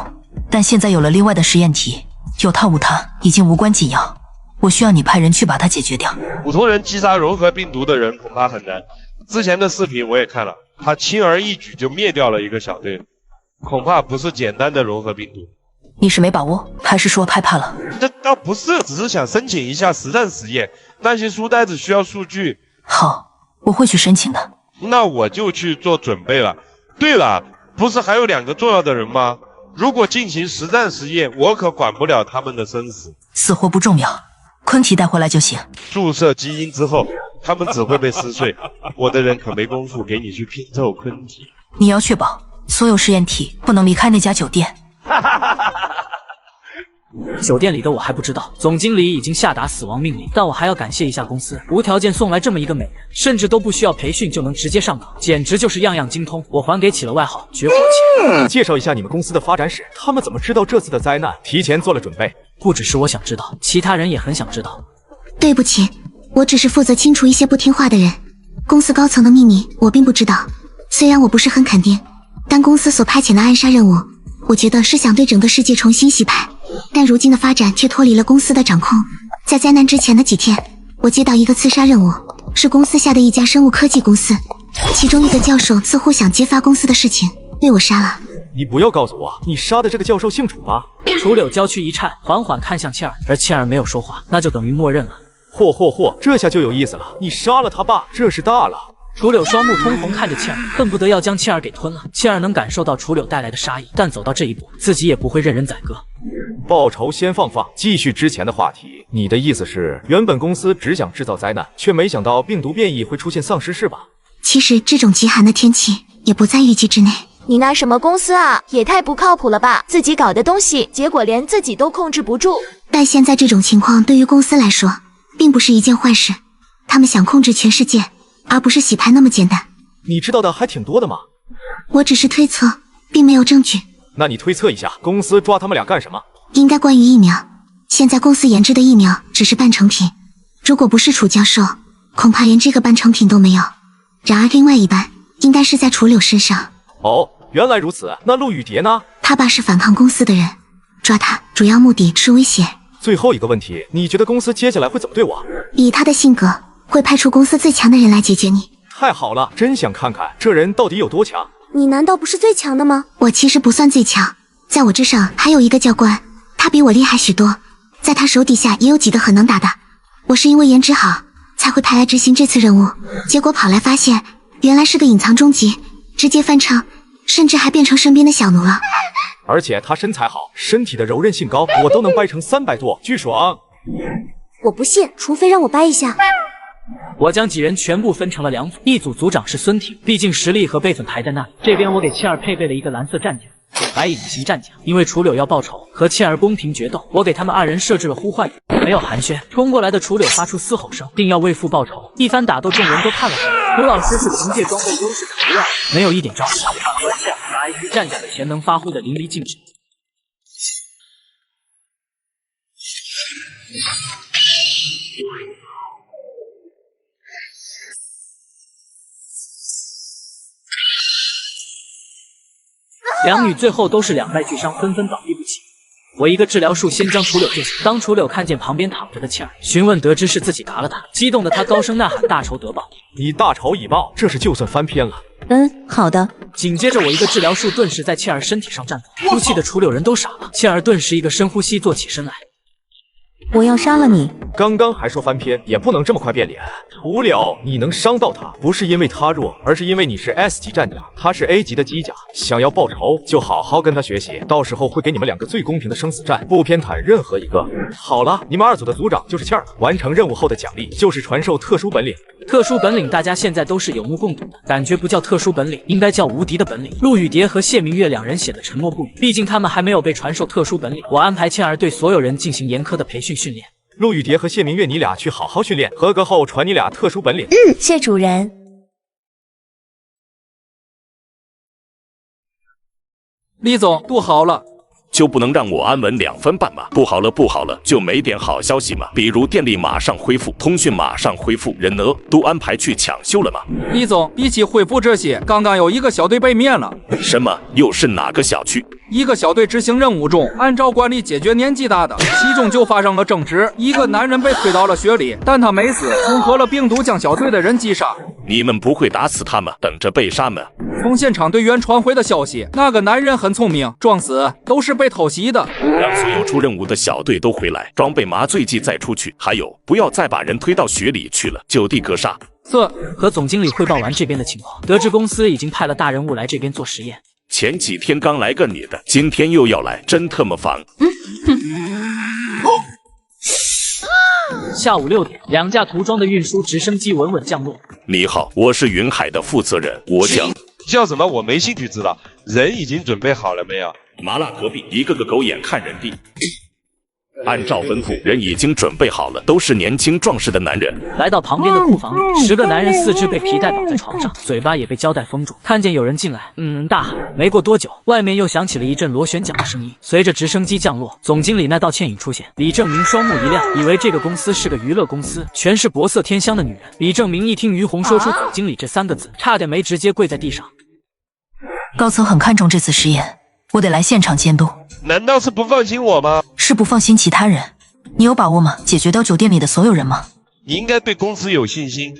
Speaker 4: 但现在有了另外的实验体，有他无他已经无关紧要。我需要你派人去把它解决掉。
Speaker 2: 普通人击杀融合病毒的人恐怕很难。之前的视频我也看了，他轻而易举就灭掉了一个小队，恐怕不是简单的融合病毒。
Speaker 4: 你是没把握，还是说害怕了？
Speaker 2: 这倒不是，只是想申请一下实战实验，那些书呆子需要数据。
Speaker 4: 好，我会去申请的。
Speaker 2: 那我就去做准备了。对了，不是还有2个重要的人吗？如果进行实战实验，我可管不了他们的生死。
Speaker 4: 死活不重要，昆体带回来就行。
Speaker 2: 注射基因之后，他们只会被撕碎。我的人可没工夫给你去拼凑昆体。
Speaker 4: 你要确保所有实验体不能离开那家酒店。
Speaker 1: 酒店里的我还不知道，总经理已经下达死亡命令，但我还要感谢一下公司，无条件送来这么一个美人，甚至都不需要培训就能直接上岗，简直就是样样精通。我还给起了外号绝活切。
Speaker 3: 介绍一下你们公司的发展史，他们怎么知道这次的灾难？提前做了准备。
Speaker 1: 不只是我想知道，其他人也很想知道。
Speaker 27: 对不起，我只是负责清除一些不听话的人，公司高层的秘密我并不知道。虽然我不是很肯定，但公司所派遣的暗杀任务，我觉得是想对整个世界重新洗牌。但如今的发展却脱离了公司的掌控。在灾难之前的几天，我接到一个刺杀任务，是公司下的一家生物科技公司，其中一个教授似乎想揭发公司的事情，被我杀了。
Speaker 3: 你不要告诉我，你杀的这个教授姓楚吧？
Speaker 1: 楚柳娇躯一颤，缓缓看向倩儿，而倩儿没有说话，那就等于默认了。
Speaker 3: 嚯，这下就有意思了。你杀了他爸，这事大了。
Speaker 1: 楚柳双目通红看着切尔，恨不得要将切尔给吞了。切尔能感受到楚柳带来的杀意，但走到这一步，自己也不会任人宰割。
Speaker 3: 报仇先放放，继续之前的话题。你的意思是，原本公司只想制造灾难，却没想到病毒变异会出现丧尸，是吧？
Speaker 27: 其实这种极寒的天气也不在预计之内。
Speaker 16: 你那什么公司啊，也太不靠谱了吧！自己搞的东西，结果连自己都控制不住。
Speaker 27: 但现在这种情况对于公司来说，并不是一件坏事。他们想控制全世界，而不是洗牌那么简单。
Speaker 3: 你知道的还挺多的嘛。
Speaker 27: 我只是推测，并没有证据。
Speaker 3: 那你推测一下，公司抓他们俩干什么？
Speaker 27: 应该关于疫苗。现在公司研制的疫苗只是半成品，如果不是楚教授，恐怕连这个半成品都没有。然而另外一半应该是在楚柳身上。
Speaker 3: 哦，原来如此。那陆雨蝶呢？
Speaker 27: 他爸是反抗公司的人，抓他主要目的是威胁。
Speaker 3: 最后一个问题，你觉得公司接下来会怎么对我？
Speaker 27: 以他的性格，会派出公司最强的人来解决你。
Speaker 3: 太好了，真想看看这人到底有多强。
Speaker 27: 你难道不是最强的吗？我其实不算最强，在我之上还有一个教官，他比我厉害许多，在他手底下也有几个很能打的。我是因为颜值好，才会派来执行这次任务，结果跑来发现，原来是个隐藏终极，直接翻车，甚至还变成身边的小奴了。
Speaker 3: 而且他身材好，身体的柔韧性高，我都能掰成300多，巨爽。
Speaker 27: 我不信，除非让我掰一下。
Speaker 1: 我将几人全部分成了2组，一组组长是孙挺，毕竟实力和辈分排在那里。这边我给切尔配备了一个蓝色战甲，白隐形战甲，因为楚柳要报仇，和切尔公平决斗，我给他们2人设置了呼唤语，没有寒暄。冲过来的楚柳发出嘶吼声，定要为父报仇。一番打斗，众人都看了看，楚老师是凭借装备优势成乱，没有一点招式，他和切尔白银战甲的潜能发挥的淋漓尽致。两女最后都是2败俱伤，纷纷倒地不起。我一个治疗术先将楚柳救醒。当楚柳看见旁边躺着的切尔，询问得知是自己打了他，激动的他高声呐喊：“大仇得报！”
Speaker 3: 你大仇已报，这是就算翻篇了。
Speaker 7: 好的。
Speaker 1: 紧接着我一个治疗术顿时在切尔身体上绽放，哭泣的楚柳人都傻了。切尔顿时一个深呼吸，坐起身来。
Speaker 7: 我要杀了你！
Speaker 3: 刚刚还说翻篇，也不能这么快变脸。楚柳，你能伤到他，不是因为他弱，而是因为你是 S 级战甲，他是 A 级的机甲。想要报仇，就好好跟他学习，到时候会给你们2个最公平的生死战，不偏袒任何一个。好了，你们2组的组长就是切尔，完成任务后的奖励就是传授特殊本领。
Speaker 1: 特殊本领大家现在都是有目共睹的，感觉不叫特殊本领，应该叫无敌的本领。陆雨蝶和谢明月2人显得沉默不语，毕竟他们还没有被传授特殊本领。我安排切尔对所有人进行严苛的培训训练。
Speaker 3: 陆雨蝶和谢明月，你俩去好好训练，合格后传你俩特殊本领。
Speaker 7: 谢主人。
Speaker 10: 李总，肚好了。
Speaker 12: 就不能让我安稳2分半吗？不好了，不好了，就没点好消息吗？比如电力马上恢复，通讯马上恢复，人呢？都安排去抢修了吗？
Speaker 10: 李总，比起恢复这些，刚刚有一个小队被灭了。
Speaker 12: 什么？又是哪个小区？
Speaker 10: 一个小队执行任务中，按照惯例解决年纪大的，其中就发生了争执，一个男人被推到了雪里，但他没死，混合了病毒将小队的人击杀。
Speaker 12: 你们不会打死他们，等着被杀吗？
Speaker 10: 从现场队员传回的消息，那个男人很聪明，装死都是被偷袭的。
Speaker 12: 让所有出任务的小队都回来，装备麻醉剂再出去，还有不要再把人推到雪里去了，就地格杀。
Speaker 1: 和总经理汇报完这边的情况，得知公司已经派了大人物来这边做实验。
Speaker 12: 前几天刚来个女的，今天又要来，真特么烦。
Speaker 1: 下午6点，2架涂装的运输直升机稳稳降落。
Speaker 12: 你好，我是云海的负责人，我
Speaker 2: 叫什么？我没兴趣知道。人已经准备好了没有？
Speaker 12: 麻辣隔壁一个个狗眼看人低。按照吩咐，人已经准备好了，都是年轻壮实的男人。
Speaker 1: 来到旁边的库房里，10个男人4肢被皮带绑在床上，嘴巴也被胶带封住。看见有人进来，大喊。没过多久，外面又响起了一阵螺旋桨的声音。随着直升机降落，总经理那道歉语出现。李正明双目一亮，以为这个公司是个娱乐公司，全是国色天香的女人。李正明一听于红说出总经理这3个字，差点没直接跪在地上。
Speaker 4: 高层很看重这次实验，我得来现场监督。
Speaker 2: 难道是不放心我吗？
Speaker 4: 是不放心其他人。你有把握吗？解决掉酒店里的所有人吗？
Speaker 2: 你应该对公司有信心。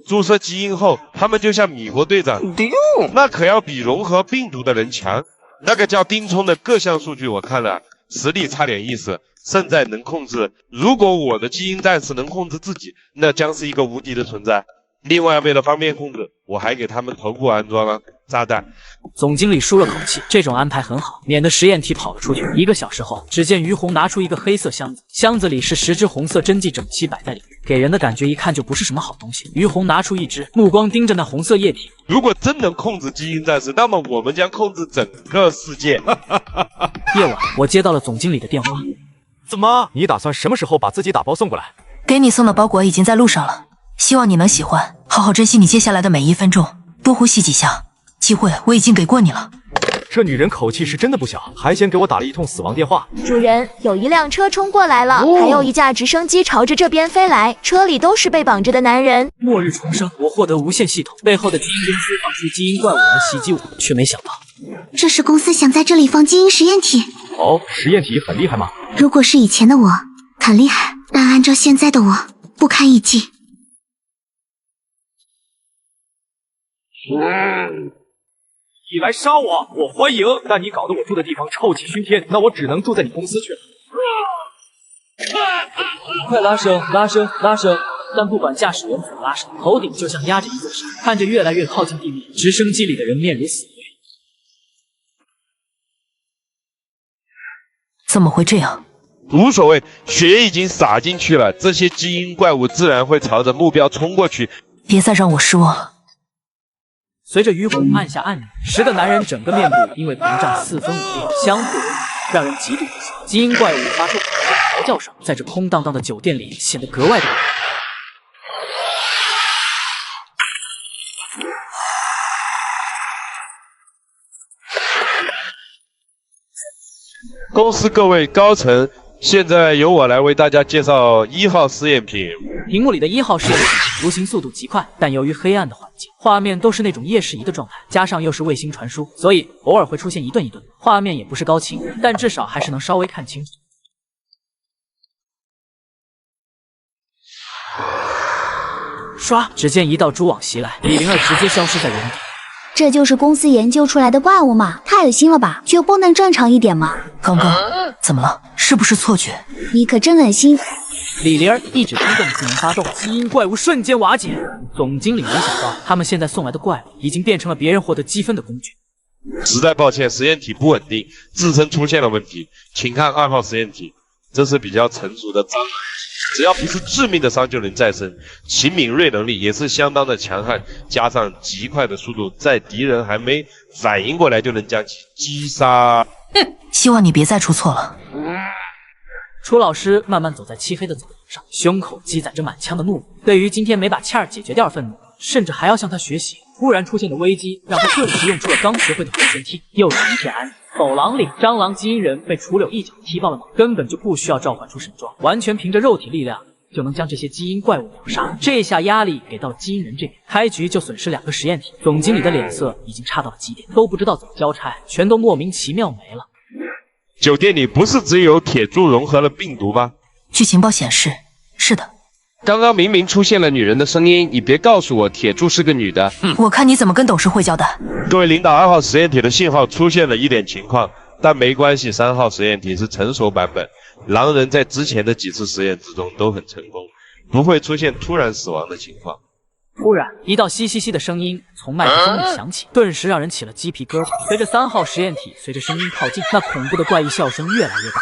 Speaker 2: 注射基因后，他们就像米国队长，那可要比融合病毒的人强。那个叫丁聪的各项数据我看了，实力差点意思，胜在能控制。如果我的基因战士能控制自己，那将是一个无敌的存在。另外，为了方便控制，我还给他们头部安装了炸弹。
Speaker 1: 总经理舒了口气，这种安排很好，免得实验体跑了出去。1个小时后，只见于红拿出一个黑色箱子，箱子里是10支红色针剂整齐摆在里面，给人的感觉一看就不是什么好东西。于红拿出一支，目光盯着那红色液体。
Speaker 2: 如果真能控制基因战士，那么我们将控制整个世界。
Speaker 1: 夜晚，我接到了总经理的电话。
Speaker 3: 怎么？你打算什么时候把自己打包送过来？
Speaker 4: 给你送的包裹已经在路上了，希望你能喜欢，好好珍惜你接下来的每1分钟，多呼吸几下。机会我已经给过你了。
Speaker 3: 这女人口气是真的不小，还先给我打了一通死亡电话。
Speaker 16: 主人，有一辆车冲过来了，还有一架直升机朝着这边飞来，车里都是被绑着的男人。
Speaker 1: 末日重生，我获得无限系统，背后的基因公司放出基因怪物来袭击我，却没想到
Speaker 27: 这是公司想在这里放基因实验体。
Speaker 3: 哦，实验体很厉害吗？
Speaker 27: 如果是以前的我，很厉害，但按照现在的我，不堪一击。
Speaker 3: 你来杀我，我欢迎，但你搞得我住的地方臭气熏天，那我只能住在你公司去了。
Speaker 1: 快拉升，拉升，拉升！但不管驾驶员怎么拉升，头顶就像压着一座山，看着越来越靠近地面，直升机里的人面如死灰。
Speaker 4: 怎么会这样？
Speaker 2: 无所谓，血已经洒进去了，这些基因怪物自然会朝着目标冲过去。
Speaker 4: 别再让我失望了。
Speaker 1: 随着于红按下按钮，10个男人整个面部因为膨胀4分5裂，相互让人极度不喜。基因怪物发出恐怖嚎叫声，在这空荡荡的酒店里显得格外的。
Speaker 2: 公司各位高层，现在由我来为大家介绍1号试验品。
Speaker 1: 屏幕里的1号试验品图形速度极快，但由于黑暗的环境，画面都是那种夜视仪的状态，加上又是卫星传输，所以偶尔会出现一顿一顿，画面也不是高清，但至少还是能稍微看清楚。刷，只见一道蛛网袭来，李灵儿直接消失在原地。
Speaker 7: 这就是公司研究出来的怪物吗？太恶心了吧，就不能正常一点吗？
Speaker 4: 刚刚怎么了？是不是错觉？
Speaker 7: 你可真恶心！
Speaker 1: 李灵儿一指冲动技能发动，基因怪物瞬间瓦解。总经理没想到，他们现在送来的怪物已经变成了别人获得积分的工具。
Speaker 2: 实在抱歉，实验体不稳定，自身出现了问题，请看2号实验体，这是比较成熟的蟑螂。只要不是致命的伤就能再生，其敏锐能力也是相当的强悍，加上极快的速度，在敌人还没反应过来就能将其击杀。
Speaker 4: 希望你别再出错了。
Speaker 1: 楚老师慢慢走在漆黑的走廊上，胸口积攒着满腔的怒火。对于今天没把倩儿解决掉愤怒，甚至还要向他学习。突然出现的危机让他顿时用出了刚学会的回旋踢，又是一片安静。走廊里，蟑螂基因人被楚柳一脚踢爆了脑，根本就不需要召唤出神装，完全凭着肉体力量就能将这些基因怪物秒杀。这下压力给到了基因人这边，开局就损失2个实验体。总经理的脸色已经差到了极点，都不知道怎么交差，全都莫名其妙没了。
Speaker 2: 酒店里不是只有铁柱融合了病毒吗？
Speaker 4: 据情报显示，是的。
Speaker 13: 刚刚明明出现了女人的声音，你别告诉我铁柱是个女的。
Speaker 4: 我看你怎么跟董事会交代。
Speaker 2: 各位领导，2号实验体的信号出现了一点情况，但没关系，3号实验体是成熟版本，狼人在之前的几次实验之中都很成功，不会出现突然死亡的情况。
Speaker 1: 突然，一道嘻嘻嘻的声音从麦克风里响起，顿时让人起了鸡皮疙瘩。随着3号实验体随着声音靠近，那恐怖的怪异笑声越来越大。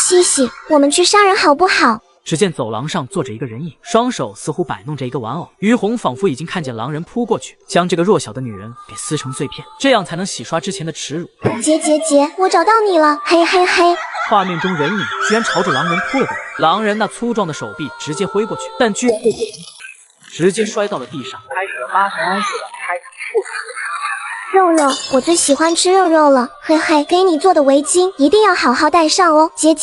Speaker 27: 西西，我们去杀人好不好？
Speaker 1: 只见走廊上坐着一个人影，双手似乎摆弄着一个玩偶。于红仿佛已经看见狼人扑过去，将这个弱小的女人给撕成碎片，这样才能洗刷之前的耻辱。
Speaker 27: 姐，我找到你了，嘿嘿嘿！
Speaker 1: 画面中人影居然朝着狼人扑了过来，狼人那粗壮的手臂直接挥过去，但居然被直接摔到了地上，开始了8神安式的开膛破肚。
Speaker 27: 肉肉，我最喜欢吃肉肉了，嘿嘿，给你做的围巾一定要好好戴上哦，姐。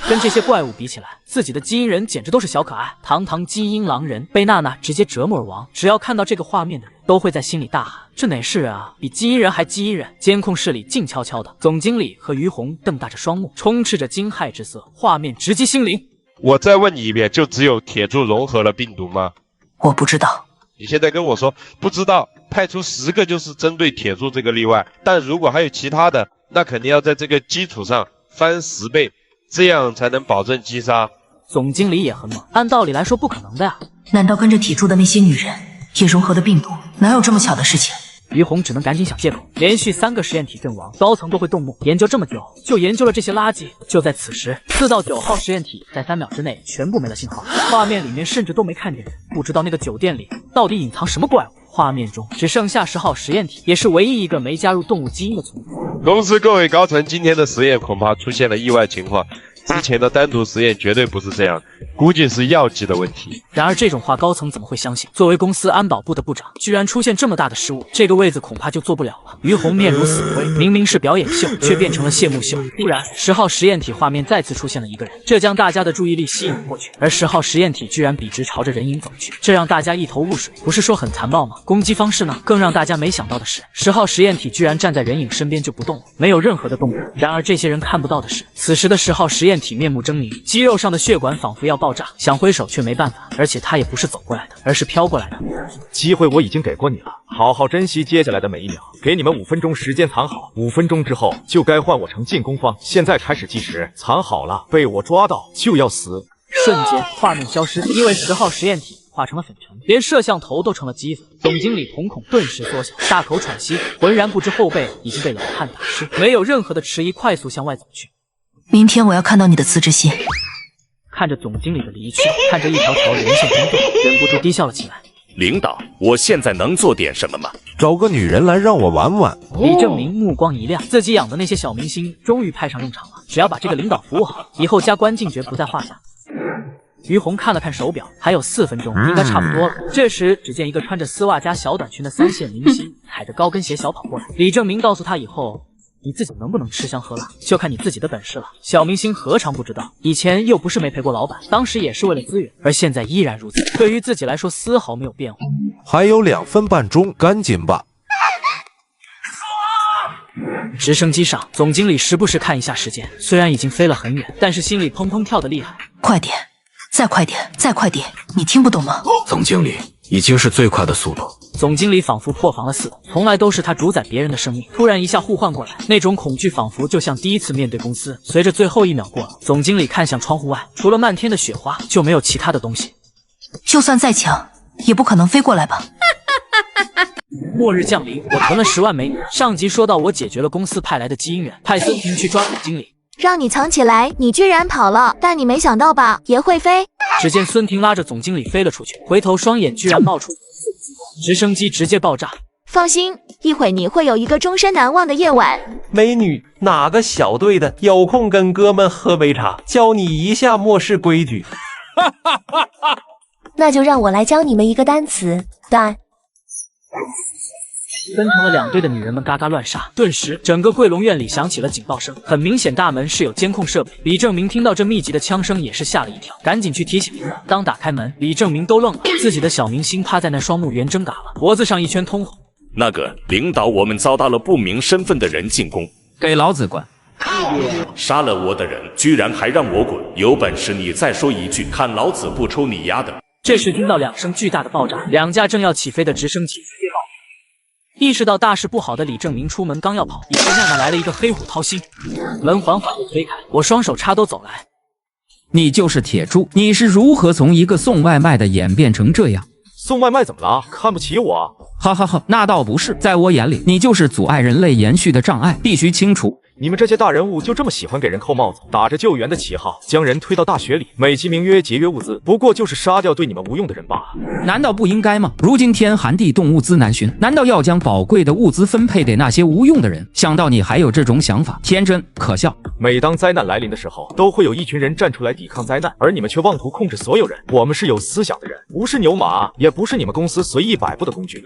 Speaker 1: 跟这些怪物比起来，自己的基因人简直都是小可爱。堂堂基因狼人被娜娜直接折磨而亡，只要看到这个画面的人都会在心里大喊：这哪是人啊，比基因人还基因人！监控室里静悄悄的，总经理和于红瞪大着双目，充斥着惊骇之色，画面直击心灵。
Speaker 2: 我再问你一遍，就只有铁柱融合了病毒吗？
Speaker 4: 我不知道。
Speaker 2: 你现在跟我说不知道，派出10个就是针对铁柱这个例外，但如果还有其他的，那肯定要在这个基础上翻10倍，这样才能保证击杀。
Speaker 1: 总经理也很猛，按道理来说不可能的呀。
Speaker 4: 难道跟着铁柱的那些女人也融合的病毒，哪有这么巧的事情？
Speaker 1: 于红只能赶紧想借口。连续3个实验体阵亡，高层都会动怒。研究这么久，就研究了这些垃圾。就在此时，4到9号实验体在3秒之内全部没了信号，画面里面甚至都没看见人。不知道那个酒店里到底隐藏什么怪物。画面中只剩下10号实验体，也是唯一一个没加入动物基因的存在。
Speaker 2: 公司各位高层，今天的实验恐怕出现了意外情况。之前的单独实验绝对不是这样，估计是药剂的问题。
Speaker 1: 然而这种话高层怎么会相信？作为公司安保部的部长，居然出现这么大的失误，这个位子恐怕就坐不了了。于红面如死灰，明明是表演秀，却变成了谢幕秀。突然10号实验体画面再次出现了一个人，这将大家的注意力吸引过去，而10号实验体居然笔直朝着人影走去，这让大家一头雾水。不是说很残暴吗？攻击方式呢？更让大家没想到的是，10号实验体居然站在人影身边就不动了，没有任何的动作。然而这些人看不到的是，此时的10号实验体面目狰狞，肌肉上的血管仿佛要爆炸，想挥手却没办法，而且他也不是走过来的，而是飘过来的。
Speaker 3: 机会我已经给过你了，好好珍惜接下来的每一秒，给你们5分钟时间藏好，5分钟之后就该换我成进攻方。现在开始计时，藏好了，被我抓到就要死。
Speaker 1: 瞬间画面消失，因为10号实验体化成了粉尘，连摄像头都成了齑粉。总经理瞳孔顿时缩小，大口喘息，浑然不知后背已经被冷汗打湿，没有任何的迟疑，快速向外走去。
Speaker 4: 明天我要看到你的辞职信。
Speaker 1: 看着总经理的离去，看着一条条连线工作，忍不住低笑了起来。
Speaker 12: 领导，我现在能做点什么吗？
Speaker 8: 找个女人来让我玩玩。
Speaker 1: 李正明目光一亮，自己养的那些小明星终于派上用场了，只要把这个领导服务好，以后加官进爵不在话下。于红看了看手表，还有4分钟，应该差不多了。这时，只见一个穿着丝袜加小短裙的3线明星踩着高跟鞋小跑过来。李正明告诉他以后，你自己能不能吃香喝辣，就看你自己的本事了。小明星何尝不知道，以前又不是没陪过老板，当时也是为了资源，而现在依然如此。对于自己来说，丝毫没有变化。
Speaker 8: 还有2分半钟，赶紧吧。
Speaker 1: 直升机上，总经理时不时看一下时间，虽然已经飞了很远，但是心里砰砰跳得厉害。
Speaker 4: 快点，再快点，再快点！你听不懂吗？
Speaker 17: 总经理，已经是最快的速度。
Speaker 1: 总经理仿佛破防了似的，从来都是他主宰别人的生命，突然一下互换过来，那种恐惧仿佛就像第一次面对公司。随着最后1秒过了，总经理看向窗户外，除了漫天的雪花，就没有其他的东西。
Speaker 4: 就算再强，也不可能飞过来吧？
Speaker 1: 末日降临，我囤了10万枚。上集说到我解决了公司派来的基因人，派孙婷去抓总经理。
Speaker 16: 让你藏起来，你居然跑了，但你没想到吧，也会飞。
Speaker 1: 只见孙婷拉着总经理飞了出去，回头双眼居然冒出直升机直接爆炸。
Speaker 16: 放心，一会你会有一个终身难忘的夜晚。
Speaker 14: 美女，哪个小队的有空跟哥们喝杯茶，教你一下末世规矩。
Speaker 15: 那就让我来教你们一个单词，蛋。
Speaker 1: 分成了2队的女人们嘎嘎乱杀，顿时整个桂龙院里响起了警报声。很明显大门是有监控设备。李正明听到这密集的枪声也是吓了一跳，赶紧去提醒领导。当打开门，李正明都愣了，自己的小明星趴在那，双目圆睁嘎了，脖子上一圈通红。
Speaker 12: 那个领导，我们遭到了不明身份的人进攻，
Speaker 11: 给老子滚！
Speaker 12: 杀了我的人居然还让我滚，有本事你再说一句，看老子不抽你丫的！
Speaker 1: 这时听到2声巨大的爆炸，2架正要起飞的直升机直接爆炸。意识到大事不好的李正明出门刚要跑，眼看来了一个黑虎掏心，门缓缓地推开，我双手插兜走来。
Speaker 11: 你就是铁柱，你是如何从一个送外卖的演变成这样？
Speaker 3: 送外卖怎么了？看不起我？
Speaker 11: 哈哈哈，那倒不是，在我眼里，你就是阻碍人类延续的障碍，必须清除。
Speaker 3: 你们这些大人物就这么喜欢给人扣帽子，打着救援的旗号，将人推到大雪里，美其名曰节约物资，不过就是杀掉对你们无用的人罢了。
Speaker 11: 难道不应该吗？如今天寒地冻，物资难寻，难道要将宝贵的物资分配给那些无用的人？想到你还有这种想法，天真可笑。
Speaker 3: 每当灾难来临的时候，都会有一群人站出来抵抗灾难，而你们却妄图控制所有人。我们是有思想的人，不是牛马，也不是你们公司随意摆布的工具。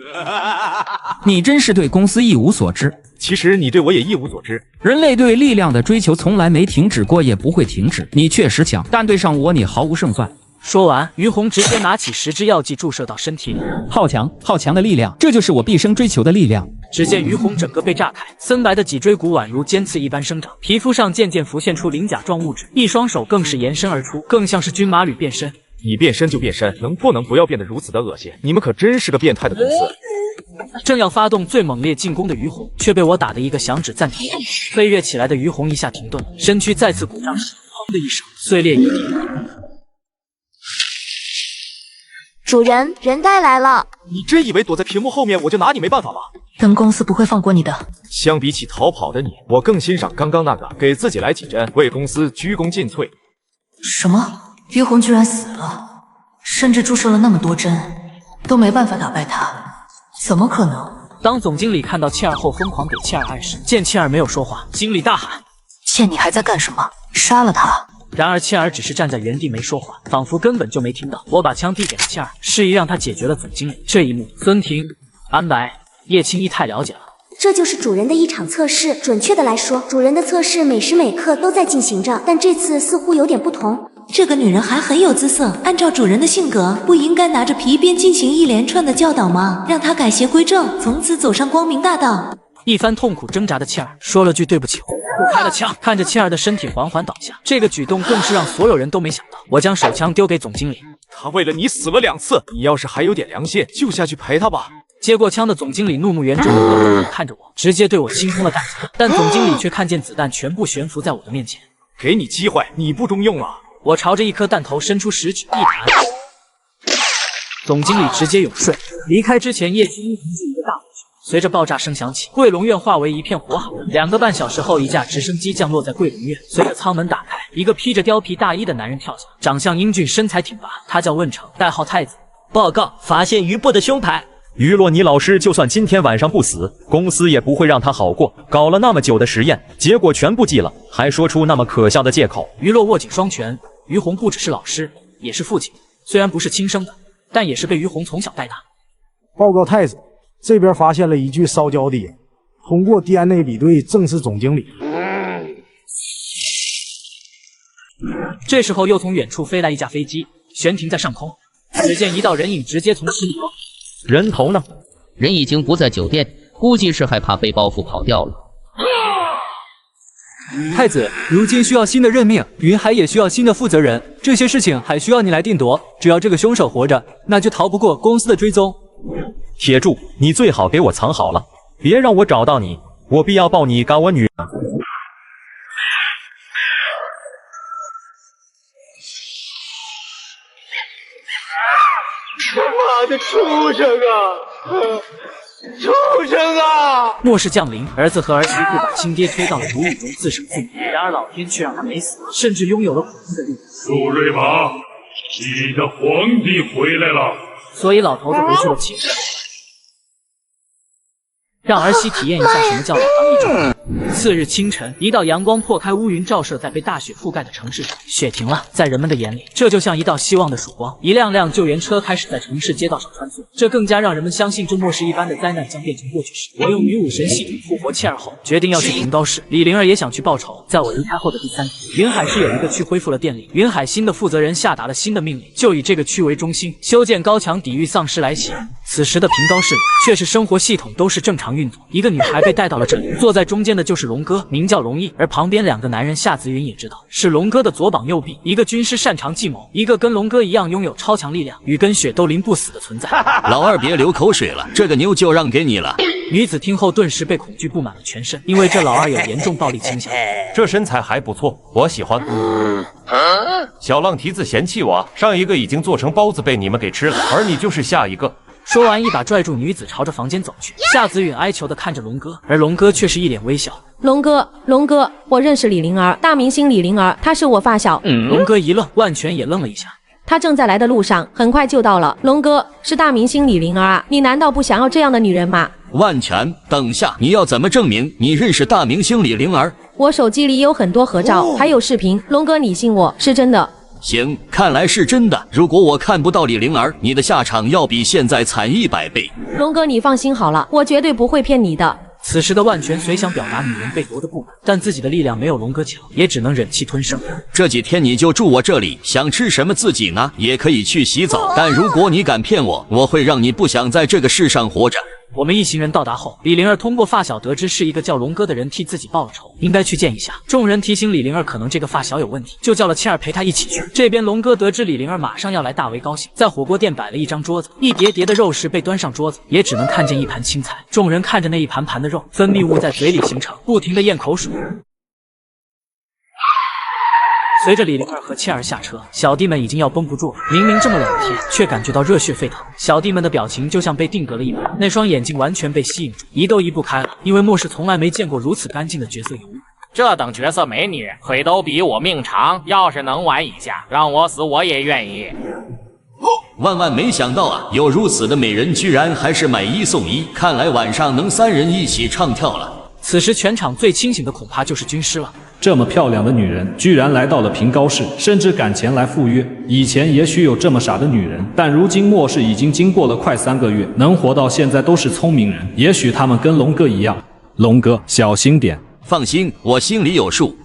Speaker 11: 你真是对公司一无所知。
Speaker 3: 其实你对我也一无所知。
Speaker 11: 人类对力量的追求从来没停止过，也不会停止。你确实强，但对上我，你毫无胜算。
Speaker 1: 说完，于红直接拿起10支药剂注射到身体里。
Speaker 11: 好强的力量，这就是我毕生追求的力量。
Speaker 1: 只见于红整个被炸开，森白的脊椎骨宛如尖刺一般生长，皮肤上渐渐浮现出鳞甲状物质，一双手更是延伸而出，更像是军马吕变身。
Speaker 3: 你变身就变身，能不能不要变得如此的恶心？你们可真是个变态的公司。
Speaker 1: 正要发动最猛烈进攻的于红，却被我打的一个响指暂停。飞跃起来的于红一下停顿，身躯再次鼓胀时，砰的一声碎裂一地。
Speaker 16: 主人，人带来了。
Speaker 3: 你真以为躲在屏幕后面我就拿你没办法吗？
Speaker 4: 本公司不会放过你的。
Speaker 3: 相比起逃跑的你，我更欣赏刚刚那个给自己来几针，为公司鞠躬尽瘁。
Speaker 4: 什么？于红居然死了，甚至注射了那么多针，都没办法打败他，怎么可能？
Speaker 1: 当总经理看到切尔后，疯狂给切尔暗示，见切尔没有说话，经理大喊：“
Speaker 4: 切，你还在干什么？杀了他！”
Speaker 1: 然而切尔只是站在原地没说话，仿佛根本就没听到。我把枪递给了切尔，示意让他解决了总经理。这一幕，孙婷、安白、叶青衣太了解了。
Speaker 27: 这就是主人的一场测试，准确的来说，主人的测试每时每刻都在进行着，但这次似乎有点不同。
Speaker 4: 这个女人还很有姿色，按照主人的性格，不应该拿着皮鞭进行一连串的教导吗？让她改邪归正，从此走上光明大道。
Speaker 1: 一番痛苦挣扎的切尔说了句对不起后，又开了枪。看着切尔的身体缓缓倒下，这个举动更是让所有人都没想到。我将手枪丢给总经理，
Speaker 3: 他为了你死了2次，你要是还有点良心，就下去陪他吧。
Speaker 1: 接过枪的总经理怒目圆睁的看着我，直接对我清空了弹夹，但总经理却看见子弹全部悬浮在我的面前。
Speaker 3: 给你机会，你不中用了。
Speaker 1: 我朝着一颗弹头伸出食指一弹，总经理直接永睡。离开之前，叶青衣凭借一个大回旋，随着爆炸声响起，桂龙院化为一片火海。2个半小时后，一架直升机降落在桂龙院，随着舱门打开，一个披着貂皮大衣的男人跳下，长相英俊，身材挺拔，他叫问成，代号太子。
Speaker 9: 报告，发现于波的胸牌。
Speaker 18: 于洛尼老师就算今天晚上不死，公司也不会让他好过。搞了那么久的实验，结果全部记了，还说出那么可笑的借口。
Speaker 1: 于洛握紧双拳，于红不只是老师，也是父亲，虽然不是亲生的，但也是被于红从小带大。
Speaker 21: 报告太子，这边发现了一具烧焦的人，通过 DNA 比对证实总经理。
Speaker 1: 这时候又从远处飞来一架飞机，悬停在上空，只见一道人影直接从心里钻。
Speaker 18: 人头呢？
Speaker 22: 人已经不在酒店，估计是害怕被报复跑掉了。
Speaker 23: 太子，如今需要新的任命，云海也需要新的负责人，这些事情还需要你来定夺。只要这个凶手活着，那就逃不过公司的追踪。
Speaker 18: 铁柱，你最好给我藏好了，别让我找到你，我必要报你干我女人。
Speaker 24: 妈的畜生啊！畜生啊！
Speaker 1: 末世降临，儿子和儿媳妇把亲爹推到了毒狱中自生自灭，然而老天却让他没死，甚至拥有了恐怖的力量。
Speaker 25: 苏瑞玛，你的皇帝回来了。
Speaker 1: 所以老头子回去了寝室，让儿媳体验一下什么叫老当益壮。次日清晨，一道阳光破开乌云，照射在被大雪覆盖的城市上。雪停了，在人们的眼里，这就像一道希望的曙光。一辆辆救援车开始在城市街道上穿梭，这更加让人们相信这末世一般的灾难将变成过去式。我用女武神系统复活切尔后，决定要去平高市。李灵儿也想去报仇。在我离开后的第3天，云海市有一个区恢复了电力，云海新的负责人下达了新的命令，就以这个区为中心，修建高墙抵御丧尸来袭。此时的平高市里却是生活系统都是正常运作，一个女孩被带到了这里，坐在中间的就是龙哥，名叫龙毅，而旁边2个男人夏子云也知道是龙哥的左膀右臂，一个军师擅长计谋，一个跟龙哥一样拥有超强力量，雨跟雪都淋不死的存在。
Speaker 19: 老二别流口水了，这个妞就让给你了。
Speaker 1: 女子听后顿时被恐惧布满了全身，因为这老二有严重暴力倾向。
Speaker 14: 这身材还不错，我喜欢。小浪蹄子嫌弃我，上一个已经做成包子被你们给吃了，而你就是下一个。
Speaker 1: 说完，一把拽住女子，朝着房间走去。夏子允哀求地看着龙哥，而龙哥却是一脸微笑。
Speaker 26: 龙哥，我认识李灵儿，大明星李灵儿，她是我发小。
Speaker 1: 龙哥一愣，万全也愣了一下。
Speaker 26: 她正在来的路上，很快就到了。龙哥，是大明星李灵儿啊，你难道不想要这样的女人吗？
Speaker 19: 万全，等下你要怎么证明你认识大明星李灵儿？
Speaker 26: 我手机里有很多合照，还有视频。龙哥，你信我是真的。
Speaker 19: 行，看来是真的。如果我看不到李灵儿，你的下场要比现在惨100倍。
Speaker 26: 龙哥，你放心好了，我绝对不会骗你的。
Speaker 1: 此时的万全虽想表达女人被夺的不满，但自己的力量没有龙哥强，也只能忍气吞声。
Speaker 19: 这几天你就住我这里，想吃什么自己拿，也可以去洗澡。但如果你敢骗我，我会让你不想在这个世上活着。
Speaker 1: 我们一行人到达后，李灵儿通过发小得知是一个叫龙哥的人替自己报了仇，应该去见一下。众人提醒李灵儿可能这个发小有问题，就叫了切尔陪他一起去。这边龙哥得知李灵儿马上要来，大为高兴，在火锅店摆了一张桌子，一叠叠的肉食被端上桌子，也只能看见一盘青菜。众人看着那一盘盘的肉，分泌物在嘴里形成，不停的咽口水。随着李灵儿和倩儿下车，小弟们已经要绷不住了。明明这么冷的天，却感觉到热血沸腾。小弟们的表情就像被定格了一般，那双眼睛完全被吸引住，移都移不开了。因为末世从来没见过如此干净的角色游玩。
Speaker 2: 这等绝色美女，腿都比我命长，要是能玩一下，让我死我也愿意。
Speaker 19: 万万没想到啊，有如此的美人，居然还是买1送1，看来晚上能3人一起唱跳了。
Speaker 1: 此时全场最清醒的恐怕就是军师了。
Speaker 5: 这么漂亮的女人，居然来到了平高市，甚至敢前来赴约。以前也许有这么傻的女人，但如今末世已经经过了快3个月，能活到现在都是聪明人。也许他们跟龙哥一样。龙哥，小心点。
Speaker 19: 放心，我心里有数。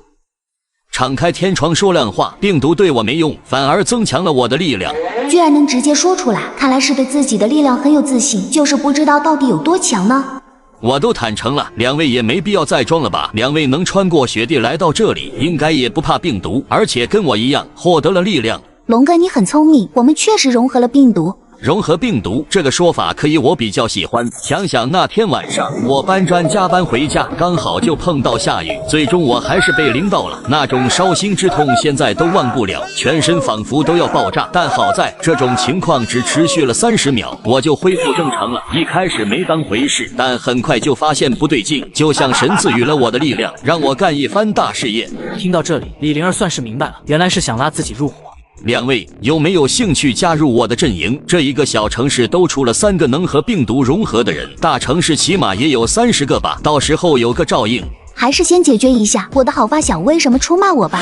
Speaker 19: 敞开天窗说亮话，病毒对我没用，反而增强了我的力量。
Speaker 27: 居然能直接说出来，看来是对自己的力量很有自信，就是不知道到底有多强呢。
Speaker 19: 我都坦诚了，2位也没必要再装了吧？2位能穿过雪地来到这里，应该也不怕病毒，而且跟我一样获得了力量。
Speaker 27: 龙哥，你很聪明，我们确实融合了病毒。
Speaker 19: 融合病毒这个说法可以，我比较喜欢。想想那天晚上，我搬砖加班回家，刚好就碰到下雨，最终我还是被淋到了，那种烧心之痛现在都忘不了，全身仿佛都要爆炸。但好在这种情况只持续了30秒，我就恢复正常了。一开始没当回事，但很快就发现不对劲，就像神赐予了我的力量，让我干一番大事业。
Speaker 1: 听到这里，李灵儿算是明白了，原来是想拉自己入伙。
Speaker 19: 2位有没有兴趣加入我的阵营？这一个小城市都出了3个能和病毒融合的人，大城市起码也有30个吧，到时候有个照应。
Speaker 27: 还是先解决一下我的好发小为什么出卖我吧。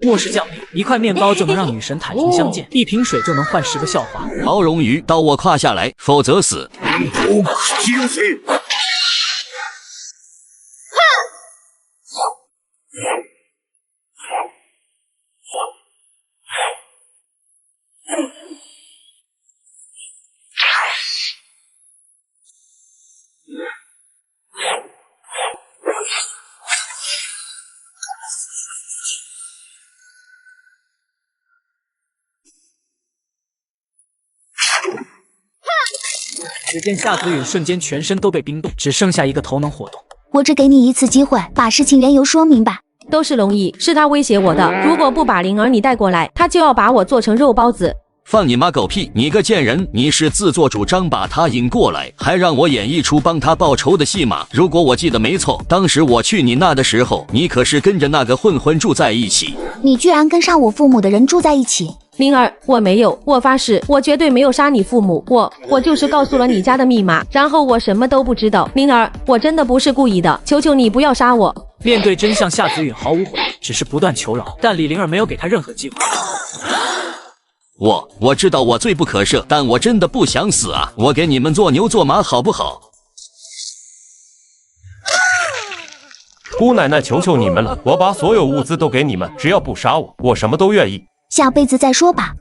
Speaker 1: 末世降临，1块面包就能让女神坦诚相见，1瓶水就能换10个笑话。
Speaker 19: 毛绒鱼，刀我胯下来，否则死。
Speaker 1: 只见夏子允瞬间全身都被冰冻，只剩下一个头能活动。
Speaker 27: 我只给你1次机会，把事情缘由说明白。
Speaker 26: 都是龙毅，是他威胁我的，如果不把灵儿你带过来，他就要把我做成肉包子。
Speaker 19: 放你妈狗屁！你个贱人，你是自作主张把他引过来，还让我演绎出帮他报仇的戏码。如果我记得没错，当时我去你那的时候，你可是跟着那个混混住在一起。
Speaker 27: 你居然跟上我父母的人住在一起？
Speaker 26: 灵儿，我没有，我发誓，我绝对没有杀你父母，我就是告诉了你家的密码，然后我什么都不知道。灵儿，我真的不是故意的，求求你不要杀我。
Speaker 1: 面对真相，夏子允毫无悔意，只是不断求饶，但李灵儿没有给他任何机会。
Speaker 19: 我知道我罪不可赦，但我真的不想死啊！我给你们做牛做马好不好？
Speaker 14: 姑奶奶，求求你们了，我把所有物资都给你们，只要不杀我，我什么都愿意。
Speaker 27: 下辈子再说吧。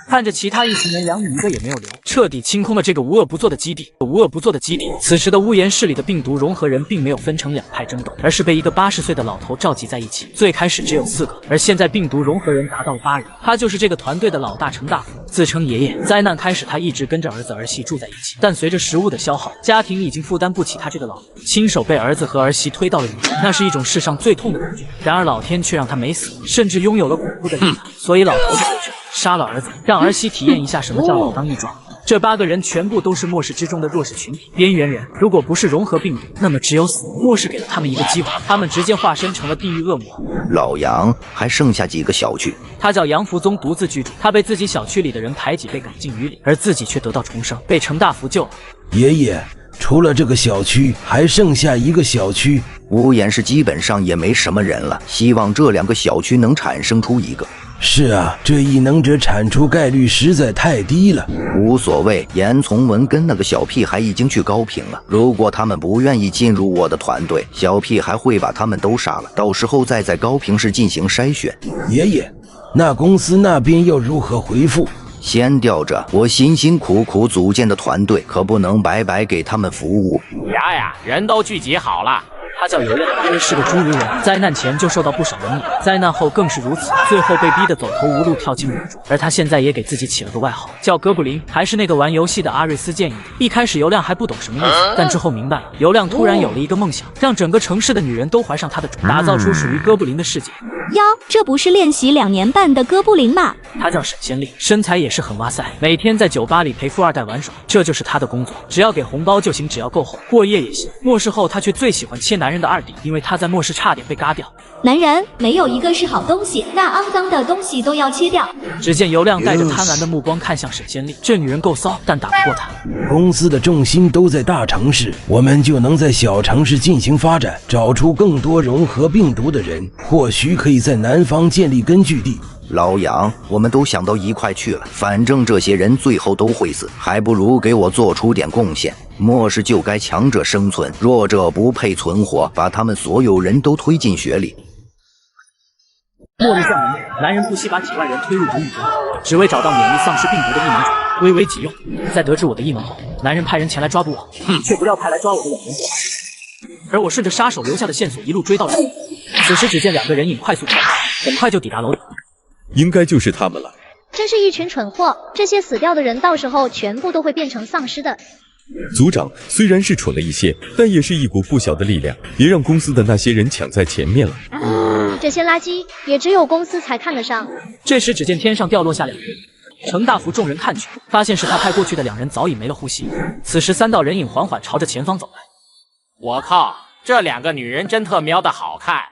Speaker 1: 看着其他一行人2米1个也没有留，彻底清空了这个无恶不作的基地。此时的屋檐市里的病毒融合人并没有分成2派争斗，而是被一个80岁的老头召集在一起。最开始只有4个，而现在病毒融合人达到了8人。他就是这个团队的老大程大福，自称爷爷。灾难开始，他一直跟着儿子儿媳住在一起，但随着食物的消耗，家庭已经负担不起他这个老人，亲手被儿子和儿媳推到了医院，那是一种世上最痛的感觉。然而老天却让他没死，甚至拥有了恐怖的力量，所以老头子杀了儿子，让儿媳体验一下什么叫老当益壮。这8个人全部都是末世之中的弱势群体，边缘人。如果不是融合病毒，那么只有死。末世给了他们一个机会，他们直接化身成了地狱恶魔。
Speaker 6: 老杨，还剩下几个小区？
Speaker 1: 他叫杨福宗，独自居住。他被自己小区里的人排挤，被赶进雨里，而自己却得到重生，被程大福救了。
Speaker 7: 爷爷，除了这个小区，还剩下一个小区。
Speaker 6: 屋檐市基本上也没什么人了，希望这2个小区能产生出一个。
Speaker 7: 是啊，这异能者产出概率实在太低了。
Speaker 6: 无所谓，严从文跟那个小屁孩已经去高平了。如果他们不愿意进入我的团队，小屁孩会把他们都杀了，到时候再在高平市进行筛选。
Speaker 7: 爷爷，那公司那边又如何回复？
Speaker 6: 先吊着，我辛辛苦苦组建的团队可不能白白给他们服务。
Speaker 2: 呀，人都聚集好了。
Speaker 1: 他叫尤亮，因为是个侏儒人，灾难前就受到不少人溺，灾难后更是如此，最后被逼得走投无路，跳进母猪。而他现在也给自己起了个外号，叫哥布林，还是那个玩游戏的阿瑞斯建议的。一开始尤亮还不懂什么意思，但之后明白了。尤亮突然有了一个梦想，让整个城市的女人都怀上他的种，打造出属于哥布林的世界。
Speaker 8: 哟，这不是练习2年半的哥布林吗？
Speaker 1: 他叫沈仙丽，身材也是很哇塞，每天在酒吧里陪富二代玩耍，这就是他的工作。只要给红包就行，只要够厚，过夜也行。末世后，他却最喜欢切男人的二弟，因为他在末世差点被嘎掉。
Speaker 8: 男人没有一个是好东西，那肮脏的东西都要切掉。
Speaker 1: 只见尤亮带着贪婪的目光看向沈仙丽，这女人够骚，但打不过她。
Speaker 7: 公司的重心都在大城市，我们就能在小城市进行发展，找出更多融合病毒的人，或许可以在南方建立根据地。
Speaker 6: 老杨，我们都想到一块去了，反正这些人最后都会死，还不如给我做出点贡献。末世就该强者生存，弱者不配存活，把他们所有人都推进血里。
Speaker 1: 末日降临，男人不惜把几万人推入毒雨中，只为找到免疫丧尸病毒的异能种，微微己用。在得知我的异能后，男人派人前来抓捕我，却不料派来抓我的两人伙伴。而我顺着杀手留下的线索一路追到了。此时只见2个人影快速逃跑，很快就抵达楼顶。
Speaker 10: 应该就是他们了。
Speaker 8: 真是一群蠢货，这些死掉的人到时候全部都会变成丧尸的。
Speaker 10: 组长虽然是蠢了一些，但也是一股不小的力量，别让公司的那些人抢在前面了。
Speaker 8: 这些垃圾也只有公司才看得上。
Speaker 1: 这时只见天上掉落下2人，程大福众人看去，发现是他派过去的2人早已没了呼吸。此时3道人影缓缓朝着前方走来。
Speaker 2: 我靠，这2个女人真特喵的好看。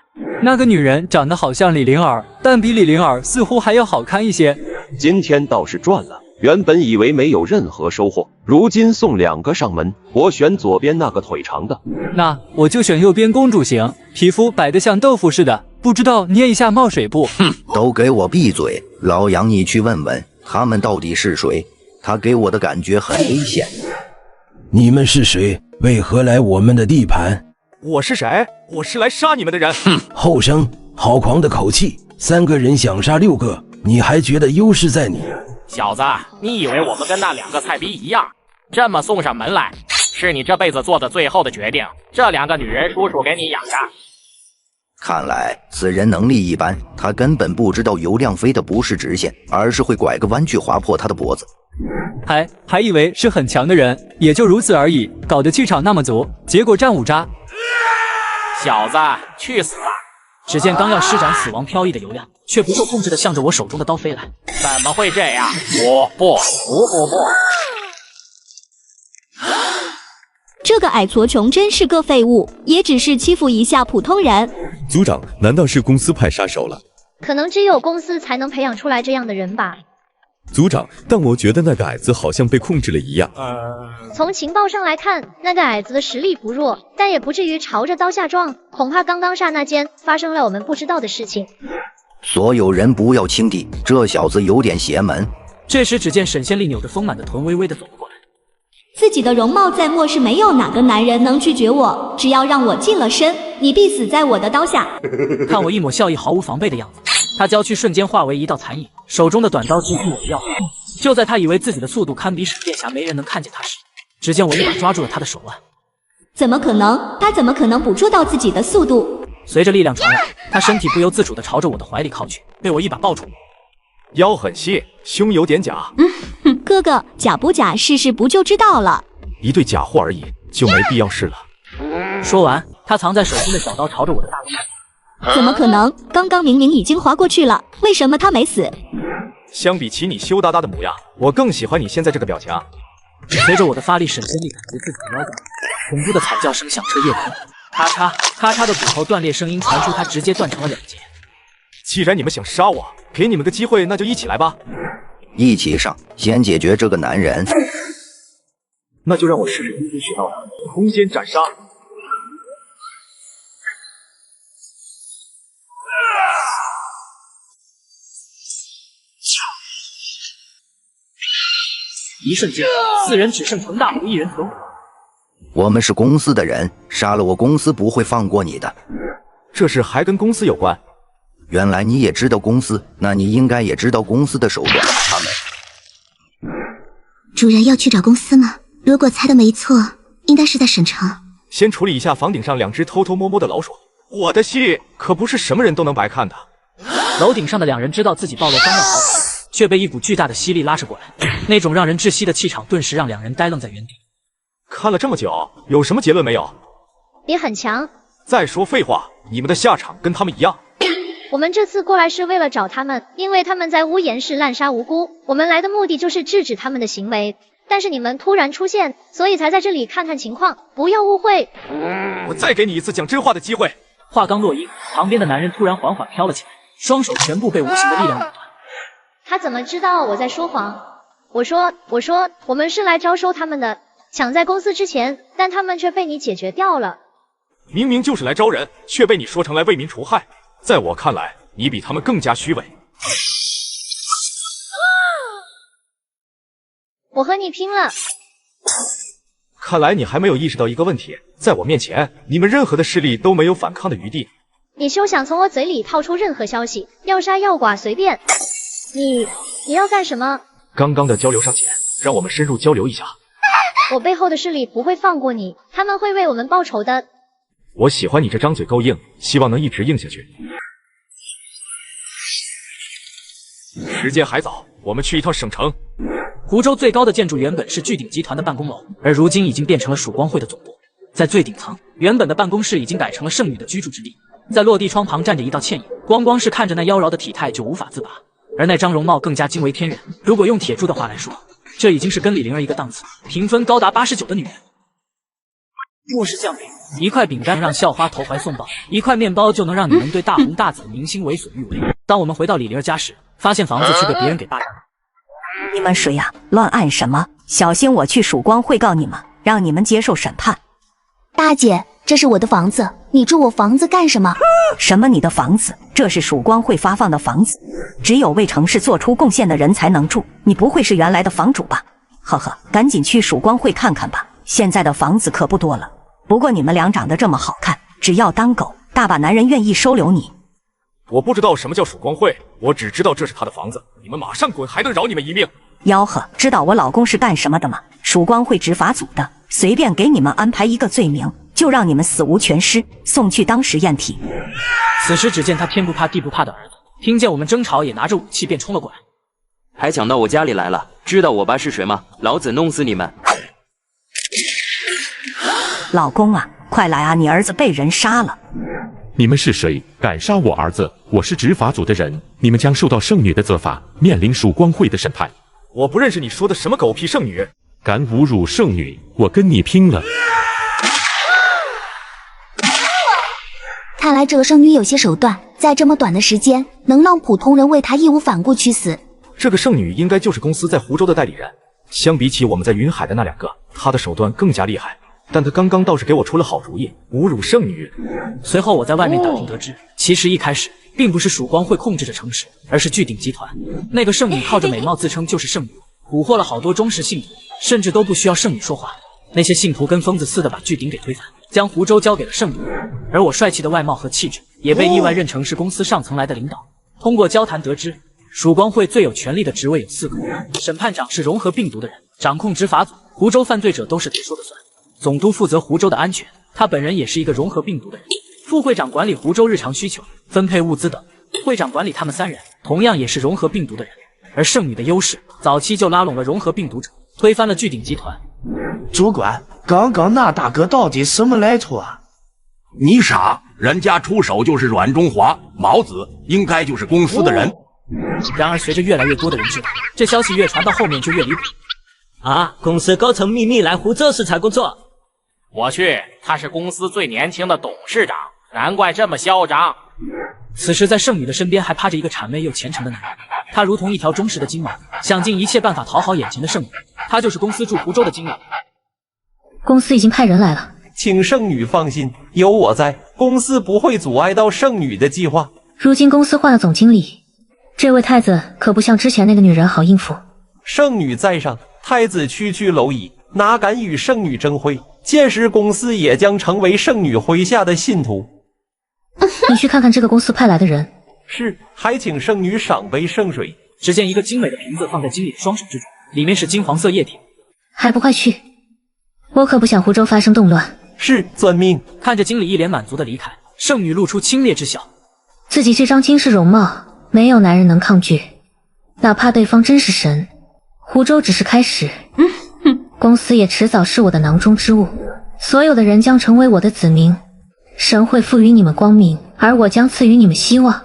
Speaker 23: 那个女人长得好像李玲儿，但比李玲儿似乎还要好看一些。
Speaker 12: 今天倒是赚了，原本以为没有任何收获，如今送2个上门，我选左边那个腿长的。
Speaker 23: 那我就选右边公主型，皮肤白得像豆腐似的，不知道捏一下冒水不？
Speaker 6: 都给我闭嘴！老杨，你去问问他们到底是谁，他给我的感觉很危险。
Speaker 7: 你们是谁？为何来我们的地盘？
Speaker 3: 我是谁？我是来杀你们的人。
Speaker 7: 后生，好狂的口气！3个人想杀6个，你还觉得优势在你？
Speaker 2: 小子，你以为我们跟那2个菜逼一样，这么送上门来，是你这辈子做的最后的决定？这2个女人叔叔给你养着。
Speaker 6: 看来此人能力一般，他根本不知道尤亮飞的不是直线，而是会拐个弯去划破他的脖子。
Speaker 23: 还以为是很强的人，也就如此而已，搞得气场那么足，结果战五渣。
Speaker 2: 小子，去死吧！
Speaker 1: 只见刚要施展死亡飘逸的尤亮，却不受控制的向着我手中的刀飞来。
Speaker 2: 怎么会这样？不！
Speaker 8: 这个矮矬穷真是个废物，也只是欺负一下普通人。
Speaker 10: 组长，难道是公司派杀手了？
Speaker 8: 可能只有公司才能培养出来这样的人吧。
Speaker 10: 组长，但我觉得那个矮子好像被控制了一样。
Speaker 8: 从情报上来看，那个矮子的实力不弱，但也不至于朝着刀下撞。恐怕刚刚刹那间发生了我们不知道的事情。
Speaker 6: 所有人不要轻敌，这小子有点邪门。
Speaker 1: 这时只见沈仙丽扭着丰满的臀微微的走了过来。
Speaker 8: 自己的容貌在末世没有哪个男人能拒绝我，只要让我近了身，你必死在我的刀下。
Speaker 1: 看我一抹笑意毫无防备的样子，他娇躯瞬间化为一道残影，手中的短刀直逼我的腰。就在他以为自己的速度堪比闪电侠，没人能看见他时，只见我一把抓住了他的手腕。
Speaker 8: 怎么可能？他怎么可能捕捉到自己的速度？
Speaker 1: 随着力量传来，他身体不由自主地朝着我的怀里靠去，被我一把抱住。
Speaker 3: 腰很细，胸有点假。
Speaker 8: 哥哥，假不假，试试不就知道了。
Speaker 3: 一对假货而已，就没必要试了。
Speaker 1: 说完，他藏在手心的小刀朝着我的大肚。
Speaker 8: 怎么可能？刚刚明明已经划过去了，为什么他没死？
Speaker 3: 相比起你羞答答的模样，我更喜欢你现在这个表情。
Speaker 1: 随着我的发力，沈仙丽感觉自己的腰断，恐怖的惨叫声响彻夜空，咔嚓咔嚓的骨头断裂声音传出，他直接断成了2截。
Speaker 3: 既然你们想杀我，给你们个机会，那就一起来吧。
Speaker 6: 一起上，先解决这个男人。
Speaker 3: 那就让我试试今天学到的空间斩杀。
Speaker 1: 一瞬间，4人只剩程大福1人存活。
Speaker 6: 我们是公司的人，杀了我，公司不会放过你的。
Speaker 3: 这事还跟公司有关？
Speaker 6: 原来你也知道公司，那你应该也知道公司的手段。他们
Speaker 27: 主人要去找公司吗？如果猜的没错，应该是在省城。
Speaker 3: 先处理一下房顶上2只偷偷摸摸的老鼠。我的戏可不是什么人都能白看的。
Speaker 1: 楼顶上的2人知道自己暴露方向好远，却被一股巨大的吸力拉扯过来，那种让人窒息的气场顿时让2人呆愣在原地。
Speaker 3: 看了这么久，有什么结论没有？
Speaker 8: 你很强。
Speaker 3: 再说废话，你们的下场跟他们一样。
Speaker 8: 我们这次过来是为了找他们，因为他们在屋檐室滥杀无辜，我们来的目的就是制止他们的行为。但是你们突然出现，所以才在这里看看情况，不要误会。
Speaker 3: 我再给你一次讲真话的机会。
Speaker 1: 话刚落音，旁边的男人突然缓缓飘了起来，双手全部被无形的力量扭断。
Speaker 8: 他怎么知道我在说谎？我说我们是来招收他们的，抢在公司之前，但他们却被你解决掉了。
Speaker 3: 明明就是来招人，却被你说成来为民除害。在我看来，你比他们更加虚伪。
Speaker 8: 我和你拼了！
Speaker 3: 看来你还没有意识到一个问题，在我面前，你们任何的势力都没有反抗的余地。
Speaker 8: 你休想从我嘴里套出任何消息，要杀要剐随便。你要干什么？
Speaker 3: 刚刚的交流尚浅，让我们深入交流一下。
Speaker 8: 我背后的势力不会放过你，他们会为我们报仇的。
Speaker 3: 我喜欢你这张嘴够硬，希望能一直硬下去。时间还早，我们去一趟省城。
Speaker 1: 湖州最高的建筑原本是巨鼎集团的办公楼，而如今已经变成了曙光会的总部。在最顶层，原本的办公室已经改成了圣女的居住之地。在落地窗旁站着一道倩影，光是看着那妖娆的体态就无法自拔，而那张容貌更加惊为天人。如果用铁柱的话来说，这已经是跟李灵儿一个档次，评分高达89的女人。末世降临，一块饼干让校花投怀送抱，一块面包就能让你们对大红大紫的明星为所欲为。当我们回到李灵儿家时，发现房子却被别人给霸占了。
Speaker 4: 你们谁呀？乱按什么？小心我去曙光会告你们，让你们接受审判。
Speaker 27: 大姐，这是我的房子，你住我房子干什么？
Speaker 4: 什么你的房子？这是曙光会发放的房子，只有为城市做出贡献的人才能住。你不会是原来的房主吧？呵呵，赶紧去曙光会看看吧，现在的房子可不多了。不过你们俩长得这么好看，只要当狗，大把男人愿意收留你。
Speaker 3: 我不知道什么叫曙光会，我只知道这是他的房子，你们马上滚，还能饶你们一命。
Speaker 4: 吆喝，知道我老公是干什么的吗？曙光会执法组的，随便给你们安排一个罪名，就让你们死无全尸，送去当实验体。
Speaker 1: 此时只见他天不怕地不怕的儿子，听见我们争吵，也拿着武器便冲了过来。
Speaker 11: 还抢到我家里来了，知道我爸是谁吗？老子弄死你们！
Speaker 4: 老公啊，快来啊，你儿子被人杀了。
Speaker 13: 你们是谁？敢杀我儿子？我是执法组的人，你们将受到圣女的责罚，面临曙光会的审判。
Speaker 3: 我不认识你说的什么狗屁圣女！
Speaker 13: 敢侮辱圣女，我跟你拼了！
Speaker 27: 看来这个圣女有些手段，在这么短的时间，能让普通人为她义无反顾去死。
Speaker 3: 这个圣女应该就是公司在湖州的代理人，相比起我们在云海的那2个，她的手段更加厉害。但他刚刚倒是给我出了好主意，侮辱圣女。
Speaker 1: 随后我在外面打听得知，其实一开始并不是曙光会控制着城市，而是巨鼎集团。那个圣女靠着美貌自称就是圣女，蛊惑了好多忠实信徒，甚至都不需要圣女说话。那些信徒跟疯子似的把巨鼎给推翻，将湖州交给了圣女。而我帅气的外貌和气质，也被意外认成是公司上层来的领导。通过交谈得知，曙光会最有权力的职位有4个，审判长是融合病毒的人，掌控执法组，湖州犯罪者都是他说的算。总督负责湖州的安全，他本人也是一个融合病毒的人。副会长管理湖州日常需求、分配物资等，会长管理他们3人，同样也是融合病毒的人。而圣女的优势，早期就拉拢了融合病毒者，推翻了巨鼎集团。
Speaker 15: 主管，刚刚那大哥到底什么来头啊？
Speaker 16: 你傻，人家出手就是阮中华，毛子应该就是公司的人。
Speaker 1: 然而随着越来越多的人知道，这消息越传到后面就越离谱。
Speaker 9: 啊，公司高层秘密来湖州视察工作。
Speaker 2: 我去，他是公司最年轻的董事长，难怪这么嚣张。
Speaker 1: 此时在圣女的身边还趴着一个谄媚又虔诚的男人，他如同一条忠实的金毛，想尽一切办法讨好眼前的圣女。他就是公司驻湖州的经理。
Speaker 17: 公司已经派人来了，
Speaker 20: 请圣女放心，有我在，公司不会阻碍到圣女的计划。
Speaker 17: 如今公司换了总经理，这位太子可不像之前那个女人好应付。
Speaker 20: 圣女在上，太子区区蝼蚁，哪敢与圣女争辉？届时公司也将成为圣女麾下的信徒。
Speaker 17: 你去看看这个公司派来的人。
Speaker 20: 是，还请圣女赏杯圣水。
Speaker 1: 只见一个精美的瓶子放在经理的双手之中，里面是金黄色液体。
Speaker 17: 还不快去！我可不想湖州发生动乱，
Speaker 20: 是遵命。
Speaker 1: 看着经理一脸满足的离开，圣女露出轻蔑之笑。
Speaker 17: 自己这张惊世容貌，没有男人能抗拒，哪怕对方真是神。湖州只是开始，公司也迟早是我的囊中之物，所有的人将成为我的子民。神会赋予你们光明，而我将赐予你们希望。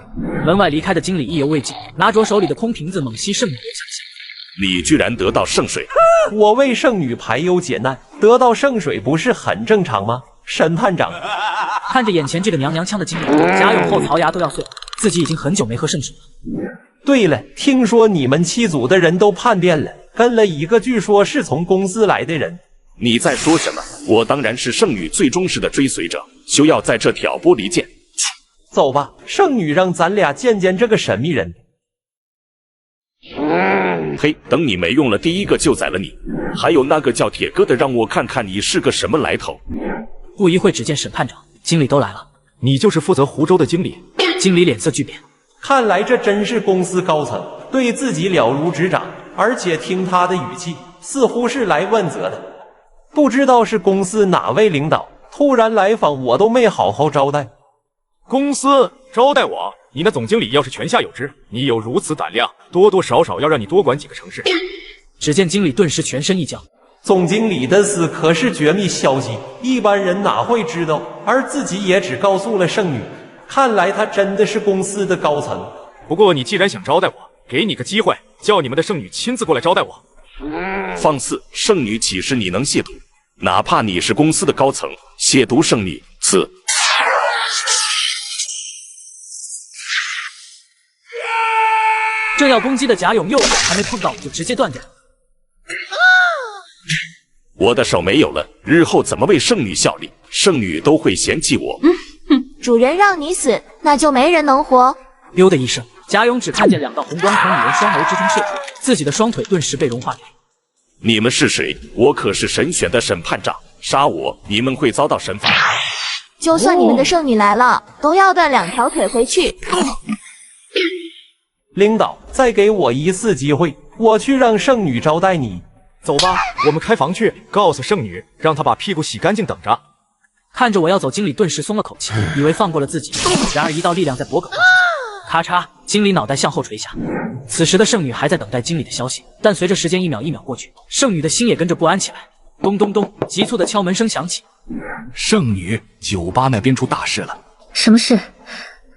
Speaker 1: 门外离开的经理意犹未尽，拿着手里的空瓶子猛吸圣女留下的香。
Speaker 5: 你居然得到圣水！
Speaker 20: 我为圣女排忧解难，得到圣水不是很正常吗？审判长
Speaker 1: 看着眼前这个娘娘腔的经理，贾勇后槽牙都要碎了，自己已经很久没喝圣水了。
Speaker 20: 对了，听说你们7组的人都叛变了，跟了一个据说是从公司来的人。
Speaker 5: 你在说什么？我当然是圣女最忠实的追随者，休要在这挑拨离间。
Speaker 20: 走吧，圣女让咱俩见见这个神秘人。
Speaker 5: 嘿，等你没用了，第一个就宰了你。还有那个叫铁哥的，让我看看你是个什么来头。
Speaker 1: 不一会，只见审判长、经理都来了。
Speaker 3: 你就是负责湖州的经理？
Speaker 1: 经理脸色巨变，
Speaker 20: 看来这真是公司高层，对自己了如指掌，而且听他的语气，似乎是来问责的。不知道是公司哪位领导突然来访，我都没好好招待。
Speaker 3: 公司招待我？你那总经理要是泉下有知，你有如此胆量，多多少少要让你多管几个城市。
Speaker 1: 只见经理顿时全身一僵，
Speaker 20: 总经理的死可是绝密消息，一般人哪会知道？而自己也只告诉了圣女，看来他真的是公司的高层。
Speaker 3: 不过你既然想招待我，给你个机会，叫你们的圣女亲自过来招待我。
Speaker 5: 放肆！圣女岂是你能亵渎？哪怕你是公司的高层，亵渎圣女，此。
Speaker 1: 正要攻击的贾勇右手还没碰到，就直接断掉。
Speaker 5: 我的手没有了，日后怎么为圣女效力？圣女都会嫌弃我。
Speaker 18: 主人让你死，那就没人能活。
Speaker 1: 溜的一声，贾勇只看见2道红光从女人双眸之中射出，自己的双腿顿时被融化掉。
Speaker 5: 你们是谁？我可是神选的审判长，杀我，你们会遭到惩罚。
Speaker 18: 就算你们的圣女来了，都要断2条腿回去。
Speaker 20: 领导，再给我一次机会，我去让圣女招待你。
Speaker 3: 走吧，我们开房去，告诉圣女，让她把屁股洗干净等着。
Speaker 1: 看着我要走，经理顿时松了口气，以为放过了自己，然而一道力量在脖颈上，咔嚓，经理脑袋向后垂下。此时的圣女还在等待经理的消息，但随着时间一秒一秒过去，圣女的心也跟着不安起来。咚咚咚，急促的敲门声响起。
Speaker 16: 圣女，酒吧那边出大事了。
Speaker 17: 什么事？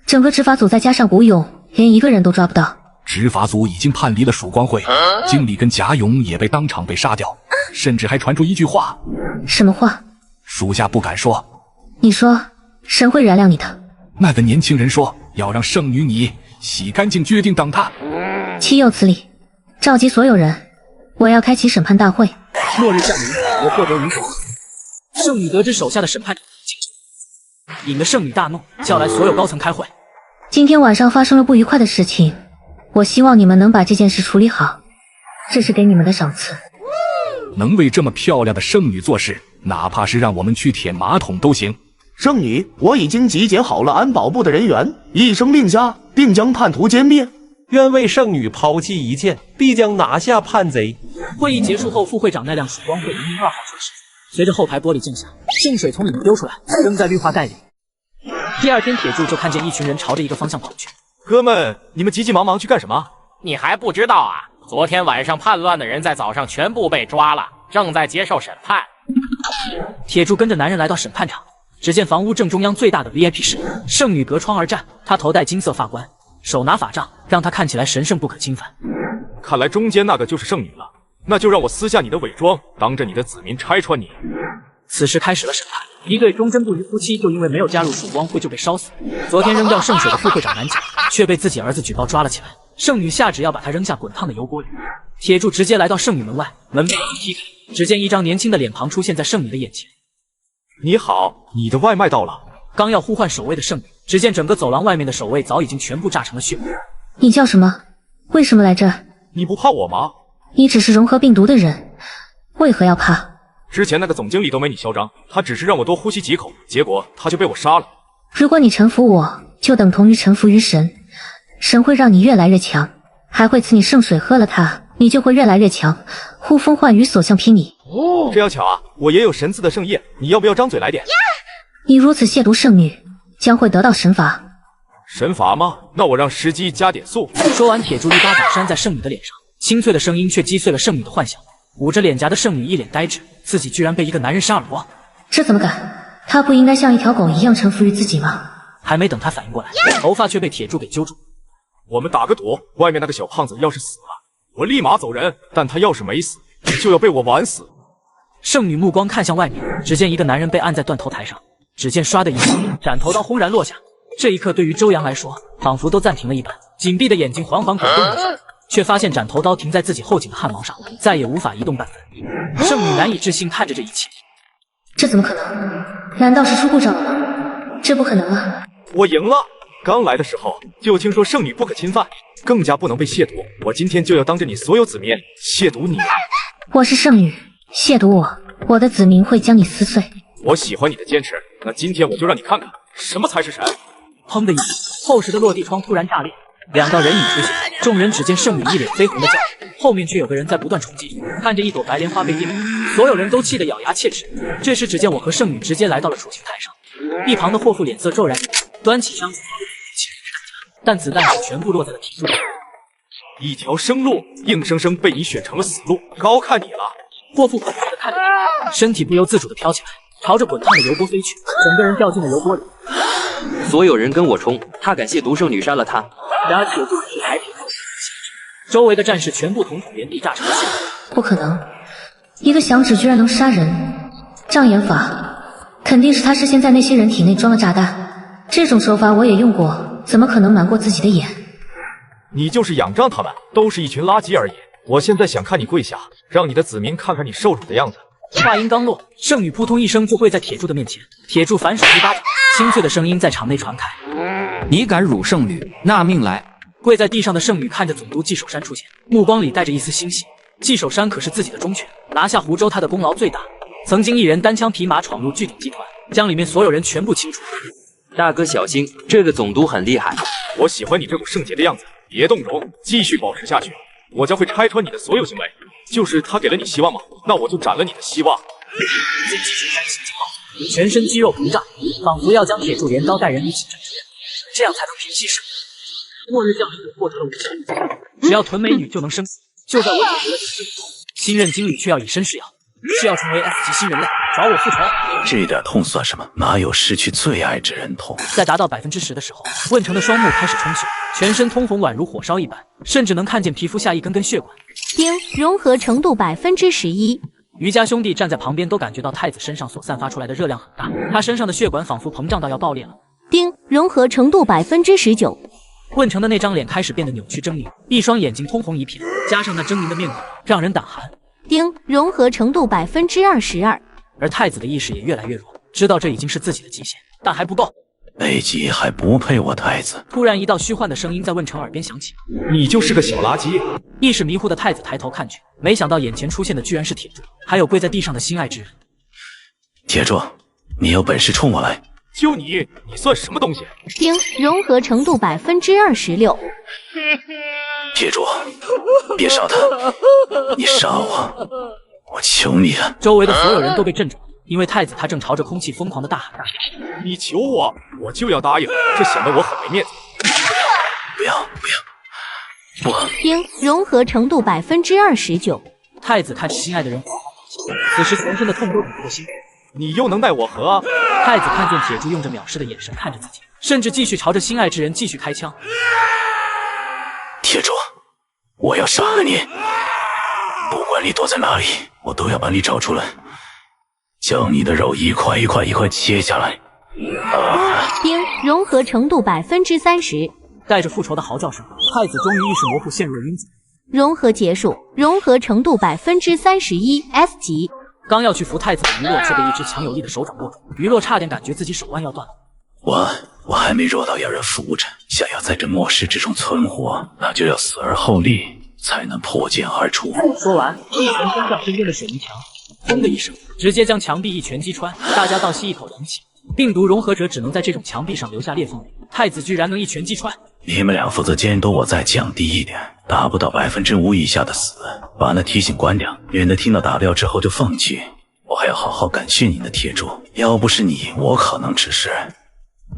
Speaker 17: 整个执法组再加上古勇，连一个人都抓不到。
Speaker 16: 执法组已经叛离了曙光会，经理跟贾勇也被当场被杀掉，甚至还传出一句话。
Speaker 17: 什么话？
Speaker 16: 属下不敢说。
Speaker 17: 你说，神会原谅你的。
Speaker 16: 那个年轻人说要让圣女你洗干净，决定等他。
Speaker 17: 岂有此理！召集所有人，我要开启审判大会。
Speaker 1: 末日降临，我获得允许。圣女得知手下的审判长引得圣女大怒，叫来所有高层开会。
Speaker 17: 今天晚上发生了不愉快的事情，我希望你们能把这件事处理好，这是给你们的赏赐。
Speaker 16: 能为这么漂亮的圣女做事，哪怕是让我们去舔马桶都行。
Speaker 15: 圣女，我已经集结好了安保部的人员，一声令下，定将叛徒歼灭。
Speaker 20: 愿为圣女抛弃一切，必将拿下叛贼。
Speaker 1: 会议结束后，副会长那辆曙光会102号车驶，随着后排玻璃降下，圣水从里面丢出来，扔在绿化带里。第二天，铁柱就看见一群人朝着一个方向跑去。
Speaker 3: 哥们，你们急急忙忙去干什么？
Speaker 2: 你还不知道啊？昨天晚上叛乱的人在早上全部被抓了，正在接受审判。
Speaker 1: 铁柱跟着男人来到审判场，只见房屋正中央最大的 VIP 室，圣女隔窗而站，她头戴金色发冠，手拿法杖，让她看起来神圣不可侵犯。
Speaker 3: 看来中间那个就是圣女了，那就让我撕下你的伪装，当着你的子民拆穿你。
Speaker 1: 此时开始了审判，一对忠贞不渝夫妻就因为没有加入曙光会就被烧死。昨天扔掉圣水的副会长南甲，却被自己儿子举报抓了起来。圣女下旨要把他扔下滚烫的油锅里。铁柱直接来到圣女门外，门被踢开，只见一张年轻的脸庞出现在圣女的眼前。
Speaker 3: 你好，你的外卖到了。
Speaker 1: 刚要呼唤守卫的圣女，只见整个走廊外面的守卫早已经全部炸成了血。
Speaker 17: 你叫什么？为什么来这？
Speaker 3: 你不怕我吗？
Speaker 17: 你只是融合病毒的人，为何要怕？
Speaker 3: 之前那个总经理都没你嚣张，他只是让我多呼吸几口，结果他就被我杀了。
Speaker 17: 如果你臣服我，就等同于臣服于神，神会让你越来越强，还会赐你圣水，喝了它，你就会越来越强，呼风唤雨，所向披靡。
Speaker 3: 这要巧啊，我也有神赐的圣液，你要不要张嘴来点？
Speaker 17: 你如此亵渎圣女，将会得到神罚。
Speaker 3: 神罚吗？那我让司机加点速。
Speaker 1: 说完，铁柱一巴掌扇在圣女的脸上，清脆的声音却击碎了圣女的幻想。捂着脸颊的圣女一脸呆滞，自己居然被一个男人扇耳光，
Speaker 17: 这怎么敢？他不应该像一条狗一样臣服于自己吗？
Speaker 1: 还没等他反应过来，头发却被铁柱给揪住。
Speaker 3: 我们打个赌，外面那个小胖子要是死了，我立马走人；但他要是没死，就要被我玩死。
Speaker 1: 圣女目光看向外面，只见一个男人被按在断头台上，只见唰的一声，斩头刀轰然落下。这一刻对于周阳来说，仿佛都暂停了一般，紧闭的眼睛缓缓滚动一下，却发现斩头刀停在自己后颈的汗毛上，再也无法移动半分。圣女难以置信看着这一切，
Speaker 17: 这怎么可能？难道是出故障了吗？这不可能啊！
Speaker 3: 我赢了。刚来的时候就听说圣女不可侵犯，更加不能被亵渎。我今天就要当着你所有子民亵渎你。
Speaker 17: 我是圣女，亵渎我的子民会将你撕碎。
Speaker 3: 我喜欢你的坚持，那今天我就让你看看什么才是神。
Speaker 1: 砰的一声，厚实的落地窗突然炸裂，两道人影出现，众人只见圣女一脸绯红的叫，后面却有个人在不断重击。看着一朵白莲花被玷污，所有人都气得咬牙切齿。这时只见我和圣女直接来到了处刑台上，一旁的霍父脸色骤然，端起枪子但子弹却全部落在了铁柱上。
Speaker 3: 一条生路，硬生生被你选成了死路，高看你了。
Speaker 1: 霍父恐惧的看着我，身体不由自主的飘起来，朝着滚烫的油锅飞去，整个人掉进了油锅里。
Speaker 11: 所有人跟我冲！他敢亵渎圣女，杀了他！
Speaker 1: 然而铁柱是海铁，周围的战士全部统统原地炸成了血。
Speaker 17: 不可能，一个响指居然能杀人！障眼法，肯定是他事先在那些人体内装了炸弹。这种手法我也用过，怎么可能瞒过自己的眼？
Speaker 3: 你就是仰仗他们，都是一群垃圾而已。我现在想看你跪下，让你的子民看看你受辱的样子。
Speaker 1: 话音刚落，圣女扑通一声就跪在铁柱的面前，铁柱反手一巴掌，清脆的声音在场内传开：“
Speaker 14: 你敢辱圣女，纳命来！”
Speaker 1: 跪在地上的圣女看着总督季守山出现，目光里带着一丝欣喜。季守山可是自己的忠犬，拿下湖州他的功劳最大。曾经一人单枪匹马闯入巨鼎集团，将里面所有人全部清除。
Speaker 11: 大哥小心，这个总督很厉害。
Speaker 3: 我喜欢你这股圣洁的样子，别动容，继续保持下去。我将会拆穿你的所有行为。就是他给了你希望吗？那我就斩了你的希望。
Speaker 1: 见季守山心惊爆，全身肌肉膨胀，仿佛要将铁柱连刀带人一起斩出，这样才能平息圣女。末日降临获得了武器，只要屯美女就能生死。就在我解决了这事以后，新任经理却要以身试药，是要成为 S 级新人类，找我复仇。
Speaker 19: 这点痛算什么？哪有失去最爱之人痛？
Speaker 1: 在达到10%的时候，问成的双目开始充血，全身通红，宛如火烧一般，甚至能看见皮肤下一根根血管。
Speaker 8: 丁融合程度11%。
Speaker 1: 余家兄弟站在旁边都感觉到太子身上所散发出来的热量很大，他身上的血管仿佛膨胀到要爆裂了。
Speaker 8: 丁融合程度19%。
Speaker 1: 问成的那张脸开始变得扭曲狰狞，一双眼睛通红一片，加上那狰狞的面孔，让人胆寒。
Speaker 8: 丁融合程度22%。
Speaker 1: 而太子的意识也越来越弱，知道这已经是自己的极限，但还不够。
Speaker 19: 北极还不配我太子。
Speaker 1: 突然，一道虚幻的声音在问成耳边响起：“
Speaker 3: 你就是个小垃圾。”
Speaker 1: 意识迷糊的太子抬头看去，没想到眼前出现的居然是铁柱，还有跪在地上的心爱之人。
Speaker 19: 铁柱，你有本事冲我来！
Speaker 3: 就你算什么东西？
Speaker 8: 丁融合程度26%。
Speaker 19: 铁柱，别杀他！你杀我，我求你了！
Speaker 1: 周围的所有人都被震住了，因为太子他正朝着空气疯狂的大喊：“
Speaker 3: 你求我，我就要答应，这显得我很没面子。”
Speaker 19: 不要！我
Speaker 8: 丁融合程度29%。
Speaker 1: 太子看着心爱的人缓缓倒下，此时全身的痛都抵不过心。
Speaker 3: 你又能奈我何？
Speaker 1: 太子看见铁柱用着藐视的眼神看着自己，甚至继续朝着心爱之人继续开枪。
Speaker 19: 铁柱，我要杀了你！不管你躲在哪里，我都要把你找出来，将你的肉一块一块切下来。
Speaker 8: 丁融合程度30%。
Speaker 1: 带着复仇的嚎叫声，太子终于意识模糊，陷入了晕厥。
Speaker 8: 融合结束，融合程度31%， S 级。
Speaker 1: 刚要去扶太子的余洛，却被一只强有力的手掌握住，余洛差点感觉自己手腕要断了。
Speaker 19: 我还没弱到要人扶着，想要在这末世之中存活，那就要死而后立，才能破茧而出。
Speaker 1: 说完，一拳轰向身边的水泥墙，轰的一声，直接将墙壁一拳击穿。大家倒吸一口凉气，病毒融合者只能在这种墙壁上留下裂缝里，太子居然能一拳击穿，
Speaker 19: 你们俩负责监督我再降低一点，达不到5%以下的死，把那提醒关掉，免得听到打掉之后就放弃。我还要好好感谢你的铁柱，要不是你，我可能只是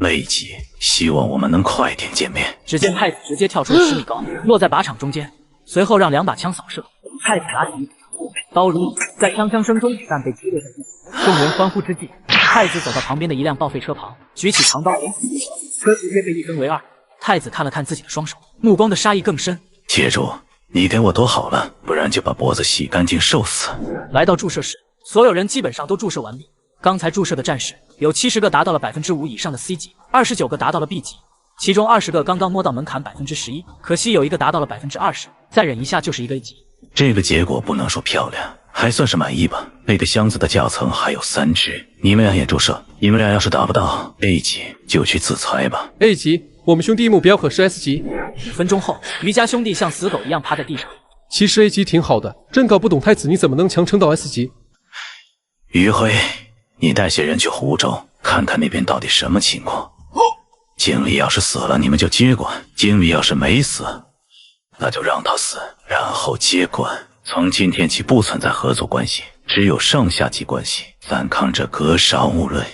Speaker 19: 累极。希望我们能快点见面。
Speaker 1: 只见太子直接跳出了10米高，落在靶场中间，随后让2把枪扫射。太子拿起一把刀如雨，在锵锵声中子弹被击落在地。众人欢呼之际，太子走到旁边的一辆报废车旁，举起长刀，车直接被一分为2。太子看了看自己的双手，目光的杀意更深。
Speaker 19: 铁柱，你给我躲好了，不然就把脖子洗干净受死。
Speaker 1: 来到注射室，所有人基本上都注射完毕。刚才注射的战士有70个达到了5%以上的 C 级，29个达到了 B 级，其中20个刚刚摸到门槛11%，可惜有一个达到了20%，再忍一下就是一个 A 级。
Speaker 19: 这个结果不能说漂亮，还算是满意吧。那个箱子的夹层还有3只，你们俩也注射。你们俩要是达不到 A 级，就去自裁吧。
Speaker 7: A 级，我们兄弟目标可是 S 级。
Speaker 1: 5分钟后，余家兄弟像死狗一样趴在地上。
Speaker 7: 其实 A 级挺好的，真搞不懂太子你怎么能强撑到 S 级。
Speaker 19: 余辉，你带些人去湖州，看看那边到底什么情况。经理要是死了，你们就接管；经理要是没死，那就让他死，然后接管。从今天起不存在合作关系，只有上下级关系。反抗者格杀勿论。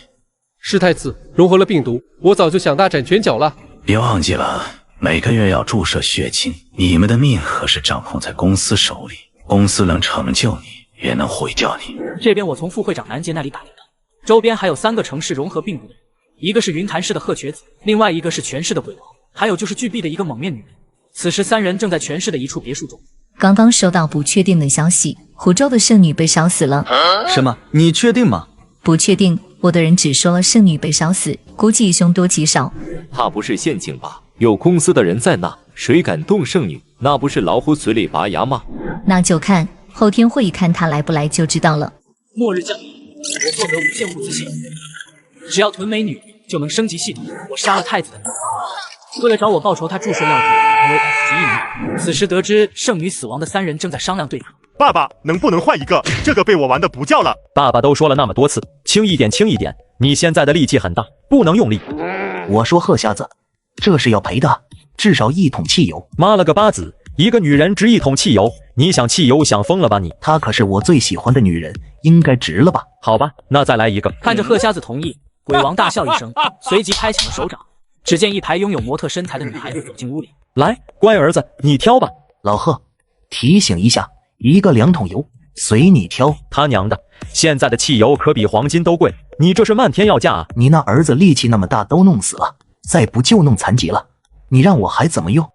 Speaker 7: 是太子融合了病毒，我早就想大展拳脚了。
Speaker 19: 别忘记了，每个月要注射血清。你们的命可是掌控在公司手里，公司能成就你，也能毁掉你。
Speaker 1: 这边我从副会长南杰那里打听到，周边还有3个城市融合病毒的人，一个是云潭市的鹤瘸子，另外一个是全市的鬼王，还有就是巨臂的一个蒙面女人。此时3人正在全市的一处别墅中。
Speaker 12: 刚刚收到不确定的消息，湖州的圣女被烧死了。
Speaker 21: 什么？你确定吗？
Speaker 12: 不确定，我的人只说了圣女被烧死，估计凶多吉少。
Speaker 22: 怕不是陷阱吧？有公司的人在那，谁敢动圣女？那不是老虎嘴里拔牙吗？
Speaker 12: 那就看后天会议，看他来不来就知道了。
Speaker 1: 末日降临，我获得无限物资系统，只要囤美女就能升级系统。我杀了太子的女儿，为了找我报仇，他注射药剂成为 S 级1名。此时得知圣女死亡的3人正在商量对策。
Speaker 24: 爸爸，能不能换一个？这个被我玩的不叫了。
Speaker 25: 爸爸都说了那么多次，轻一点，轻一点。你现在的力气很大，不能用力。
Speaker 26: 我说鹤瞎子，这是要赔的，至少1桶汽油。
Speaker 25: 妈了个巴子，一个女人值1桶汽油？你想汽油想疯了吧你？
Speaker 26: 她可是我最喜欢的女人，应该值了吧？
Speaker 25: 好吧，那再来一个。
Speaker 1: 看着鹤瞎子同意，鬼王大笑一声，随即拍响了手掌。只见一排拥有模特身材的女孩子走进屋里。
Speaker 25: 来，乖儿子，你挑吧。
Speaker 26: 老贺，提醒一下，一个2桶油，随你挑。
Speaker 25: 他娘的，现在的汽油可比黄金都贵，你这是漫天要价啊！
Speaker 26: 你那儿子力气那么大，都弄死了，再不就弄残疾了，你让我还怎么用？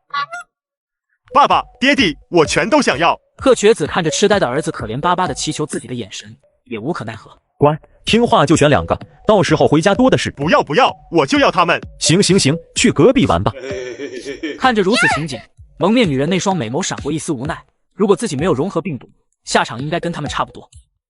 Speaker 24: 爸爸，爹地，我全都想要。
Speaker 1: 鹤瘸子看着痴呆的儿子可怜巴巴的祈求自己的眼神，也无可奈何。
Speaker 25: 乖，听话就选2个，到时候回家多的是。
Speaker 24: 不要不要，我就要他们。
Speaker 25: 行行行，去隔壁玩吧。
Speaker 1: 看着如此情景，蒙面女人那双美眸闪过一丝无奈。如果自己没有融合病毒，下场应该跟他们差不多。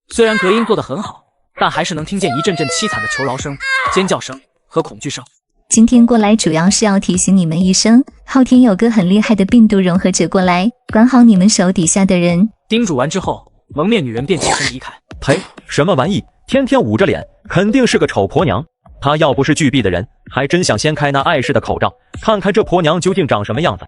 Speaker 1: 虽然隔音做得很好，但还是能听见一阵阵凄惨的求饶声、尖叫声和恐惧声。
Speaker 12: 今天过来主要是要提醒你们一声，后天有个很厉害的病毒融合者过来，管好你们手底下的人。
Speaker 1: 叮嘱完之后，蒙面女人便起身离开。
Speaker 25: 呸！什么玩意？天天捂着脸，肯定是个丑婆娘。她要不是巨臂的人，还真想掀开那碍事的口罩，看看这婆娘究竟长什么样子。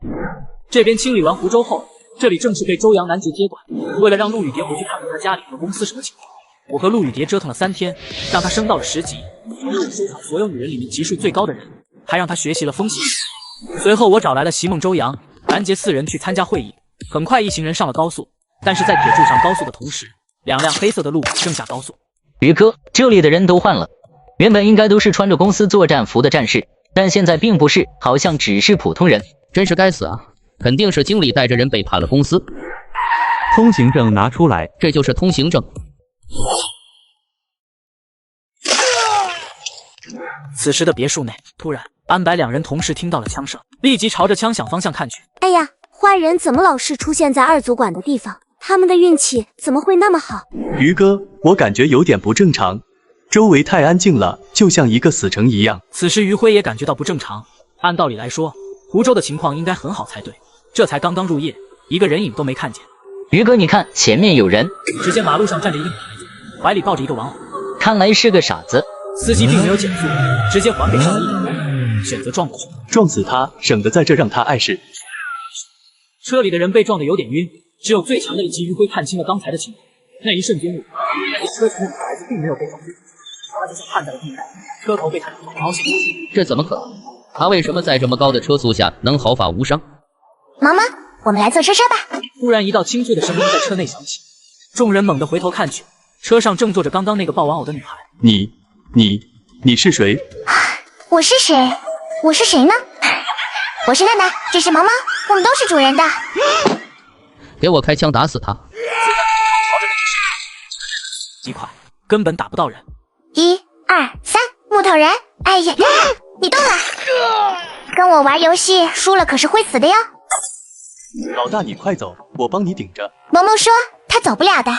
Speaker 1: 这边清理完湖州后，这里正是被周阳南杰接管。为了让陆雨蝶回去看看他家里和公司什么情况，我和陆雨蝶折腾了3天，让他升到了10级，收藏所有女人里面级数最高的人，还让他学习了风行。随后我找来了席梦、周阳、南杰4人去参加会议。很快一行人上了高速，但是在铁柱上高速的同时，2辆黑色的路正下高速。
Speaker 28: 于哥，这里的人都换了，原本应该都是穿着公司作战服的战士，但现在并不是，好像只是普通人。
Speaker 29: 真是该死啊！肯定是经理带着人背叛了公司。
Speaker 30: 通行证拿出来。
Speaker 29: 这就是通行证。
Speaker 1: 此时的别墅内，突然安白2人同时听到了枪声，立即朝着枪响方向看去。
Speaker 31: 哎呀，坏人怎么老是出现在2组管的地方？他们的运气怎么会那么好？
Speaker 30: 于哥，我感觉有点不正常，周围太安静了，就像一个死城一样。
Speaker 1: 此时于辉也感觉到不正常。按道理来说，湖州的情况应该很好才对，这才刚刚入夜，一个人影都没看见。
Speaker 28: 于哥，你看前面有人。
Speaker 1: 只见马路上站着一个女孩子，怀里抱着一个玩偶，
Speaker 28: 看来是个傻子。
Speaker 1: 司机并没有减速，直接还给上了1点。选择撞过去。
Speaker 30: 撞死他，省得在这让他碍事。
Speaker 1: 车里的人被撞得有点晕，只有最强的一击余晖看清了刚才的情况。那一瞬间里，车前的女孩子并没有被撞晕，她就像绊在了地上，车头被他撞得凹陷。
Speaker 29: 这怎么可能？他为什么在这么高的车速下能毫发无伤？
Speaker 31: 毛毛，我们来坐车吧。
Speaker 1: 突然，一道清脆的声音在车内响起，众人猛地回头看去，车上正坐着刚刚那个抱玩偶的女孩。
Speaker 30: 你是谁？
Speaker 31: 我是谁？我是谁呢？我是娜娜，这是毛毛，我们都是主人的。
Speaker 29: 给我开枪打死他！
Speaker 1: 极快，根本打不到人。
Speaker 31: 1、2、3，木头人！哎呀，你动了！跟我玩游戏输了可是会死的哟。
Speaker 30: 老大，你快走，我帮你顶着。
Speaker 31: 萌萌说他走不了的。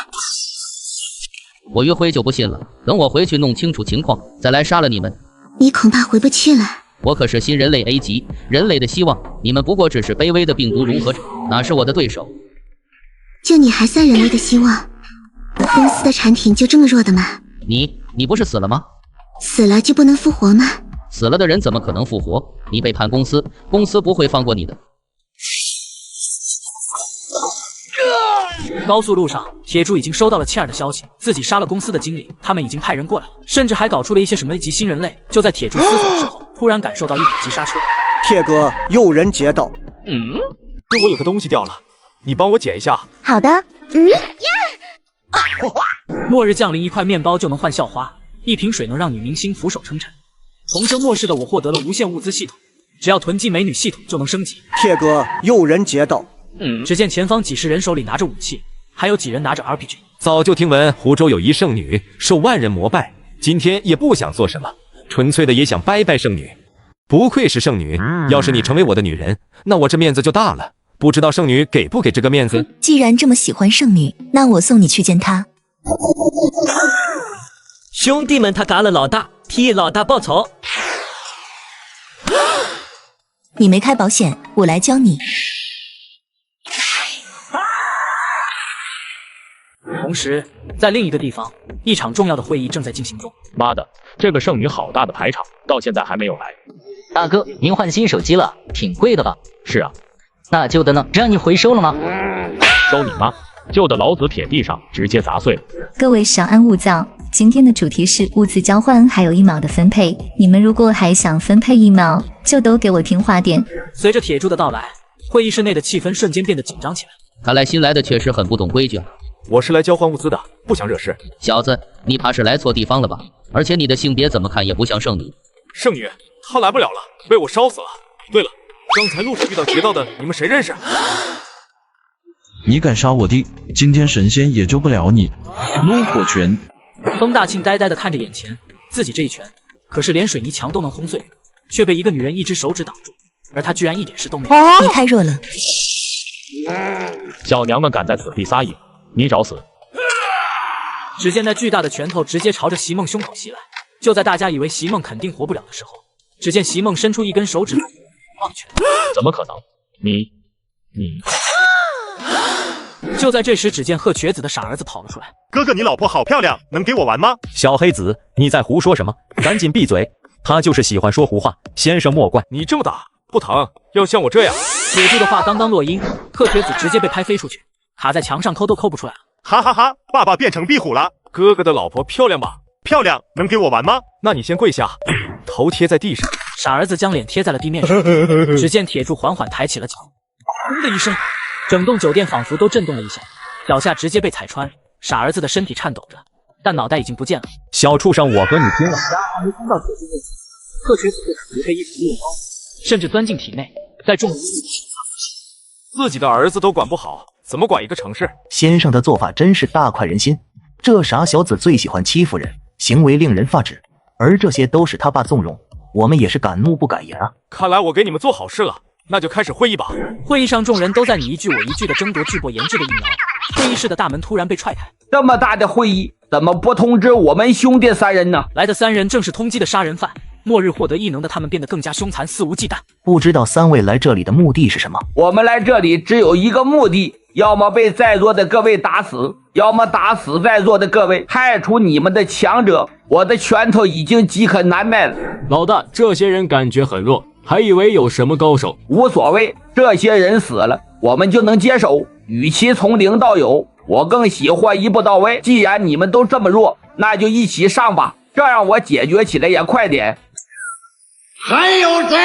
Speaker 29: 我岳辉就不信了，等我回去弄清楚情况，再来杀了你们。
Speaker 31: 你恐怕回不去了。
Speaker 29: 我可是新人类 A 级，人类的希望，你们不过只是卑微的病毒融合者，哪是我的对手？
Speaker 31: 就你还算人类的希望？公司的产品就这么弱的吗？
Speaker 29: 你不是死了吗？
Speaker 31: 死了就不能复活吗？
Speaker 29: 死了的人怎么可能复活？你背叛公司，公司不会放过你的。
Speaker 1: 高速路上，铁柱已经收到了切尔的消息，自己杀了公司的经理，他们已经派人过来了，甚至还搞出了一些什么一级新人类。就在铁柱思索的时候，突然感受到一紧急刹车。
Speaker 4: 铁哥，有人劫道。
Speaker 3: 是我有个东西掉了，你帮我捡一下。
Speaker 31: 好的。
Speaker 1: 末日降临，一块面包就能换校花，一瓶水能让女明星俯首称臣。重生末世的我获得了无限物资系统，只要囤积美女系统就能升级。
Speaker 4: 铁哥，有人劫道。
Speaker 1: 只见前方几十人手里拿着武器，还有几人拿着 RPG。
Speaker 22: 早就听闻湖州有一圣女受万人膜拜，今天也不想做什么，纯粹的也想拜拜圣女。不愧是圣女，要是你成为我的女人，那我这面子就大了。不知道圣女给不给这个面子？
Speaker 12: 既然这么喜欢圣女，那我送你去见她。
Speaker 5: 兄弟们，他嘎了老大，替老大报仇。
Speaker 12: 你没开保险，我来教你。
Speaker 1: 同时，在另一个地方，一场重要的会议正在进行中。
Speaker 2: 妈的，这个圣女好大的排场，到现在还没有来。
Speaker 28: 大哥，您换新手机了，挺贵的吧？
Speaker 2: 是啊。
Speaker 28: 那旧的呢？让你回收了吗？
Speaker 2: 收你妈！旧的老子撇地上，直接砸碎了。
Speaker 12: 各位稍安勿躁，今天的主题是物资交换还有1秒的分配。你们如果还想分配1秒，就都给我听话点。
Speaker 1: 随着铁柱的到来，会议室内的气氛瞬间变得紧张起来。
Speaker 29: 看来新来的确实很不懂规矩啊。
Speaker 3: 我是来交换物资的，不想惹事。
Speaker 29: 小子，你怕是来错地方了吧？而且你的性别怎么看也不像圣女。
Speaker 3: 圣女，她来不了了，被我烧死了。对了，刚才路上遇到劫道的，你们谁认识？
Speaker 6: 你敢杀我弟，今天神仙也救不了你。怒火拳。
Speaker 1: 风大庆呆呆地看着眼前自己这一拳，可是连水泥墙都能轰碎，却被一个女人一只手指挡住，而他居然一点事都没有。
Speaker 12: 你太弱了。
Speaker 2: 小娘们敢在此地撒野，你找死！
Speaker 1: 只见那巨大的拳头直接朝着席梦胸口袭来。就在大家以为席梦肯定活不了的时候，只见席梦伸出一根手指放拳。
Speaker 2: 怎么可能？你……
Speaker 1: 就在这时，只见贺瘸子的傻儿子跑了出来。
Speaker 24: 哥哥，你老婆好漂亮，能给我玩吗？
Speaker 25: 小黑子，你在胡说什么？赶紧闭嘴！他就是喜欢说胡话，先生莫怪。
Speaker 3: 你这么打不疼，要像我这样。
Speaker 1: 铁柱的话刚刚落音，贺瘸子直接被拍飞出去，卡在墙上抠都抠不出来了。
Speaker 24: 哈哈哈！爸爸变成壁虎了。
Speaker 3: 哥哥的老婆漂亮吧？
Speaker 24: 漂亮，能给我玩吗？
Speaker 3: 那你先跪下，头贴在地上。
Speaker 1: 傻儿子将脸贴在了地面上，只见铁柱缓缓抬起了脚，砰的一声，整栋酒店仿佛都震动了一下，脚下直接被踩穿。傻儿子的身体颤抖着，但脑袋已经不见了。
Speaker 25: 小畜生，我和你拼了！
Speaker 1: 还没冲到铁柱面前，贺瘸子就被一股烈光甚至钻进体内，在众人
Speaker 3: 自己的儿子都管不好，怎么管一个城市？
Speaker 26: 先生的做法真是大快人心。这傻小子最喜欢欺负人，行为令人发指，而这些都是他爸纵容，我们也是敢怒不敢言啊。
Speaker 3: 看来我给你们做好事了，那就开始会议吧。
Speaker 1: 会议上众人都在你一句我一句的争夺巨擘研制的疫苗。会议室的大门突然被踹开。
Speaker 9: 这么大的会议，怎么不通知我们兄弟3人呢？
Speaker 1: 来的3人正是通缉的杀人犯。末日获得异能的他们变得更加凶残，肆无忌惮。
Speaker 26: 不知道3位来这里的目的是什么？
Speaker 9: 我们来这里只有一个目的，要么被在座的各位打死，要么打死在座的各位，派出你们的强者我的拳头已经饥渴难耐了。
Speaker 10: 老大，这些人感觉很弱，还以为有什么高手。
Speaker 9: 无所谓，这些人死了，我们就能接手。与其从零到有，我更喜欢一步到位。既然你们都这么弱，那就一起上吧，这样我解决起来也快点。
Speaker 12: 还有谁？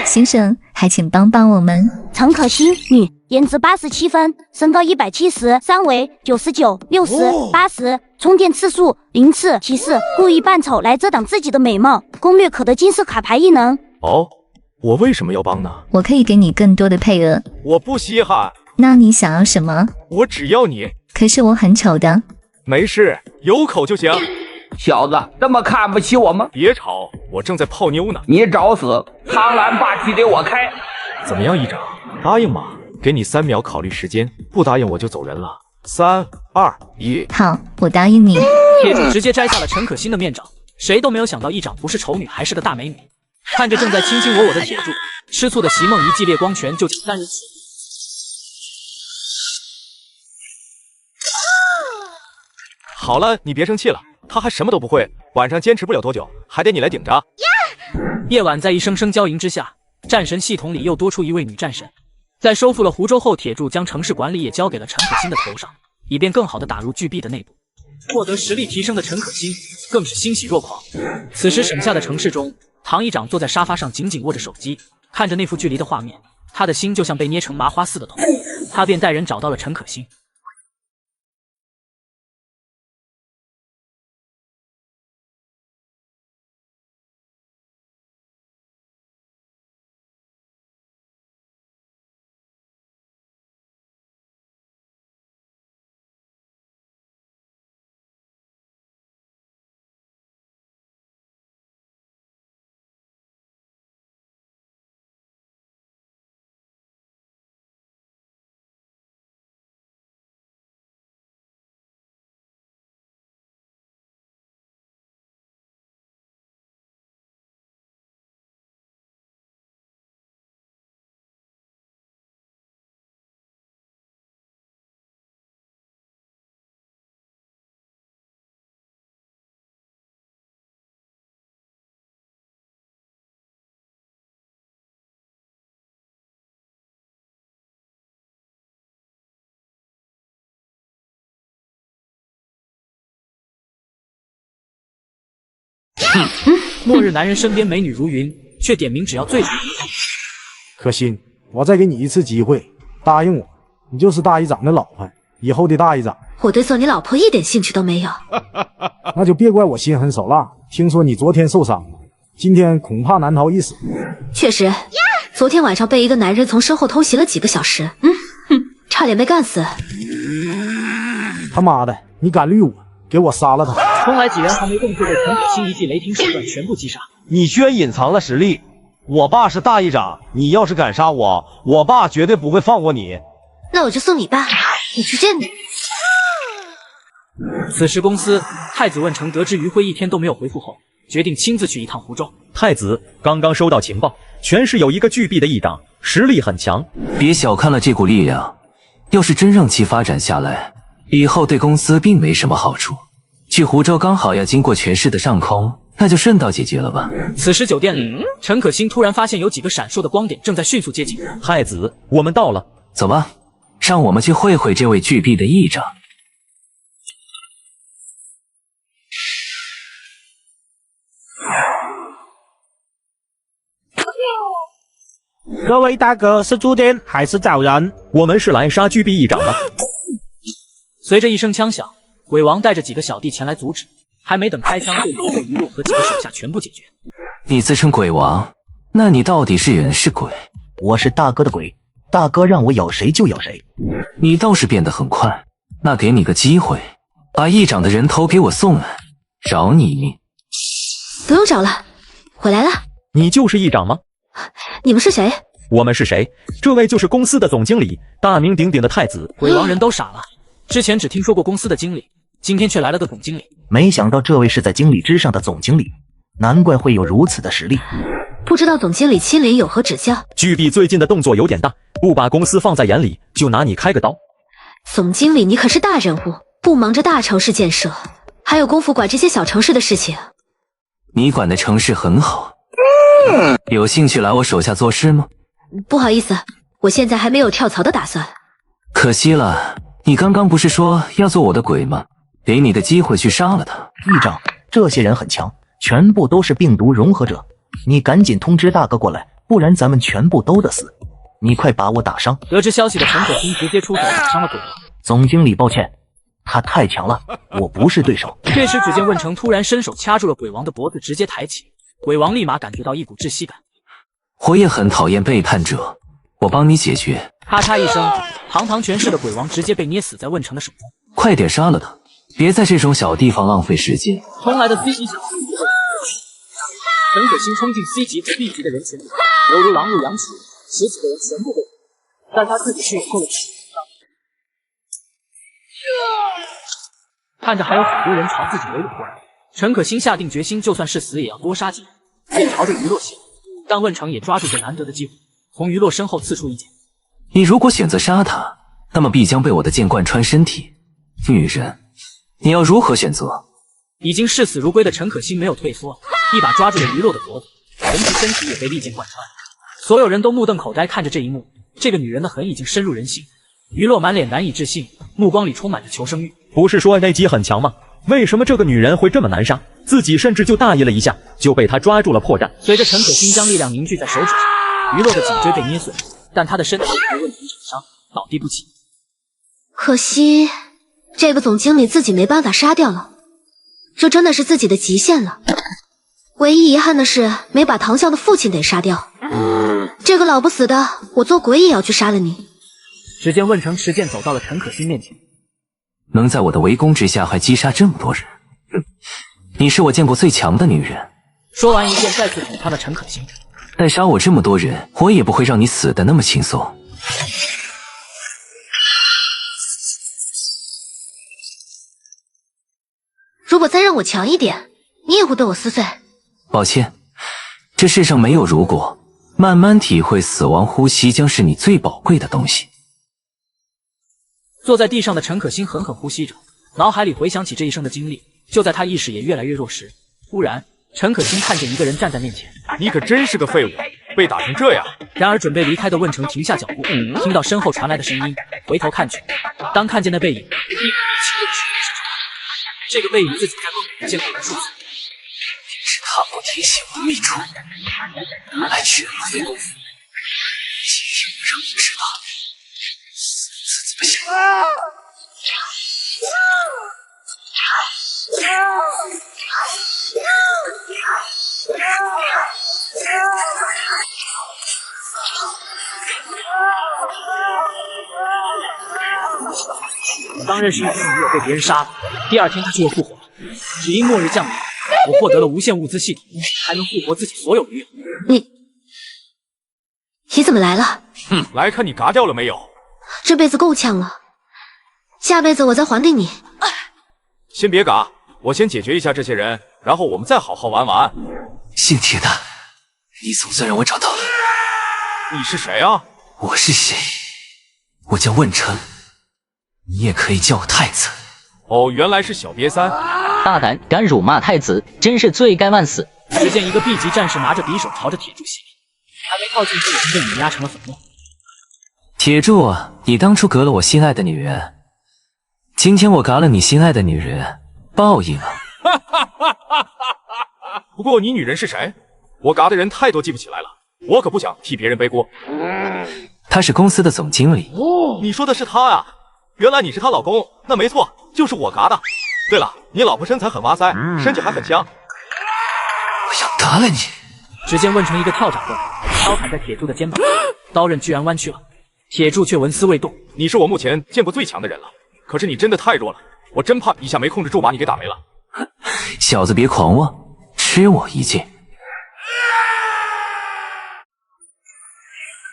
Speaker 12: 先生，还请帮帮我们。
Speaker 31: 陈可欣，女，颜值87分，身高170，三围99、60、80，充电次数0次。提示：故意扮丑来遮挡自己的美貌。攻略可得金色卡牌异能。
Speaker 3: 哦，我为什么要帮呢？
Speaker 12: 我可以给你更多的配额。
Speaker 3: 我不稀罕。
Speaker 12: 那你想要什么？
Speaker 3: 我只要你。
Speaker 12: 可是我很丑的。
Speaker 3: 没事，有口就行。
Speaker 9: 小子，这么看不起我吗？
Speaker 3: 别吵，我正在泡妞呢。
Speaker 9: 你找死！苍蓝霸气给我开！
Speaker 3: 怎么样，议长？答应吗？给你3秒考虑时间，不答应我就走人了。3、2、1。
Speaker 12: 好，我答应你。
Speaker 1: 铁柱直接摘下了陈可辛的面罩，谁都没有想到议长不是丑女，还是个大美女。看着正在卿卿我我的铁柱，吃醋的席梦一记烈光拳就将3人。
Speaker 3: 好了，你别生气了，他还什么都不会，晚上坚持不了多久，还得你来顶着。
Speaker 1: 夜晚在一声声娇吟之下，战神系统里又多出一位女战神。在收复了湖州后，铁柱将城市管理也交给了陈可辛的头上，以便更好地打入巨币的内部。获得实力提升的陈可辛更是欣喜若狂。此时省下的城市中，唐议长坐在沙发上紧紧握着手机，看着那幅距离的画面，他的心就像被捏成麻花似的痛。他便带人找到了陈可辛。末日男人身边美女如云，却点名只要最好。
Speaker 11: 可心，我再给你一次机会，答应我，你就是大议长的老婆，以后的大议长。
Speaker 13: 我对做你老婆一点兴趣都没有。
Speaker 11: 那就别怪我心狠手辣。听说你昨天受伤了，今天恐怕难逃一死。
Speaker 13: 确实，昨天晚上被一个男人从身后偷袭了几个小时，差点被干死。
Speaker 11: 他妈的，你敢绿我，给我杀了他！
Speaker 1: 冲来几人还没动就被陈可辛一记雷霆手段全部击杀。
Speaker 14: 你居然隐藏了实力！我爸是大议长，你要是敢杀我，我爸绝对不会放过你。
Speaker 13: 那我就送你爸，你去见你。
Speaker 1: 此时公司，太子问成得知余晖一天都没有回复后，决定亲自去一趟湖州。
Speaker 25: 太子刚刚收到情报，全市有一个巨币的议长，实力很强。
Speaker 15: 别小看了这股力量，要是真让其发展下来，以后对公司并没什么好处。去湖州刚好要经过全市的上空，那就顺道解决了吧。
Speaker 1: 此时酒店里，陈可辛突然发现有几个闪烁的光点正在迅速接近。
Speaker 25: 太子，我们到了，
Speaker 15: 走吧，让我们去会会这位巨币的议长。
Speaker 16: 各位大哥，是住店还是找人？
Speaker 25: 我们是来杀巨币议长的。
Speaker 1: 随着一声枪响，鬼王带着几个小弟前来阻止，还没等开枪，就已被余洛和几个手下全部解决。
Speaker 15: 你自称鬼王，那你到底是人是鬼？
Speaker 26: 我是大哥的鬼，大哥让我咬谁就咬谁。
Speaker 15: 你倒是变得很快，那给你个机会，把议长的人头给我送来，饶你一命。
Speaker 13: 不用找了，我来了。
Speaker 25: 你就是议长吗？
Speaker 13: 你们是谁？
Speaker 25: 我们是谁？这位就是公司的总经理，大名鼎鼎的太子。
Speaker 1: 鬼王人都傻了，之前只听说过公司的经理，今天却来了个总经理。
Speaker 26: 没想到这位是在经理之上的总经理，难怪会有如此的实力。
Speaker 13: 不知道总经理亲临有何指教？
Speaker 25: 巨币最近的动作有点大，不把公司放在眼里，就拿你开个刀。
Speaker 13: 总经理，你可是大人物，不忙着大城市建设，还有功夫管这些小城市的事情？
Speaker 15: 你管的城市很好，有兴趣来我手下做事吗？
Speaker 13: 不好意思，我现在还没有跳槽的打算。
Speaker 15: 可惜了，你刚刚不是说要做我的鬼吗？给你的机会去杀了他。
Speaker 26: 议长，这些人很强，全部都是病毒融合者，你赶紧通知大哥过来，不然咱们全部都得死。你快把我打伤。
Speaker 1: 得知消息的陈可辛直接出手打伤了鬼王。
Speaker 26: 总经理，抱歉，他太强了，我不是对手。
Speaker 1: 这时，只见问成突然伸手掐住了鬼王的脖子，直接抬起。鬼王立马感觉到一股窒息感。
Speaker 15: 我也很讨厌背叛者，我帮你解决。
Speaker 1: 咔嚓一声，堂堂权势的鬼王直接被捏死在问成的手中。
Speaker 15: 快点杀了他，别在这种小地方浪费时间。
Speaker 1: 冲来的 C 级小队，陈可辛冲进 C 级和 B 级的人群里，犹如狼入羊群，10几个人全部被打，但他自己却有够了。看着还有很多人朝自己围拢过来，陈可辛下定决心，就算是死也要多杀几人，便朝着于洛袭来。但问成也抓住这难得的机会，从于洛身后刺出一剑。
Speaker 15: 你如果选择杀他，那么必将被我的剑贯穿身体。女人，你要如何选择？
Speaker 1: 已经视死如归的陈可辛没有退缩，一把抓住了于洛的脖子，同时身体也被利剑贯穿。所有人都目瞪口呆看着这一幕，这个女人的狠已经深入人心。于洛满脸难以置信，目光里充满着求生欲。
Speaker 25: 不是说那姬很强吗？为什么这个女人会这么难杀？自己甚至就大意了一下，就被她抓住了破绽。
Speaker 1: 随着陈可辛将力量凝聚在手指上，于洛的颈椎被捏碎，但他的身体被问成厂伤，倒地不起。
Speaker 13: 可惜这个总经理自己没办法杀掉了，这真的是自己的极限了。唯一遗憾的是没把唐啸的父亲给杀掉。这个老不死的，我做鬼也要去杀了你。
Speaker 1: 只见问成持剑走到了陈可辛面前，
Speaker 15: 能在我的围攻之下还击杀这么多人，你是我见过最强的女人。
Speaker 1: 说完一剑再次捅穿了陈可辛。
Speaker 15: 带杀我这么多人，我也不会让你死的那么轻松。
Speaker 13: 如果再让我强一点，你也会被我撕碎。
Speaker 15: 抱歉，这世上没有如果，慢慢体会死亡呼吸将是你最宝贵的东西。
Speaker 1: 坐在地上的陈可辛狠狠呼吸着，脑海里回想起这一生的经历。就在他意识也越来越弱时，忽然陈可辛看见一个人站在面前。
Speaker 3: 你可真是个废物，被打成这样。
Speaker 1: 然而准备离开的问成停下脚步，听到身后传来的声音，回头看去，当看见那背影，这个背影自己在梦里见过无数次。
Speaker 15: 是他不提醒我秘术，来全回功夫。今天我让你知道死怎么想。
Speaker 1: 刚认识一天女友被别人杀了，第二天他就又复活了。只因末日降临，我获得了无限物资系统，还能复活自己所有女友。
Speaker 13: 你怎么来了？
Speaker 3: 来看你嘎掉了没有？
Speaker 13: 这辈子够呛了，下辈子我再还给你。
Speaker 3: 先别嘎，我先解决一下这些人，然后我们再好好玩玩。
Speaker 15: 姓铁的，你总算让我找到了。
Speaker 3: 你是谁啊？
Speaker 15: 我是谁？我叫问成，你也可以叫我太子。
Speaker 3: 哦，原来是小瘪三。
Speaker 28: 大胆敢辱骂太子，真是罪该万死。
Speaker 1: 只见一个 B 级战士拿着匕首朝着铁柱袭击，还没靠近就已经被碾压成了粉末。
Speaker 15: 铁柱啊，你当初割了我心爱的女人，今天我嘎了你心爱的女人，报应啊！
Speaker 3: 不过你女人是谁？我嘎的人太多记不起来了，我可不想替别人背锅。
Speaker 15: 他是公司的总经理。
Speaker 3: 你说的是他呀？原来你是她老公，那没错，就是我嘎的。对了，你老婆身材很哇塞，身体还很香。
Speaker 15: 我要嘎了你！
Speaker 1: 只见问成一个跳斩过来，刀砍在铁柱的肩膀上，刀刃居然弯曲了，铁柱却纹丝未动。
Speaker 3: 你是我目前见过最强的人了，可是你真的太弱了，我真怕一下没控制住把你给打没了。
Speaker 15: 小子别狂妄，吃我一剑！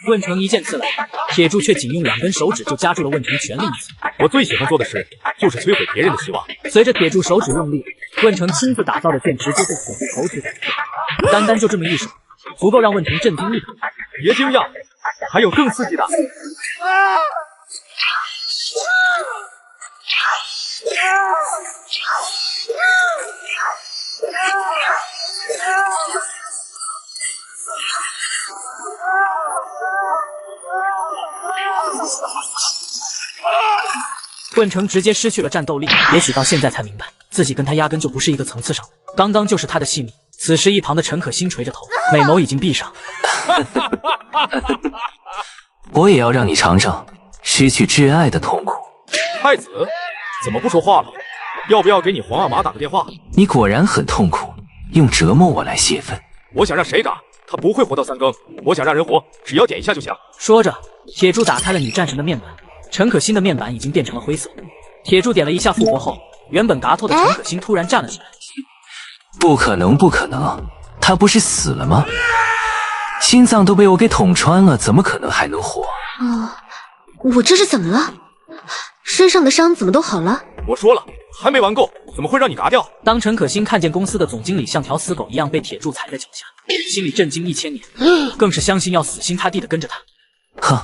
Speaker 1: 问成一剑刺来，铁柱却仅用2根手指就夹住了问成全力一刺。
Speaker 3: 我最喜欢做的事就是摧毁别人的希望。
Speaker 1: 随着铁柱手指用力，问成亲自打造的剑直接被铁柱手指给击中，单单就这么一手，足够让问成震惊一头。
Speaker 3: 别惊讶，还有更刺激的。
Speaker 1: 问成直接失去了战斗力，也许到现在才明白，自己跟他压根就不是一个层次上的。刚刚就是他的性命。此时一旁的陈可辛垂着头，美眸已经闭上。
Speaker 15: 我也要让你尝尝失去挚爱的痛苦。
Speaker 3: 太子，怎么不说话了？要不要给你皇阿玛打个电话？
Speaker 15: 你果然很痛苦，用折磨我来泄愤。
Speaker 3: 我想让谁打，他不会活到3更。我想让人活，只要点一下就行。
Speaker 1: 说着，铁柱打开了女战神的面板，陈可辛的面板已经变成了灰色。铁柱点了一下复活后，原本嘎透的陈可辛突然站了起来。
Speaker 15: 不可能，不可能，他不是死了吗？心脏都被我给捅穿了，怎么可能还能活？
Speaker 13: 我这是怎么了？身上的伤怎么都好了？
Speaker 3: 我说了，还没玩够，怎么会让你嘎掉？
Speaker 1: 当陈可辛看见公司的总经理像条死狗一样被铁柱踩在脚下，心里震惊1000年，更是相信要死心塌地的跟着他。
Speaker 15: 哼，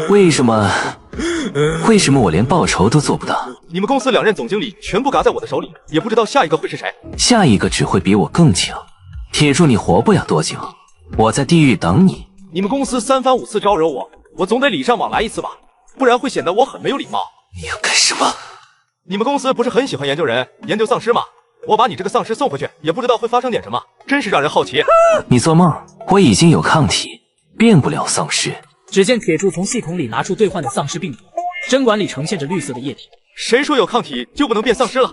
Speaker 15: 为什么我连报仇都做不到？
Speaker 3: 你们公司2任总经理全部嘎在我的手里，也不知道下一个会是谁。
Speaker 15: 下一个只会比我更强。铁柱，你活不了多久，我在地狱等你。
Speaker 3: 你们公司3番5次招惹我，我总得礼尚往来一次吧，不然会显得我很没有礼貌。
Speaker 15: 你要干什么？
Speaker 3: 你们公司不是很喜欢研究人、研究丧尸吗？我把你这个丧尸送回去，也不知道会发生点什么，真是让人好奇。
Speaker 15: 你做梦，我已经有抗体，变不了丧尸。
Speaker 1: 只见铁柱从系统里拿出兑换的丧尸病毒，针管里呈现着绿色的液体。
Speaker 3: 谁说有抗体就不能变丧尸了？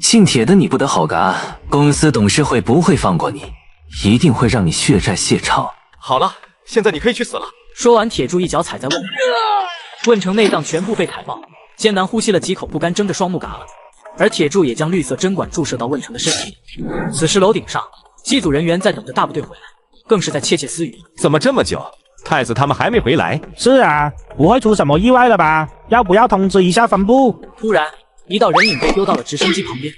Speaker 15: 姓铁的你不得好嘎，公司董事会不会放过你，一定会让你血债血偿。
Speaker 3: 好了，现在你可以去死了。
Speaker 1: 说完，铁柱一脚踩在问成内脏全部被凯爆，艰难呼吸了几口，不甘睁着双目嘎了。而铁柱也将绿色针管注射到问成的身体里。此时楼顶上，机组人员在等着大部队回来，更是在窃窃私语：
Speaker 22: 怎么这么久？太子他们还没回来？
Speaker 16: 是啊，不会出什么意外了吧？要不要通知一下分部？
Speaker 1: 突然，一道人影被丢到了直升机旁边。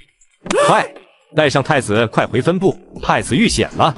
Speaker 22: 快，带上太子，快回分部，太子遇险了！